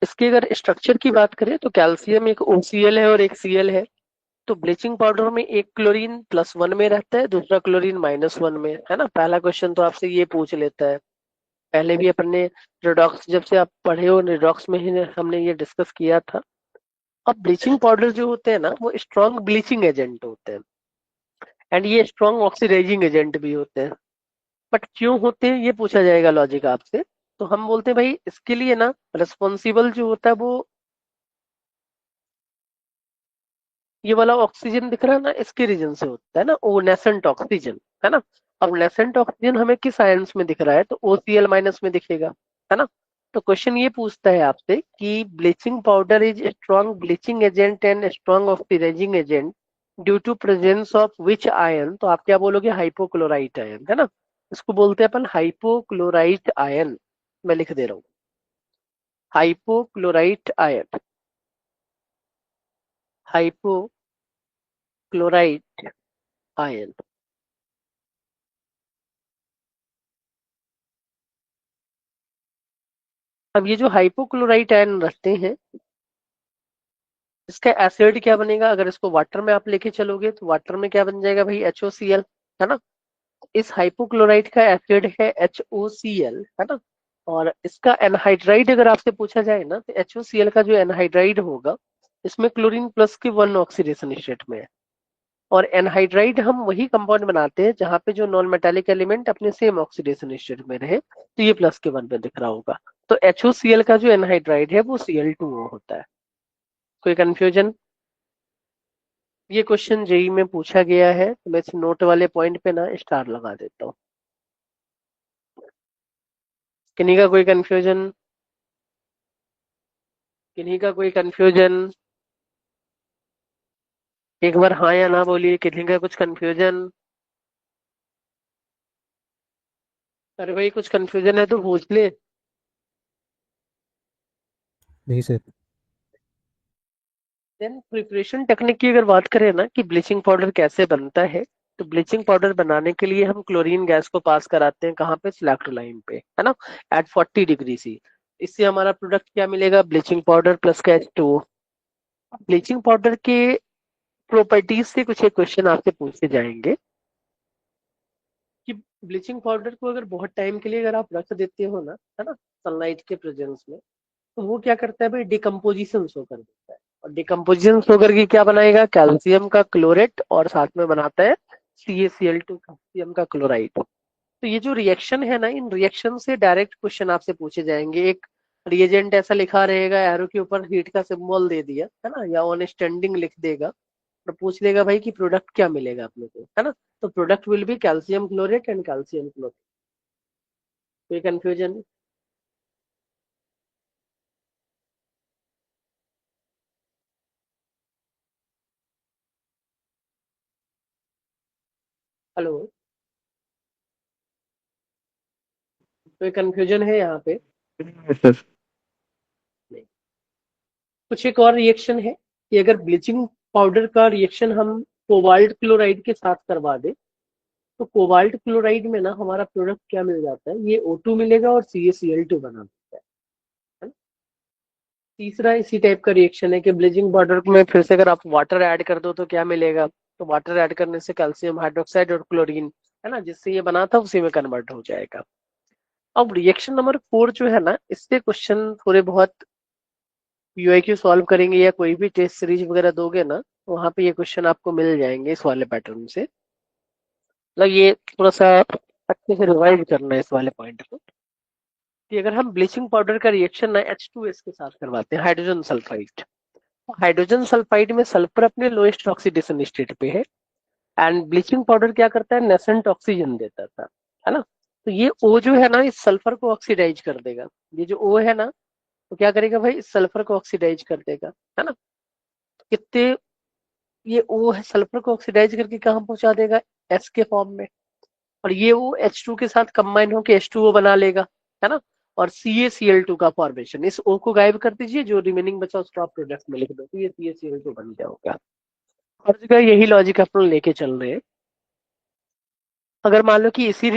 इसके अगर स्ट्रक्चर की बात करें तो कैल्शियम एक OCl है और एक Cl है। तो ब्लीचिंग पाउडर में एक क्लोरीन +1 में रहता है, दूसरा क्लोरीन -1 में, है ना। पहला क्वेश्चन तो आपसे ये पूछ लेता है। पहले भी अपन ने रिडॉक्स, जब से आप पढ़े हो रिडॉक्स में ही हमने ये डिस्कस किया था। अब ब्लीचिंग पाउडर जो होते हैं ना वो स्ट्रॉन्ग ब्लीचिंग एजेंट होते हैं, एंड ये स्ट्रॉन्ग ऑक्सीडाइजिंग एजेंट भी होते हैं। बट क्यों होते हैं ये पूछा जाएगा लॉजिक आपसे। तो हम बोलते हैं भाई इसके लिए ना रिस्पॉन्सिबल जो होता है वो ये वाला ऑक्सीजन दिख रहा है ना, इसके रीजन से होता है ना, वो नेसेंट ऑक्सीजन, है ना। अब नेसेंट ऑक्सीजन हमें किस आयंस में दिख रहा है, तो OCl- में दिखेगा, है ना। तो क्वेश्चन ये पूछता है आपसे कि bleaching powder is strong bleaching agent and strong oxidizing agent due to presence of which ion. तो आप क्या बोलोगे, हाइपोक्लोराइट आयन, है ना। इसको बोलते हैं अपन हाइपोक्लोराइट आयन। मैं लिख दे रहा हूँ, हाइपोक्लोराइट आयन, हाइपोक्लोराइट आयन। अब ये जो हाइपोक्लोराइट आयन रखते हैं इसका एसिड क्या बनेगा, अगर इसको वाटर में आप लेके चलोगे तो वाटर में क्या बन जाएगा भाई, HOCl, है ना। इस हाइपोक्लोराइट का एसिड है HOCl, है ना। और इसका एनहाइड्राइड अगर आपसे पूछा जाए ना तो HOCl का जो एनहाइड्राइड होगा इसमें क्लोरीन प्लस के 1 ऑक्सीडेशन स्टेट में है। और एनहाइड्राइड हम वही कंपाउंड बनाते हैं जहां पे जो नॉन मेटालिक एलिमेंट अपने सेम ऑक्सीडेशन स्टेट में रहे, तो ये +1 पे दिख रहा होगा। तो HOCl का जो एनहाइड्राइड है वो Cl2O होता है। कोई कंफ्यूजन? ये क्वेश्चन जेई में पूछा गया है, तो मैं इस नोट वाले पॉइंट पे ना स्टार लगा देता हूँ। किन्हीं का कोई कंफ्यूजन? किन्हीं का कोई कंफ्यूजन? एक बार हाँ या ना बोलिए, किन्हीं का कुछ कंफ्यूजन? अरे भाई कुछ कंफ्यूजन है तो पूछ ले। नहीं सर। देन प्रिपरेशन टेक्निक की अगर बात करें ना कि ब्लीचिंग पाउडर कैसे बनता है, तो ब्लीचिंग पाउडर बनाने के लिए हम क्लोरीन गैस को पास कराते हैं कहाँ पे, इलेक्ट्रोलाइन पे, है ना, एट 40°C। इससे हमारा प्रोडक्ट क्या मिलेगा, ब्लीचिंग पाउडर प्लस का H2O। ब्लीचिंग पाउडर के प्रॉपर्टीज से कुछ एक क्वेश्चन आपसे पूछे जाएंगे कि ब्लीचिंग पाउडर को अगर बहुत टाइम के लिए अगर आप रख देते हो ना, है ना, सनलाइट के प्रेजेंस में, तो वो क्या करता है भाई, डिकम्पोजिशन शो कर देता है। और डिकम्पोजिशन शो करके क्या बनाएगा, कैल्शियम का क्लोरेट, और साथ में बनाता है CaCl2, कैल्शियम का क्लोराइड। तो ये जो रिएक्शन है ना, इन रिएक्शन से डायरेक्ट क्वेश्चन आपसे पूछे जाएंगे। एक रिएजेंट ऐसा लिखा रहेगा, एरो के ऊपर हीट का सिंबल दे दिया, है ना, या ऑन स्टैंडिंग लिख देगा, और पूछ लेगा भाई कि प्रोडक्ट क्या मिलेगा अपने को, है ना। तो product will be calcium chlorate and calcium chloride. कोई कंफ्यूजन? हेलो, कोई कंफ्यूजन है यहाँ पे? सर। नहीं। कुछ एक और रिएक्शन है कि अगर ब्लीचिंग पाउडर का रिएक्शन हम कोबाल्ट क्लोराइड के साथ करवा दे, तो कोबाल्ट क्लोराइड में ना हमारा प्रोडक्ट क्या मिल जाता है, ये O2 मिलेगा और CaCl2 बना देता है ना? तीसरा इसी टाइप का रिएक्शन है कि ब्लीचिंग पाउडर में फिर से अगर आप वाटर ऐड कर दो तो क्या मिलेगा, तो वाटर ऐड करने से कैल्शियम हाइड्रोक्साइड और क्लोरीन, है ना, जिससे ये बना था उसी में कन्वर्ट हो जाएगा। अब रिएक्शन नंबर 4 जो है ना, इससे क्वेश्चन थोड़े बहुत UIQ सॉल्व करेंगे या कोई भी टेस्ट सीरीज वगैरह दोगे ना, तो वहां पे ये क्वेश्चन आपको मिल जाएंगे इस वाले पैटर्न से। मतलब ये थोड़ा सा अच्छे से रिवाइज करना है इस वाले पॉइंट को, कि अगर हम ब्लीचिंग पाउडर का रिएक्शन ना H2S के साथ करवाते हैं, हाइड्रोजन सल्फाइड, हाइड्रोजन सल्फाइड में सल्फर अपने लोएस्ट ऑक्सीडेशन स्टेट पे है, एंड ब्लीचिंग पाउडर क्या करता है, नेसेंट ऑक्सीजन देता था, है ना। तो ये O जो है ना इस सल्फर को ऑक्सीडाइज कर देगा। ये जो O है ना तो क्या करेगा भाई, इस सल्फर को ऑक्सीडाइज कर देगा, है ना। कितने, ये O है सल्फर को ऑक्सीडाइज करके कहाँ पहुंचा देगा, S के फॉर्म में। और ये O H2 के साथ कंबाइन होकर H2O बना लेगा, है ना। और CaCl2 का फॉर्मेशन, इस O को गायब कर दीजिए, जो रिमेनिंग बचा उसको आप प्रोडक्ट में लिख दो, तो ये CaCl2 बन जाएगा। हर जगह यही लॉजिक अपन लेके चल रहे हैं। अगर मान लो कि इसी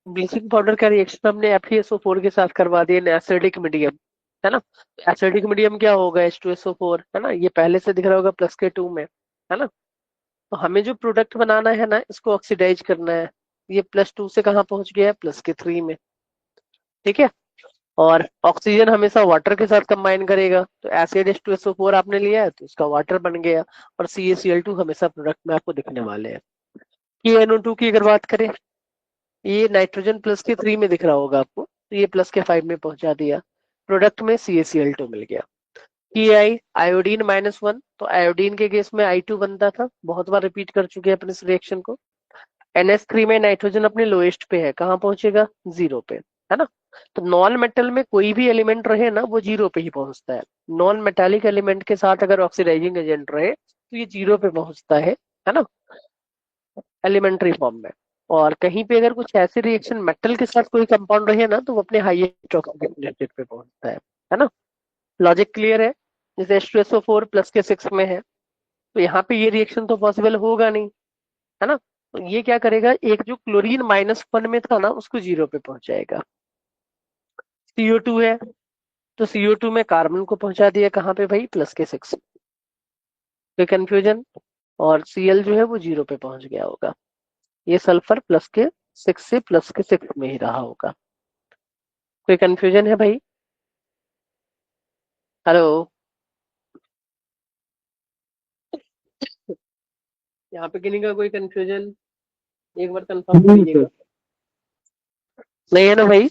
ब्लीचिंग पाउडर का रिएक्शन हमने FeSO4 के साथ करवा दिया एसिडिक मीडियम, है ना। एसिडिक मीडियम क्या होगा, H2SO4, है ना। ये पहले से दिख रहा होगा +K2 में, है ना। तो हमें जो प्रोडक्ट बनाना है ना, इसको ऑक्सीडाइज करना है। ये +2 से कहाँ पहुंच गया है, +K3 में, ठीक है। और ऑक्सीजन हमेशा वाटर के साथ कंबाइन करेगा, तो एसिड H2SO4 आपने लिया है तो उसका वाटर बन गया। और CaCl2 हमेशा प्रोडक्ट में आपको दिखने वाले हैं। KNO2 की अगर बात करें, ये नाइट्रोजन +K3 में दिख रहा होगा आपको, तो ये +K5 में पहुंचा दिया, प्रोडक्ट में CaCl2 मिल गया। Ki आयोडीन -1, तो आयोडीन के केस में I2 बनता था, बहुत बार रिपीट कर चुके हैं अपने इस रिएक्शन को। NH3 में नाइट्रोजन अपने लोएस्ट पे है, कहाँ पहुंचेगा, 0 पे, है ना। तो नॉन मेटल में कोई भी एलिमेंट रहे ना, वो 0 पे ही पहुंचता है। नॉन मेटालिक एलिमेंट के साथ अगर ऑक्सीडाइजिंग एजेंट रहे तो ये 0 पे पहुंचता है ना, एलिमेंट्री फॉर्म में। और कहीं पे अगर कुछ ऐसे रिएक्शन मेटल के साथ कोई कंपाउंड रहे ना, तो वो अपने हाईएस्ट ऑक्सीडेशन स्टेट पे पहुंचता है ना। लॉजिक क्लियर है। जैसे H2SO4 +K6 में है, तो यहाँ पे ये रिएक्शन तो पॉसिबल होगा नहीं, है ना। तो ये क्या करेगा, एक जो क्लोरीन -1 में था ना, उसको 0 पे पहुंचाएगा। CO2 है, तो CO2 में कार्बन को पहुंचा दिया कहाँ पे भाई, +K6, कोई कंफ्यूजन। और Cl जो है वो 0 पे पहुंच गया होगा। ये सल्फर +K6 से +K6 में ही रहा होगा। कोई कंफ्यूजन है भाई, हेलो। यहाँ पे किन्हीं का कोई कंफ्यूजन, एक बार कंफर्म नहीं करिएगा। नहीं है ना भाई।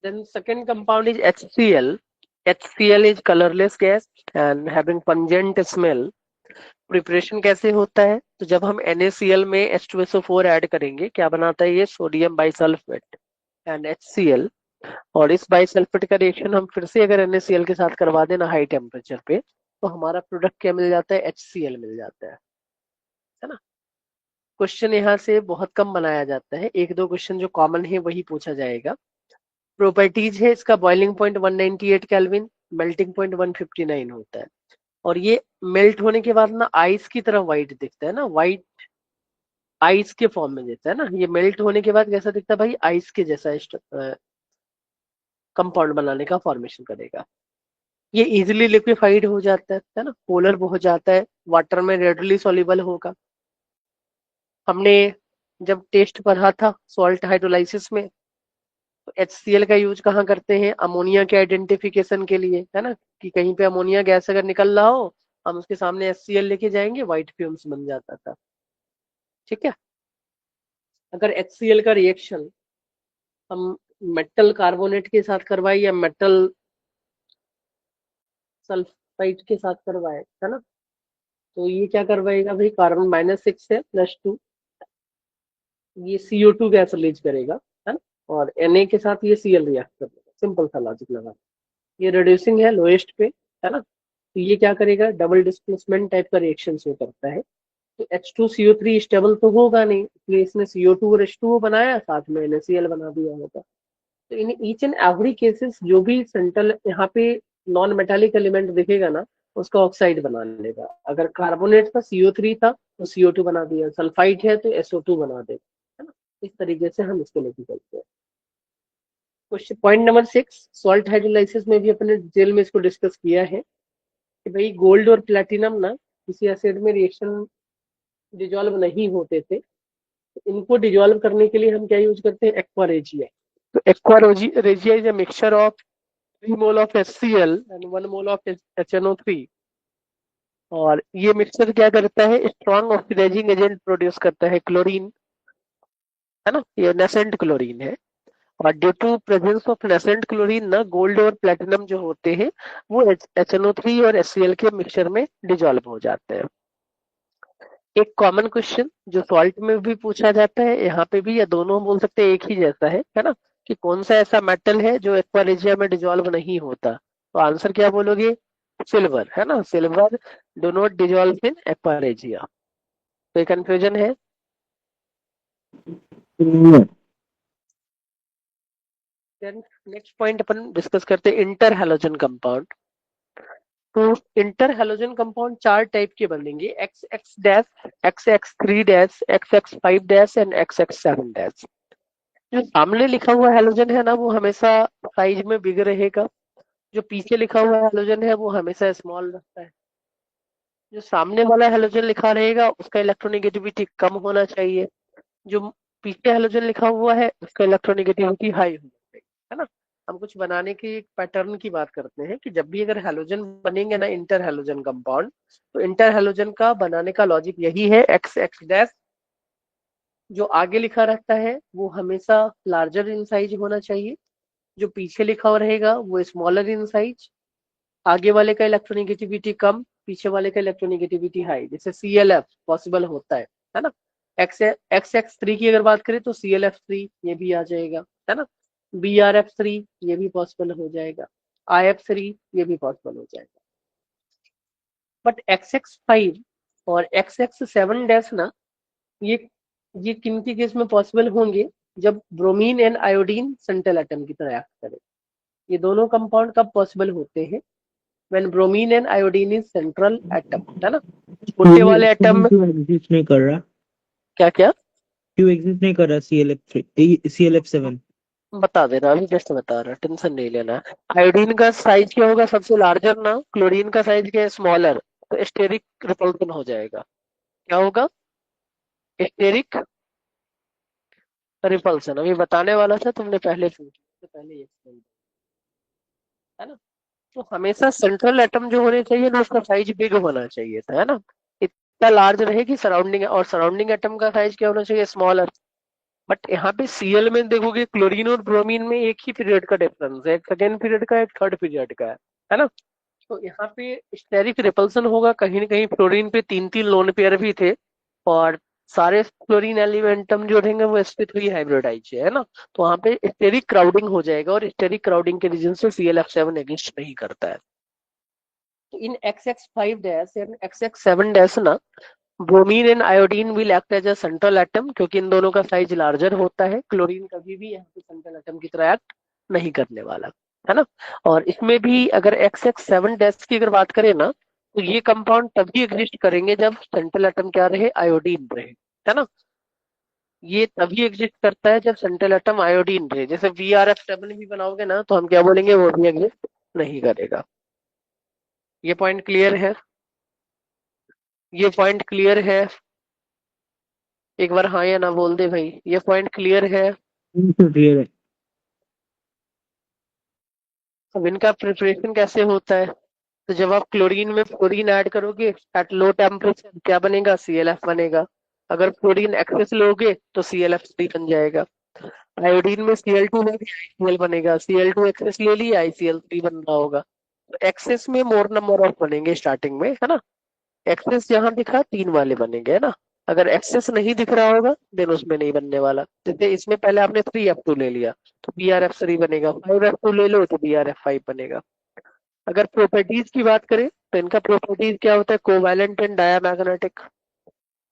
Then second compound is HCl. HCl is colorless gas and having pungent smell. Preparation कैसे होता है, तो जब हम NaCl में H2SO4 ऐड करेंगे, क्या बनाता है ये, सोडियम बाइसल्फेट एंड HCl। और इस बाइसल्फेट का रिएक्शन हम फिर से अगर NaCl के साथ करवा देना हाई टेम्परेचर पे, तो हमारा प्रोडक्ट क्या मिल जाता है, HCl मिल जाता है ना। क्वेश्चन यहाँ से बहुत कम बनाया जाता है, एक दो क्वेश्चन जो कॉमन है वही पूछा जाएगा। प्रॉपर्टीज है इसका, boiling point 198 kelvin, melting point 159 होता है। और ये मेल्ट होने के बाद ना आइस की तरह व्हाइट दिखता है ना, व्हाइट आइस के फॉर्म में देता है ना। ये मेल्ट होने के बाद कैसा दिखता है भाई, आइस के जैसा कंपाउंड बनाने का फॉर्मेशन करेगा। ये इजिली लिक्विफाइड हो जाता है ना, पोलर हो जाता है, वाटर में रेडली सॉल्युबल होगा। हमने जब टेस्ट पढ़ा था सॉल्ट हाइड्रोलाइसिस में, तो HCl का यूज कहाँ करते हैं, अमोनिया के आइडेंटिफिकेशन के लिए, है ना। कि कहीं पे अमोनिया गैस अगर निकल रहा हो, हम उसके सामने HCl लेके जाएंगे, व्हाइट फ्यूम्स बन जाता था, ठीक है। अगर HCl का रिएक्शन हम मेटल कार्बोनेट के साथ करवाए या मेटल सल्फाइड के साथ करवाए, है ना, तो ये क्या करवाएगा भाई, कार्बन -6 है +2, ये CO2 गैस रिलीज करेगा, है ना। और Na के साथ ये Cl रिएक्ट करेगा, सिंपल सा लॉजिक लगा। ये रिड्यूसिंग है लोएस्ट पे, है ना। तो ये क्या करेगा, डबल डिस्प्लेसमेंट टाइप का रिएक्शन शो करता है। तो H2CO3 स्टेबल तो होगा नहीं, इसलिए इसने CO2 और H2O बनाया, साथ में NaCl बना दिया होगा। तो in each and every cases जो भी सेंट्रल यहाँ पे नॉन मेटालिक एलिमेंट दिखेगा ना, उसका ऑक्साइड बना लेगा। अगर कार्बोनेट था, CO3 था, तो CO2 बना दिया, सल्फाइड है तो SO2 बना देगा, है ना। इस तरीके से हम इसको लेके चलते हैं। Question point number 6, salt hydrolysis में भी अपने डिटेल में इसको डिस्कस किया है कि भाई गोल्ड और प्लेटिनम ना किसी एसिड में रिएक्शन डिजोल्व नहीं होते थे, तो इनको डिजोल्व करने के लिए हम क्या यूज करते हैं, एक्वा रेजिया। तो aqua regia is a mixture of 3 mole of HCl and 1 mole of HNO3। और ये मिक्सचर क्या करता है, स्ट्रॉन्ग ऑक्सीडाइजिंग एजेंट प्रोड्यूस करता है, क्लोरीन, है ना, ये नेसेंट क्लोरीन है। और due to presence of nascent chlorine ना, गोल्ड और प्लेटिनम जो होते हैं वो HNO3 और HCl के मिक्सचर में डिजोल्व हो जाते हैं। एक कॉमन क्वेश्चन जो सॉल्ट में भी पूछा जाता है, यहाँ पे भी, या दोनों बोल सकते हैं, एक ही जैसा है ना, कि कौन सा ऐसा मेटल है जो एक्वारेजिया में डिजोल्व नहीं होता। तो आंसर क्या बोलोगे? सिल्वर, है ना। Silver do not dissolve in aqua regia. कोई कंफ्यूजन है? नेक्स्ट पॉइंट अपन डिस्कस करते हैं, इंटर हैलोजन कंपाउंड। तो इंटर हैलोजन कंपाउंड चार टाइप के बनेंगे, x x dash, x x three dash, x x five dash and x x seven dash. जो सामने लिखा हुआ हैलोजन है ना, वो हमेशा साइज में बिग रहेगा। जो पीछे लिखा हुआ हैलोजन है वो हमेशा स्मॉल रहता है। जो सामने वाला हैलोजन लिखा रहेगा उसका इलेक्ट्रोनेगेटिविटी कम होना चाहिए। जो पीछे हैलोजन लिखा हुआ है उसका इलेक्ट्रोनेगेटिविटी हाई होना चाहिए, है ना। हम कुछ बनाने की एक पैटर्न की बात करते हैं कि जब भी अगर हैलोजन बनेंगे ना, इंटर हैलोजन कंपाउंड, तो इंटर हैलोजन का बनाने का लॉजिक यही है, एक्स एक्स डैश जो आगे लिखा रहता है वो हमेशा लार्जर इन साइज होना चाहिए। जो पीछे लिखा हुआ रहेगा वो स्मॉलर इन साइज। आगे वाले का इलेक्ट्रोनेगेटिविटी कम, पीछे वाले का इलेक्ट्रोनेगेटिविटी हाई, जैसे ClF पॉसिबल होता है ना। एक्स एक्स थ्री की अगर बात करें तो ClF3 ये भी आ जाएगा, है ना। BrF3 ये भी पॉसिबल हो जाएगा, IF3 ये भी पॉसिबल हो जाएगा। बट XX5 और XX7 डैश ना, ये ये किन के केस में पॉसिबल होंगे? जब bromine and iodine central atom की तरह एक्ट करे। ये दोनों कंपाउंड कब पॉसिबल होते हैं? when bromine and iodine is central atom, है ना। छोटे वाले एटम में क्यों एग्जिस्ट नहीं कर रहा? क्या क्या क्यों एग्जिस्ट नहीं कर रहा ClF7? बता देना, अभी जस्ट बता रहा, टेंशन नहीं लेना। आयोडीन का साइज क्या होगा? सबसे लार्जर ना, क्लोरीन का साइज क्या है? स्मॉलर। तो स्टेरिक रिपल्सन हो जाएगा। क्या होगा? Steric repulsion. अभी बताने वाला था, तुमने पहले पूछा, तो पहले ये explain, है ना। तो हमेशा सेंट्रल एटम जो होने चाहिए ना, उसका साइज बिग होना चाहिए था, है ना। इतना लार्ज रहे कि सराउंडिंग, और सराउंडिंग एटम का साइज क्या होना चाहिए? स्मॉलर। बट यहाँ पे Cl में देखोगे, क्लोरीन और ब्रोमीन में एक ही पीरियड का डिफरेंस है, एक सेकेंड पीरियड का, एक थर्ड पीरियड का है ना। तो यहाँ पे स्टेरिक रिपल्सन होगा। कहीं ना कहीं फ्लोरीन पे तीन तीन लोन पेयर भी थे, और सारे फ्लोरीन एलिमेंटम जो रहेंगे वो sp3 हाइब्रिडाइज है ना। तो वहाँ पे स्टेरिक क्राउडिंग हो जाएगा, और स्टेरिक क्राउडिंग के रीजन से ClF7 एग्जिस्ट नहीं करता है। तो in XX5 dash and XX7 dash ना, bromine and iodine will act as a central atom, क्योंकि इन दोनों का साइज लार्जर होता है। क्लोरीन कभी भी यहाँ पे सेंट्रल एटम की तरह एक्ट नहीं करने वाला, है ना। और इसमें भी अगर XX7 डैश की अगर बात करें ना, तो ये कंपाउंड तभी एग्जिस्ट करेंगे जब सेंट्रल एटम क्या रहे? आयोडीन रहे, है ना। ये तभी एग्जिस्ट करता है जब सेंट्रल एटम आयोडीन रहे। जैसे VrF7 भी बनाओगे ना, तो हम क्या बोलेंगे? वो भी एग्जिस्ट नहीं करेगा। ये पॉइंट क्लियर है? ये पॉइंट क्लियर है? एक बार हाँ या ना बोल दे भाई, ये पॉइंट क्लियर है? क्लियर है। अब इनका प्रिपरेशन कैसे होता है? तो जब आप क्लोरीन में फ्लोरीन ऐड करोगे एट लो टेम्परेचर, क्या बनेगा? ClF बनेगा। अगर फ्लोरीन एक्सेस लोगे तो ClF3 बन जाएगा। आयोडीन में Cl2 में भी ICl बनेगा, Cl2 एक्सेस ले लिया, ICl3 बन रहा होगा। तो एक्सेस में मोर नंबर ऑफ बनेंगे स्टार्टिंग में, है ना। एक्सेस जहां दिखा तीन वाले बनेंगे, है ना। अगर एक्सेस नहीं दिख रहा होगा देन उसमें नहीं बनने वाला। जैसे इसमें पहले आपने 3F2 ले लिया तो BrF3 बनेगा, 5F2 ले लो तो BrF5 बनेगा। अगर प्रॉपर्टीज की बात करें तो इनका प्रॉपर्टीज क्या होता है? Covalent and diamagnetic.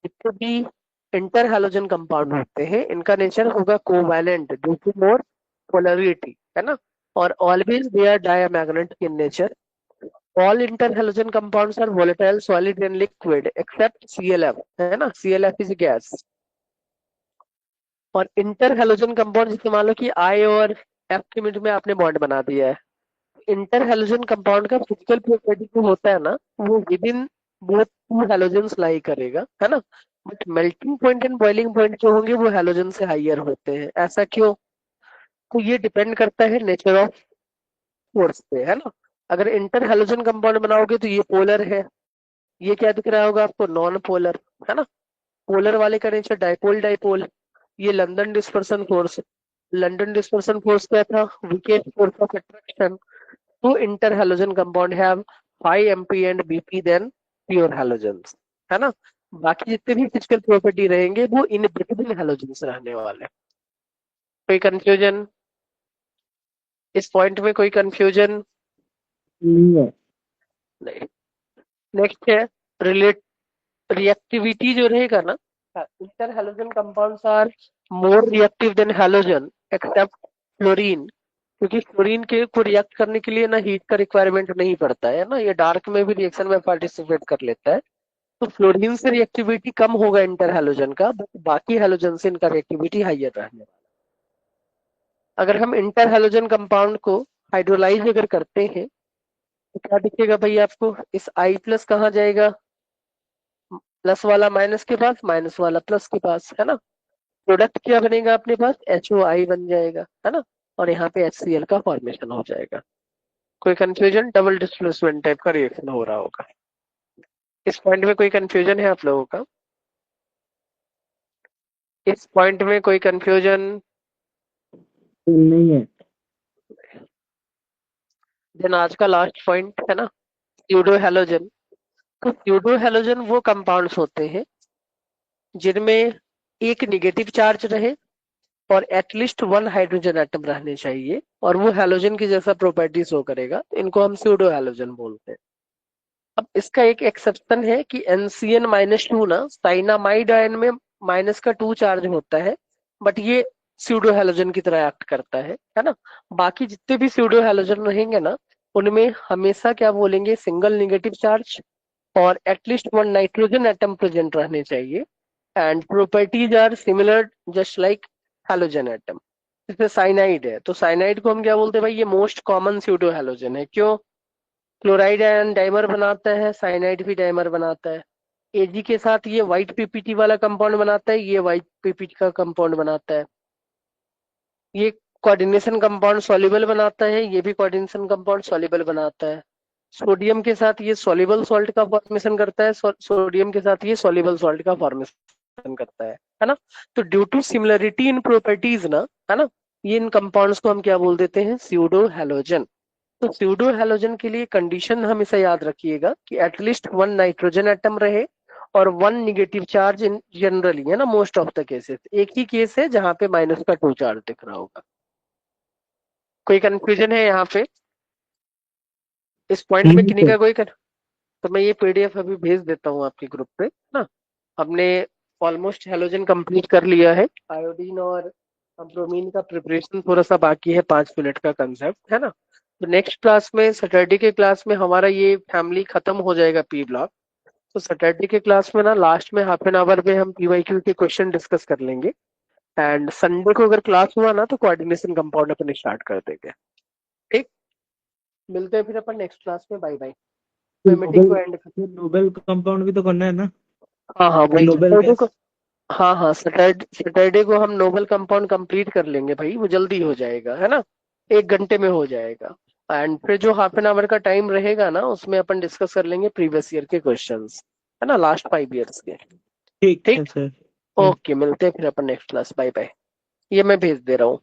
जितने भी इंटर हैलोजन कंपाउंड होते हैं इनका नेचर होगा covalent due to more polarity, है ना। और always they are diamagnetic in nature. All interhalogen compounds are volatile, solid and liquid except ClF, है ना। ClF is a gas। और इंटरहैलोजन कंपाउंड जैसे मान लो कि I और F के मिड में आपने बॉन्ड बना दिया है, इंटरहैलोजन कंपाउंड का फिजिकल प्रॉपर्टी जो होता है ना, वो within both two halogens lie करेगा, है ना। But melting point and boiling point जो होंगे वो हैलोजन से हाइयर होते हैं। ऐसा क्यों? तो ये डिपेंड करता है नेचर ऑफ फोर्स पे, है ना। अगर इंटर हैलोजन कंपाउंड बनाओगे तो ये पोलर है, ये क्या दिख रहा होगा आपको? नॉन पोलर, है ना। पोलर वाले का नेचर डाइपोल डाइपोल। ये London dispersion force, London dispersion force क्या था? Weakest force of attraction. To inter halogen compound have high MP and BP than pure halogens, है ना। बाकी जितने भी फिजिकल प्रॉपर्टी रहेंगे वो इनएबिटेबल हैलोजेंस रहने वाले हैं। कोई कंफ्यूजन इस पॉइंट में? कोई कंफ्यूजन नहीं है। नहीं। नेक्स्ट है रिलेट रिएक्टिविटी जो रहेगा ना, inter halogen compounds are more reactive than halogen except fluorine, क्योंकि फ्लोरीन के को रिएक्ट करने के लिए ना हीट का रिक्वायरमेंट नहीं पड़ता है ना, ये डार्क में भी रिएक्शन में पार्टिसिपेट कर लेता है। तो फ्लोरीन से रिएक्टिविटी कम होगा इंटर हैलोजन का, बट बाकी हैलोजन से इनका रिएक्टिविटी हाइयर रहने वाला। अगर हम इंटर हैलोजन कंपाउंड को हाइड्रोलाइज अगर करते हैं तो क्या दिखेगा भाई आपको? इस आई प्लस कहाँ जाएगा? प्लस वाला माइनस के पास, माइनस वाला प्लस के पास, है ना। प्रोडक्ट क्या बनेगा अपने पास? HOI बन जाएगा, है ना। और यहाँ पे HCl का फॉर्मेशन हो जाएगा। कोई कंफ्यूजन? डबल डिस्प्लेसमेंट टाइप का रिएक्शन हो रहा होगा। इस पॉइंट में कोई कंफ्यूजन है आप लोगों का? इस पॉइंट में कोई कंफ्यूजन? नहीं है। देन आज का लास्ट पॉइंट है ना, स्यूडो हैलोजन। तो स्यूडो हैलोजन वो कंपाउंड्स होते हैं जिनमें एक निगेटिव चार्ज रहे और एटलीस्ट वन हाइड्रोजन एटम रहने चाहिए और वो हैलोजन की जैसा प्रॉपर्टी शो करेगा, तो इनको हम स्यूडो हैलोजन बोलते हैं। अब इसका एक एक्सेप्शन है कि NCN-2 ना साइनामाइड आयन में -2 चार्ज होता है, बट ये स्यूडो हैलोजन की तरह एक्ट करता है ना। बाकी जितने भी स्यूडो हैलोजन रहेंगे ना उनमें हमेशा क्या बोलेंगे? सिंगल निगेटिव चार्ज और at least one nitrogen atom present रहने चाहिए and properties are similar just like halogen atom. इसमें साइनाइड है तो साइनाइड को हम क्या बोलते हैं भाई? ये मोस्ट कॉमन स्यूडो हैलोजन है। क्यों? क्लोराइड आयन डाइमर बनाता है, साइनाइड भी डाइमर बनाता है। Ag के साथ ये व्हाइट पीपीटी वाला कंपाउंड बनाता है, ये व्हाइट पीपीटी का कंपाउंड बनाता है। ये कोऑर्डिनेशन कंपाउंड सॉल्युबल बनाता है, ये भी कोऑर्डिनेशन कंपाउंड सॉल्युबल बनाता है। सोडियम के साथ ये सॉल्युबल सॉल्ट का फॉर्मेशन करता है, सोडियम के साथ ये सॉल्युबल सॉल्ट का फॉर्मेशन करता है ना। तो due to similarity in properties ना, है ना, ये इन कंपाउंड्स को हम क्या बोल देते हैं? Pseudo halogen. तो स्यूडो हैलोजन के लिए कंडीशन हमेशा याद रखिएगा कि एटलीस्ट वन नाइट्रोजन एटम रहे और one negative charge in generally, है ना, मोस्ट ऑफ द केसेस। एक ही केस है जहां पे -2 चार्ज दिख रहा होगा। कोई कंफ्यूजन है यहाँ पे? इस पॉइंट में किन्हीं का कोई तो मैं ये PDF अभी भेज देता हूँ आपके ग्रुप पे ना। हमने ऑलमोस्ट हैलोजन कंप्लीट कर लिया है। आयोडीन और ब्रोमीन का प्रिपरेशन थोड़ा सा बाकी है, 5 मिनट का कंसेप्ट, है ना। तो नेक्स्ट क्लास में, सैटरडे के क्लास में हमारा ये फैमिली खत्म हो जाएगा P ब्लॉक। तो सैटरडे के क्लास में ना लास्ट में हाफ एन आवर में हम PYQ के क्वेश्चन डिस्कस कर लेंगे एंड संडे को अगर क्लास हुआ ना तो कोऑर्डिनेशन कंपाउंड अपन स्टार्ट कर देंगे। ठीक, मिलते हैं फिर अपन नेक्स्ट क्लास में। Bye bye. मैं मीटिंग को एंड कर। नोबेल कंपाउंड भी तो करना है ना। हाँ हाँ वही नोबेल सैटरडे को। गैस। हाँ हाँ सैटरडे को हम नोबल कंपाउंड कंप्लीट कर लेंगे भाई, वो जल्दी हो जाएगा, है ना। 1 घंटे में हो जाएगा। एंड फिर जो हाफ एन आवर का टाइम रहेगा ना उसमें अपन डिस्कस कर लेंगे प्रीवियस ईयर के क्वेश्चंस, है ना, लास्ट 5 ईयर्स के। ठीक है ठीक, सर। ओके, मिलते हैं फिर अपन नेक्स्ट क्लास। Bye bye. ये मैं भेज दे रहा हूँ।